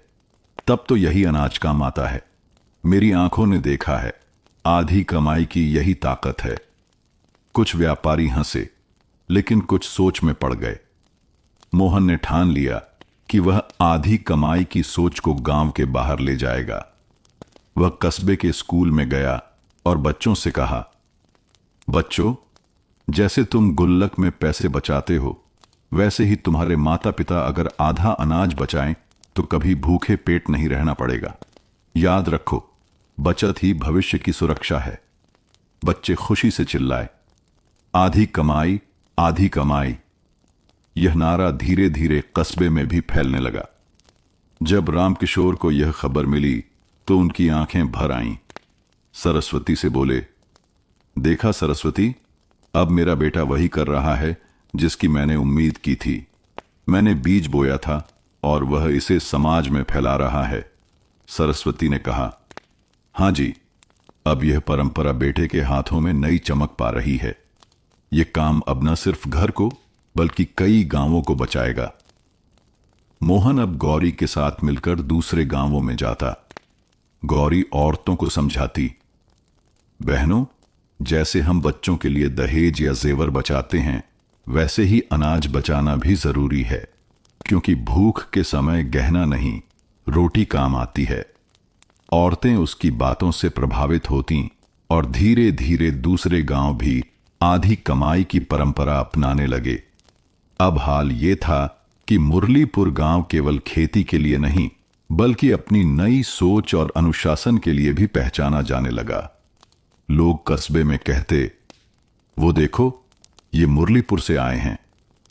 तब तो यही अनाज काम आता है। मेरी आंखों ने देखा है, आधी कमाई की यही ताकत है। कुछ व्यापारी हंसे, लेकिन कुछ सोच में पड़ गए। मोहन ने ठान लिया कि वह आधी कमाई की सोच को गांव के बाहर ले जाएगा। वह कस्बे के स्कूल में गया और बच्चों से कहा, बच्चों, जैसे तुम गुल्लक में पैसे बचाते हो, वैसे ही तुम्हारे माता पिता अगर आधा अनाज बचाएं तो कभी भूखे पेट नहीं रहना पड़ेगा। याद रखो, बचत ही भविष्य की सुरक्षा है। बच्चे खुशी से चिल्लाए, आधी कमाई, आधी कमाई। यह नारा धीरे धीरे कस्बे में भी फैलने लगा। जब रामकिशोर को यह खबर मिली तो उनकी आंखें भर आईं। सरस्वती से बोले, देखा सरस्वती, अब मेरा बेटा वही कर रहा है जिसकी मैंने उम्मीद की थी। मैंने बीज बोया था और वह इसे समाज में फैला रहा है। सरस्वती ने कहा, हां जी, अब यह परंपरा बेटे के हाथों में नई चमक पा रही है। यह काम अब न सिर्फ घर को बल्कि कई गांवों को बचाएगा। मोहन अब गौरी के साथ मिलकर दूसरे गांवों में जाता। गौरी औरतों को समझाती, बहनों, जैसे हम बच्चों के लिए दहेज या जेवर बचाते हैं, वैसे ही अनाज बचाना भी जरूरी है, क्योंकि भूख के समय गहना नहीं, रोटी काम आती है। औरतें उसकी बातों से प्रभावित होतीं और धीरे धीरे दूसरे गांव भी आधी कमाई की परंपरा अपनाने लगे। अब हाल ये था कि मुरलीपुर गांव केवल खेती के लिए नहीं, बल्कि अपनी नई सोच और अनुशासन के लिए भी पहचाना जाने लगा। लोग कस्बे में कहते, वो देखो, ये मुरलीपुर से आए हैं,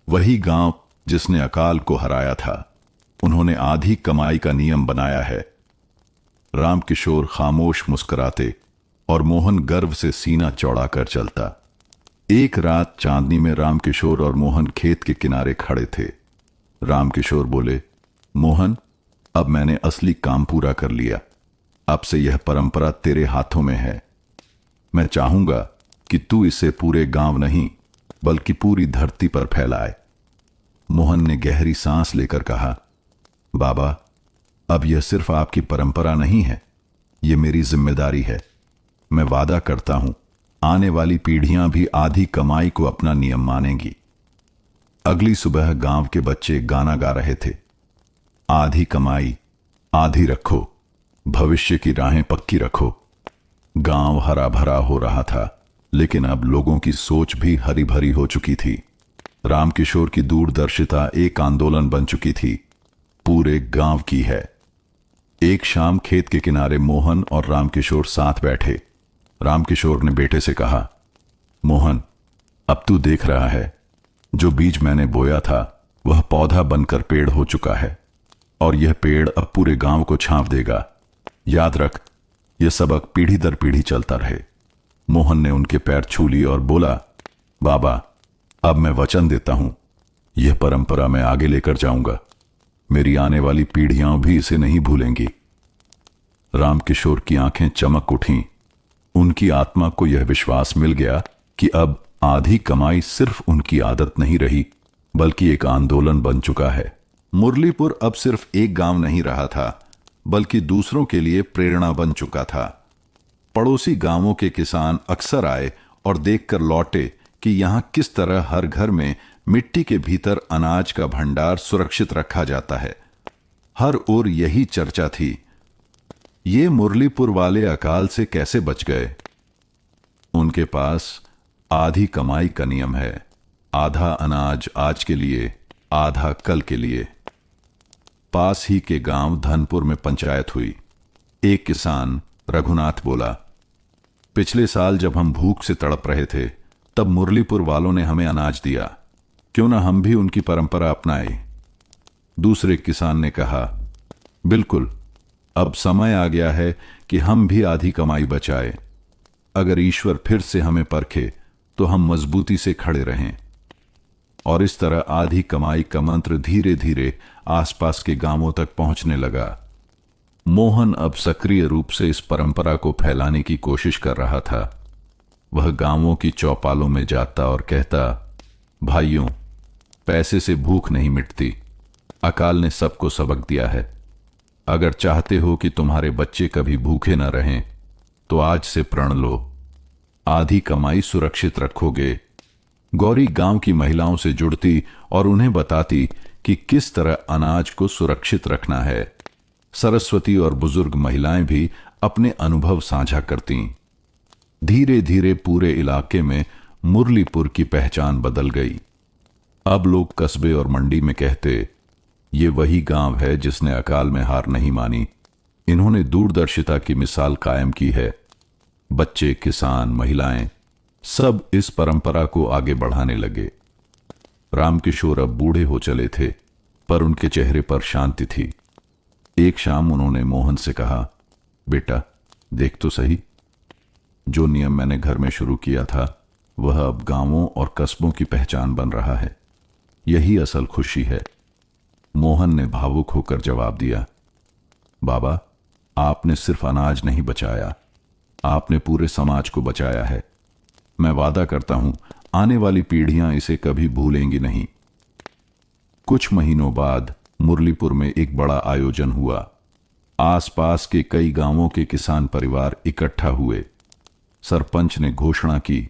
वही गांव जिसने अकाल को हराया था। उन्होंने आधी कमाई का नियम बनाया है। रामकिशोर खामोश मुस्कुराते और मोहन गर्व से सीना चौड़ा कर चलता। एक रात चांदनी में रामकिशोर और मोहन खेत के किनारे खड़े थे। रामकिशोर बोले, मोहन, अब मैंने असली काम पूरा कर लिया। अब से यह परंपरा तेरे हाथों में है। मैं चाहूंगा कि तू इसे पूरे गांव नहीं बल्कि पूरी धरती पर फैलाए। मोहन ने गहरी सांस लेकर कहा, बाबा, अब यह सिर्फ आपकी परंपरा नहीं है, यह मेरी जिम्मेदारी है। मैं वादा करता हूं, आने वाली पीढ़ियां भी आधी कमाई को अपना नियम मानेंगी। अगली सुबह गांव के बच्चे गाना गा रहे थे, आधी कमाई आधी रखो, भविष्य की राहें पक्की रखो। गांव हरा भरा हो रहा था, लेकिन अब लोगों की सोच भी हरी भरी हो चुकी थी। रामकिशोर की दूरदर्शिता एक आंदोलन बन चुकी थी, पूरे गांव की है। एक शाम खेत के किनारे मोहन और रामकिशोर साथ बैठे। रामकिशोर ने बेटे से कहा, मोहन, अब तू देख रहा है, जो बीज मैंने बोया था वह पौधा बनकर पेड़ हो चुका है, और यह पेड़ अब पूरे गांव को छांव देगा। याद रख, यह सबक पीढ़ी दर पीढ़ी चलता रहे। मोहन ने उनके पैर छू लिए और बोला, बाबा, अब मैं वचन देता हूं, यह परंपरा मैं आगे लेकर जाऊंगा। मेरी आने वाली पीढ़ियां भी इसे नहीं भूलेंगी। रामकिशोर की आंखें चमक उठीं। उनकी आत्मा को यह विश्वास मिल गया कि अब आधी कमाई सिर्फ उनकी आदत नहीं रही, बल्कि एक आंदोलन बन चुका है। मुरलीपुर अब सिर्फ एक गांव नहीं रहा था, बल्कि दूसरों के लिए प्रेरणा बन चुका था। पड़ोसी गांवों के किसान अक्सर आए और देखकर लौटे कि यहां किस तरह हर घर में मिट्टी के भीतर अनाज का भंडार सुरक्षित रखा जाता है। हर ओर यही चर्चा थी, ये मुरलीपुर वाले अकाल से कैसे बच गए। उनके पास आधी कमाई का नियम है, आधा अनाज आज के लिए, आधा कल के लिए। पास ही के गांव धनपुर में पंचायत हुई। एक किसान रघुनाथ बोला, पिछले साल जब हम भूख से तड़प रहे थे, तब मुरलीपुर वालों ने हमें अनाज दिया, क्यों ना हम भी उनकी परंपरा अपनाएं। दूसरे किसान ने कहा, बिल्कुल, अब समय आ गया है कि हम भी आधी कमाई बचाएं। अगर ईश्वर फिर से हमें परखे तो हम मजबूती से खड़े रहें। और इस तरह आधी कमाई का मंत्र धीरे धीरे आसपास के गांवों तक पहुंचने लगा। मोहन अब सक्रिय रूप से इस परंपरा को फैलाने की कोशिश कर रहा था। वह गांवों की चौपालों में जाता और कहता, भाइयों, पैसे से भूख नहीं मिटती, अकाल ने सबको सबक दिया है। अगर चाहते हो कि तुम्हारे बच्चे कभी भूखे न रहें, तो आज से प्रण लो, आधी कमाई सुरक्षित रखोगे। गौरी गांव की महिलाओं से जुड़ती और उन्हें बताती कि किस तरह अनाज को सुरक्षित रखना है। सरस्वती और बुजुर्ग महिलाएं भी अपने अनुभव साझा करती। धीरे धीरे पूरे इलाके में मुरलीपुर की पहचान बदल गई। अब लोग कस्बे और मंडी में कहते, ये वही गांव है जिसने अकाल में हार नहीं मानी। इन्होंने दूरदर्शिता की मिसाल कायम की है। बच्चे, किसान, महिलाएं सब इस परंपरा को आगे बढ़ाने लगे। रामकिशोर अब बूढ़े हो चले थे, पर उनके चेहरे पर शांति थी। एक शाम उन्होंने मोहन से कहा, बेटा देख तो सही, जो नियम मैंने घर में शुरू किया था वह अब गांवों और कस्बों की पहचान बन रहा है। यही असल खुशी है। मोहन ने भावुक होकर जवाब दिया, बाबा आपने सिर्फ अनाज नहीं बचाया, आपने पूरे समाज को बचाया है। मैं वादा करता हूं आने वाली पीढ़ियां इसे कभी भूलेंगी नहीं। कुछ महीनों बाद मुरलीपुर में एक बड़ा आयोजन हुआ। आसपास के कई गांवों के किसान परिवार इकट्ठा हुए। सरपंच ने घोषणा की,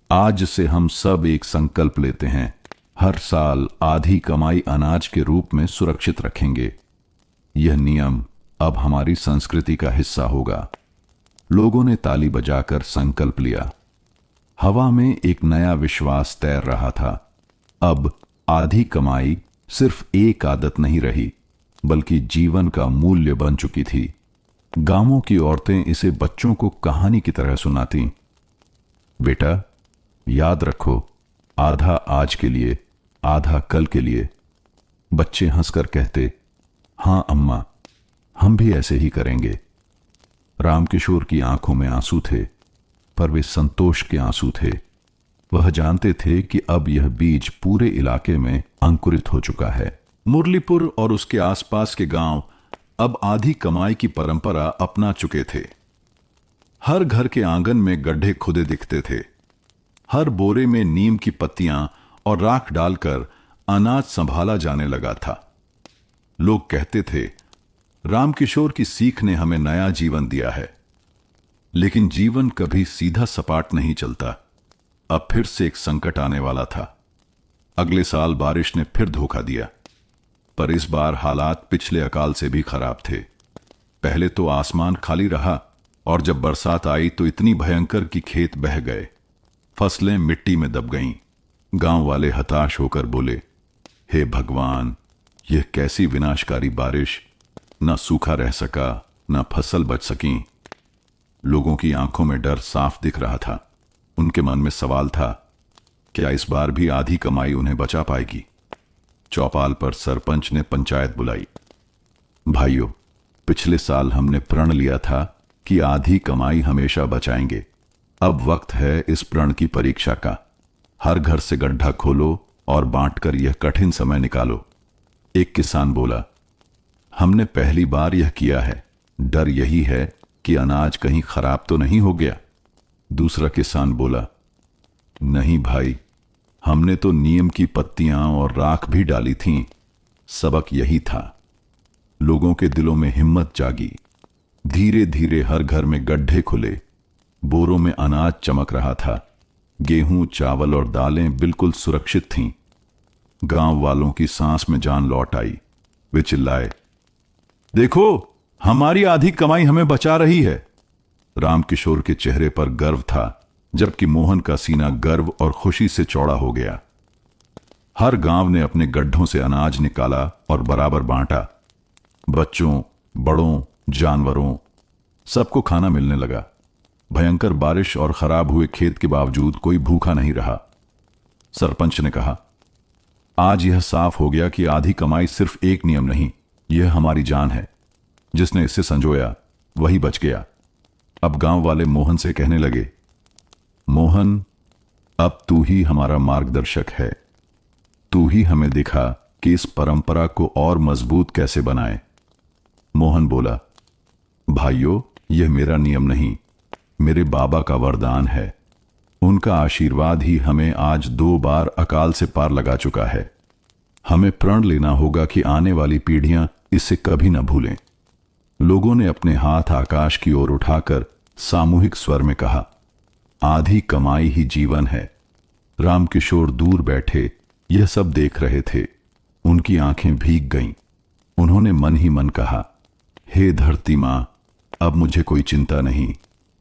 आज से हम सब एक संकल्प लेते हैं, हर साल आधी कमाई अनाज के रूप में सुरक्षित रखेंगे। यह नियम अब हमारी संस्कृति का हिस्सा होगा। लोगों ने ताली बजाकर संकल्प लिया। हवा में एक नया विश्वास तैर रहा था। अब आधी कमाई सिर्फ एक आदत नहीं रही, बल्कि जीवन का मूल्य बन चुकी थी। गांवों की औरतें इसे बच्चों को कहानी की तरह सुनाती। बेटा याद रखो, आधा आज के लिए, आधा कल के लिए। बच्चे हंसकर कहते, हां अम्मा, हम भी ऐसे ही करेंगे। रामकिशोर की आंखों में आंसू थे, पर वे संतोष के आंसू थे। वह जानते थे कि अब यह बीज पूरे इलाके में अंकुरित हो चुका है। मुरलीपुर और उसके आसपास के गांव अब आधी कमाई की परंपरा अपना चुके थे। हर घर के आंगन में गड्ढे खुदे दिखते थे। हर बोरे में नीम की पत्तियां और राख डालकर अनाज संभाला जाने लगा था। लोग कहते थे, रामकिशोर की सीख ने हमें नया जीवन दिया है। लेकिन जीवन कभी सीधा सपाट नहीं चलता। अब फिर से एक संकट आने वाला था। अगले साल बारिश ने फिर धोखा दिया, पर इस बार हालात पिछले अकाल से भी खराब थे। पहले तो आसमान खाली रहा, और जब बरसात आई तो इतनी भयंकर कि खेत बह गए, फसलें मिट्टी में दब गईं। गांव वाले हताश होकर बोले, हे भगवान, यह कैसी विनाशकारी बारिश! न सूखा रह सका, न फसल बच सकी। लोगों की आंखों में डर साफ दिख रहा था। उनके मन में सवाल था, क्या इस बार भी आधी कमाई उन्हें बचा पाएगी? चौपाल पर सरपंच ने पंचायत बुलाई। भाइयों, पिछले साल हमने प्रण लिया था कि आधी कमाई हमेशा बचाएंगे। अब वक्त है इस प्रण की परीक्षा का। हर घर से गड्ढा खोलो और बांटकर यह कठिन समय निकालो। एक किसान बोला, हमने पहली बार यह किया है, डर यही है कि अनाज कहीं खराब तो नहीं हो गया। दूसरा किसान बोला, नहीं भाई, हमने तो नीम की पत्तियां और राख भी डाली थीं। सबक यही था। लोगों के दिलों में हिम्मत जागी। धीरे धीरे हर घर में गड्ढे खुले। बोरों में अनाज चमक रहा था। गेहूं, चावल और दालें बिल्कुल सुरक्षित थीं। गांव वालों की सांस में जान लौट आई। वे चिल्लाए, देखो, हमारी आधी कमाई हमें बचा रही है। रामकिशोर के चेहरे पर गर्व था, जबकि मोहन का सीना गर्व और खुशी से चौड़ा हो गया। हर गांव ने अपने गड्ढों से अनाज निकाला और बराबर बांटा। बच्चों, बड़ों, जानवरों, सबको खाना मिलने लगा। भयंकर बारिश और खराब हुए खेत के बावजूद कोई भूखा नहीं रहा। सरपंच ने कहा, आज यह साफ हो गया कि आधी कमाई सिर्फ एक नियम नहीं, यह हमारी जान है। जिसने इसे संजोया वही बच गया। अब गांव वाले मोहन से कहने लगे, मोहन, अब तू ही हमारा मार्गदर्शक है। तू ही हमें दिखा कि इस परंपरा को और मजबूत कैसे बनाएं। मोहन बोला, भाइयों, यह मेरा नियम नहीं, मेरे बाबा का वरदान है। उनका आशीर्वाद ही हमें आज 2 बार अकाल से पार लगा चुका है। हमें प्रण लेना होगा कि आने वाली पीढ़ियां इसे कभी न भूलें। लोगों ने अपने हाथ आकाश की ओर उठाकर सामूहिक स्वर में कहा, आधी कमाई ही जीवन है। रामकिशोर दूर बैठे यह सब देख रहे थे। उनकी आंखें भीग गईं। उन्होंने मन ही मन कहा, हे धरती मां, अब मुझे कोई चिंता नहीं।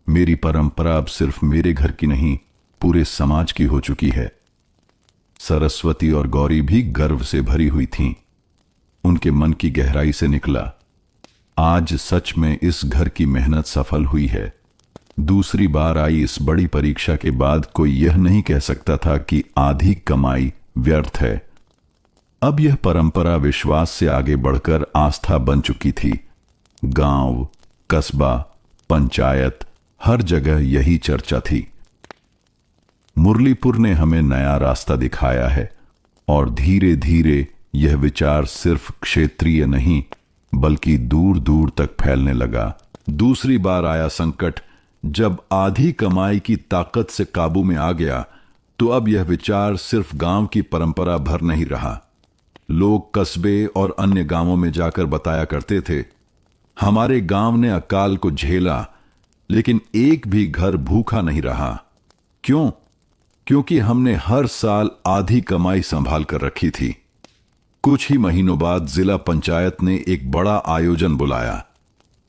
मेरी परंपरा अब सिर्फ मेरे घर की नहीं, पूरे समाज की हो चुकी है। सरस्वती और गौरी भी गर्व से भरी हुई थीं। उनके मन की गहराई से निकला, आज सच में इस घर की मेहनत सफल हुई है। दूसरी बार आई इस बड़ी परीक्षा के बाद कोई यह नहीं कह सकता था कि आधी कमाई व्यर्थ है। अब यह परंपरा विश्वास से आगे बढ़कर आस्था बन चुकी थी। गांव, कस्बा, पंचायत, हर जगह यही चर्चा थी। मुरलीपुर ने हमें नया रास्ता दिखाया है और धीरे धीरे यह विचार सिर्फ क्षेत्रीय नहीं बल्कि दूर दूर तक फैलने लगा। दूसरी बार आया संकट। जब आधी कमाई की ताकत से काबू में आ गया तो अब यह विचार सिर्फ गांव की परंपरा भर नहीं रहा। लोग कस्बे और अन्य गांवों में जाकर बताया करते थे, हमारे गांव ने अकाल को झेला लेकिन एक भी घर भूखा नहीं रहा। क्यों? क्योंकि हमने हर साल आधी कमाई संभाल कर रखी थी। कुछ ही महीनों बाद जिला पंचायत ने एक बड़ा आयोजन बुलाया।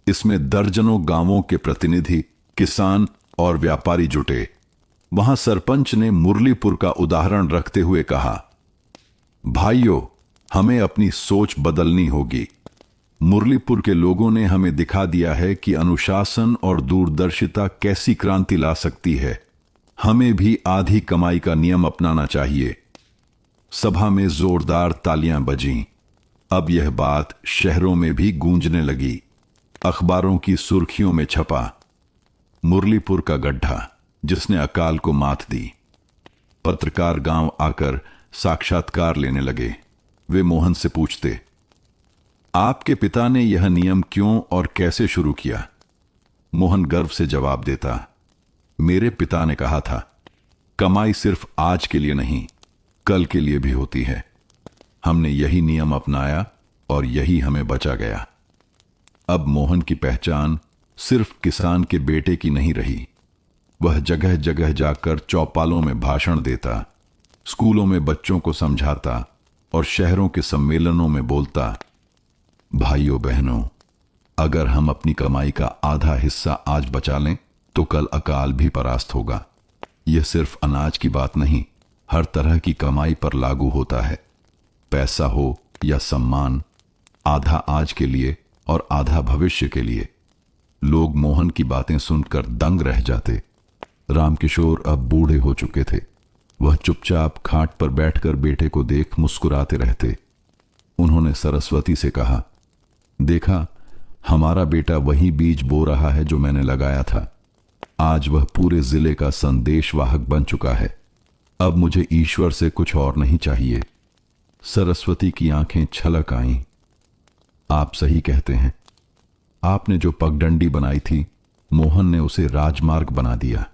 इसमें दर्जनों गांवों के प्रतिनिधि, किसान और व्यापारी जुटे। वहां सरपंच ने मुरलीपुर का उदाहरण रखते हुए कहा, भाइयों, हमें अपनी सोच बदलनी होगी। मुरलीपुर के लोगों ने हमें दिखा दिया है कि अनुशासन और दूरदर्शिता कैसी क्रांति ला सकती है। हमें भी आधी कमाई का नियम अपनाना चाहिए। सभा में जोरदार तालियां बजीं। अब यह बात शहरों में भी गूंजने लगी। अखबारों की सुर्खियों में छपा, मुरलीपुर का गड्ढा जिसने अकाल को मात दी। पत्रकार गांव आकर साक्षात्कार लेने लगे। वे मोहन से पूछते, आपके पिता ने यह नियम क्यों और कैसे शुरू किया? मोहन गर्व से जवाब देता, मेरे पिता ने कहा था, कमाई सिर्फ आज के लिए नहीं, कल के लिए भी होती है। हमने यही नियम अपनाया और यही हमें बचा गया। अब मोहन की पहचान सिर्फ किसान के बेटे की नहीं रही। वह जगह जगह जाकर चौपालों में भाषण देता, स्कूलों में बच्चों को समझाता और शहरों के सम्मेलनों में बोलता, भाइयों बहनों, अगर हम अपनी कमाई का आधा हिस्सा आज बचा लें तो कल अकाल भी परास्त होगा। यह सिर्फ अनाज की बात नहीं, हर तरह की कमाई पर लागू होता है। पैसा हो या सम्मान, आधा आज के लिए और आधा भविष्य के लिए। लोग मोहन की बातें सुनकर दंग रह जाते। रामकिशोर अब बूढ़े हो चुके थे। वह चुपचाप खाट पर बैठकर बेटे को देख मुस्कुराते रहते। उन्होंने सरस्वती से कहा, देखा, हमारा बेटा वही बीज बो रहा है जो मैंने लगाया था। आज वह पूरे जिले का संदेशवाहक बन चुका है। अब मुझे ईश्वर से कुछ और नहीं चाहिए। सरस्वती की आंखें छलक आईं। आप सही कहते हैं। आपने जो पगडंडी बनाई थी, मोहन ने उसे राजमार्ग बना दिया।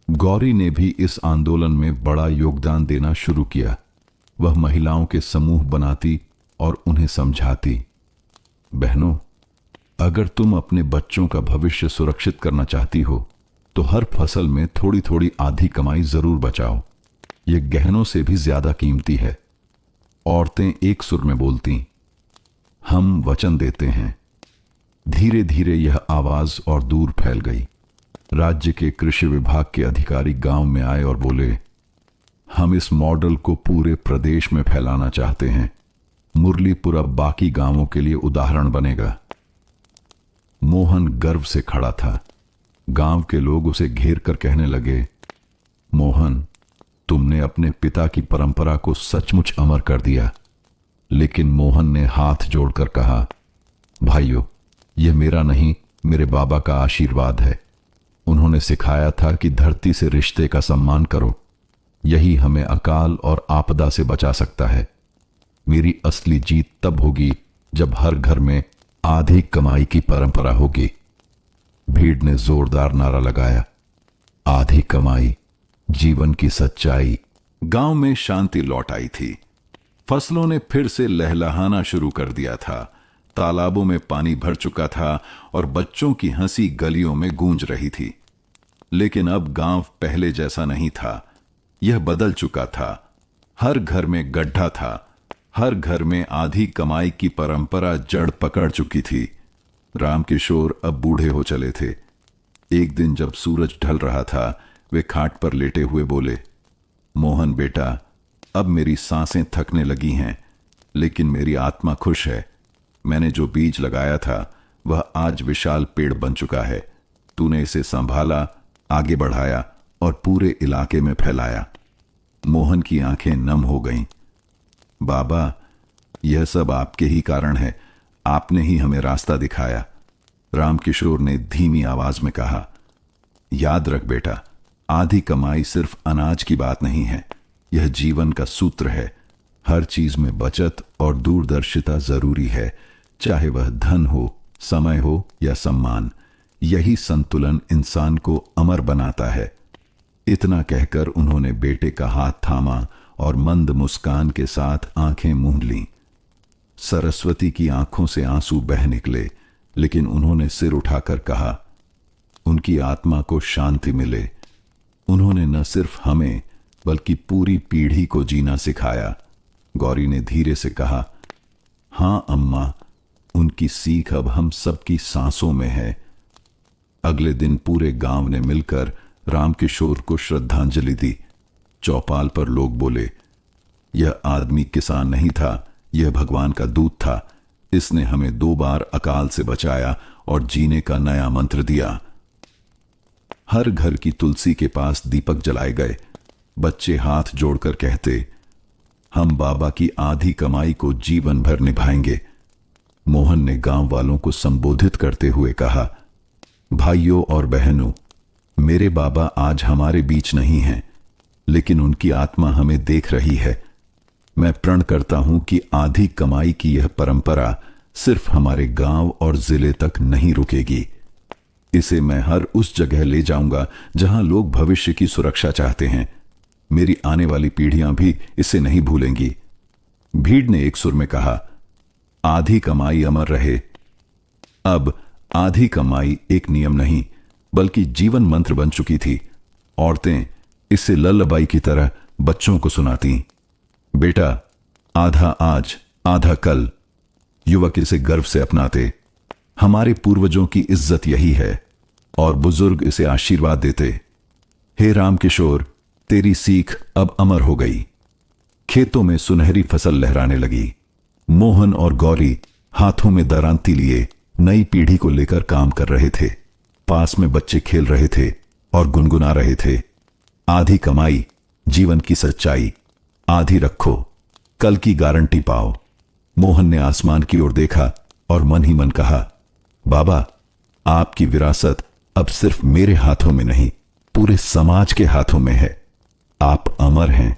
गौरी ने भी इस आंदोलन में बड़ा योगदान देना शुरू किया। वह महिलाओं के समूह बनाती और उन्हें समझाती, बहनों, अगर तुम अपने बच्चों का भविष्य सुरक्षित करना चाहती हो तो हर फसल में थोड़ी थोड़ी आधी कमाई जरूर बचाओ। यह गहनों से भी ज्यादा कीमती है। औरतें एक सुर में बोलती, हम वचन देते हैं। धीरे धीरे यह आवाज और दूर फैल गई। राज्य के कृषि विभाग के अधिकारी गांव में आए और बोले, हम इस मॉडल को पूरे प्रदेश में फैलाना चाहते हैं। मुरलीपुर अब बाकी गांवों के लिए उदाहरण बनेगा। मोहन गर्व से खड़ा था। गांव के लोग उसे घेर कर कहने लगे, मोहन, तुमने अपने पिता की परंपरा को सचमुच अमर कर दिया। लेकिन मोहन ने हाथ जोड़कर कहा, भाइयों, यह मेरा नहीं, मेरे बाबा का आशीर्वाद है। उन्होंने सिखाया था कि धरती से रिश्ते का सम्मान करो। यही हमें अकाल और आपदा से बचा सकता है। मेरी असली जीत तब होगी जब हर घर में आधी कमाई की परंपरा होगी। भीड़ ने जोरदार नारा लगाया, आधी कमाई, जीवन की सच्चाई। गांव में शांति लौट आई थी। फसलों ने फिर से लहलहाना शुरू कर दिया था। तालाबों में पानी भर चुका था और बच्चों की हंसी गलियों में गूंज रही थी। लेकिन अब गांव पहले जैसा नहीं था। यह बदल चुका था। हर घर में गड्ढा था। हर घर में आधी कमाई की परंपरा जड़ पकड़ चुकी थी। रामकिशोर अब बूढ़े हो चले थे। एक दिन जब सूरज ढल रहा था, वे खाट पर लेटे हुए बोले, मोहन बेटा, अब मेरी सांसें थकने लगी हैं, लेकिन मेरी आत्मा खुश है। मैंने जो बीज लगाया था वह आज विशाल पेड़ बन चुका है। तूने इसे संभाला, आगे बढ़ाया और पूरे इलाके में फैलाया। मोहन की आंखें नम हो गईं। बाबा, यह सब आपके ही कारण है। आपने ही हमें रास्ता दिखाया। रामकिशोर ने धीमी आवाज में कहा, याद रख बेटा, आधी कमाई सिर्फ अनाज की बात नहीं है, यह जीवन का सूत्र है। हर चीज में बचत और दूरदर्शिता जरूरी है, चाहे वह धन हो, समय हो या सम्मान। यही संतुलन इंसान को अमर बनाता है। इतना कहकर उन्होंने बेटे का हाथ थामा और मंद मुस्कान के साथ आंखें मूंद लीं। सरस्वती की आंखों से आंसू बह निकले, लेकिन उन्होंने सिर उठाकर कहा, उनकी आत्मा को शांति मिले। उन्होंने न सिर्फ हमें बल्कि पूरी पीढ़ी को जीना सिखाया। गौरी ने धीरे से कहा, हां अम्मा, उनकी सीख अब हम सबकी सांसों में है। अगले दिन पूरे गांव ने मिलकर रामकिशोर को श्रद्धांजलि दी। चौपाल पर लोग बोले, यह आदमी किसान नहीं था, यह भगवान का दूत था। इसने हमें 2 बार अकाल से बचाया और जीने का नया मंत्र दिया। हर घर की तुलसी के पास दीपक जलाए गए। बच्चे हाथ जोड़कर कहते, हम बाबा की आधी कमाई को जीवन भर निभाएंगे। मोहन ने गांव वालों को संबोधित करते हुए कहा, भाइयों और बहनों, मेरे बाबा आज हमारे बीच नहीं हैं, लेकिन उनकी आत्मा हमें देख रही है। मैं प्रण करता हूं कि आधी कमाई की यह परंपरा सिर्फ हमारे गांव और जिले तक नहीं रुकेगी। इसे मैं हर उस जगह ले जाऊंगा जहां लोग भविष्य की सुरक्षा चाहते हैं। मेरी आने वाली पीढ़ियां भी इसे नहीं भूलेंगी। भीड़ ने एक सुर में कहा, आधी कमाई अमर रहे। अब आधी कमाई एक नियम नहीं बल्कि जीवन मंत्र बन चुकी थी। औरतें इसे लल्लबाई की तरह बच्चों को सुनाती। बेटा, आधा आज आधा कल। युवक इसे गर्व से अपनाते। हमारे पूर्वजों की इज्जत यही है और बुजुर्ग इसे आशीर्वाद देते। हे रामकिशोर, तेरी सीख अब अमर हो गई। खेतों में सुनहरी फसल लहराने लगी। मोहन और गौरी हाथों में दरांती लिए नई पीढ़ी को लेकर काम कर रहे थे। पास में बच्चे खेल रहे थे और गुनगुना रहे थे, आधी कमाई जीवन की सच्चाई, आधी रखो कल की गारंटी पाओ। मोहन ने आसमान की ओर देखा और मन ही मन कहा, बाबा, आपकी विरासत अब सिर्फ मेरे हाथों में नहीं, पूरे समाज के हाथों में है। आप अमर हैं।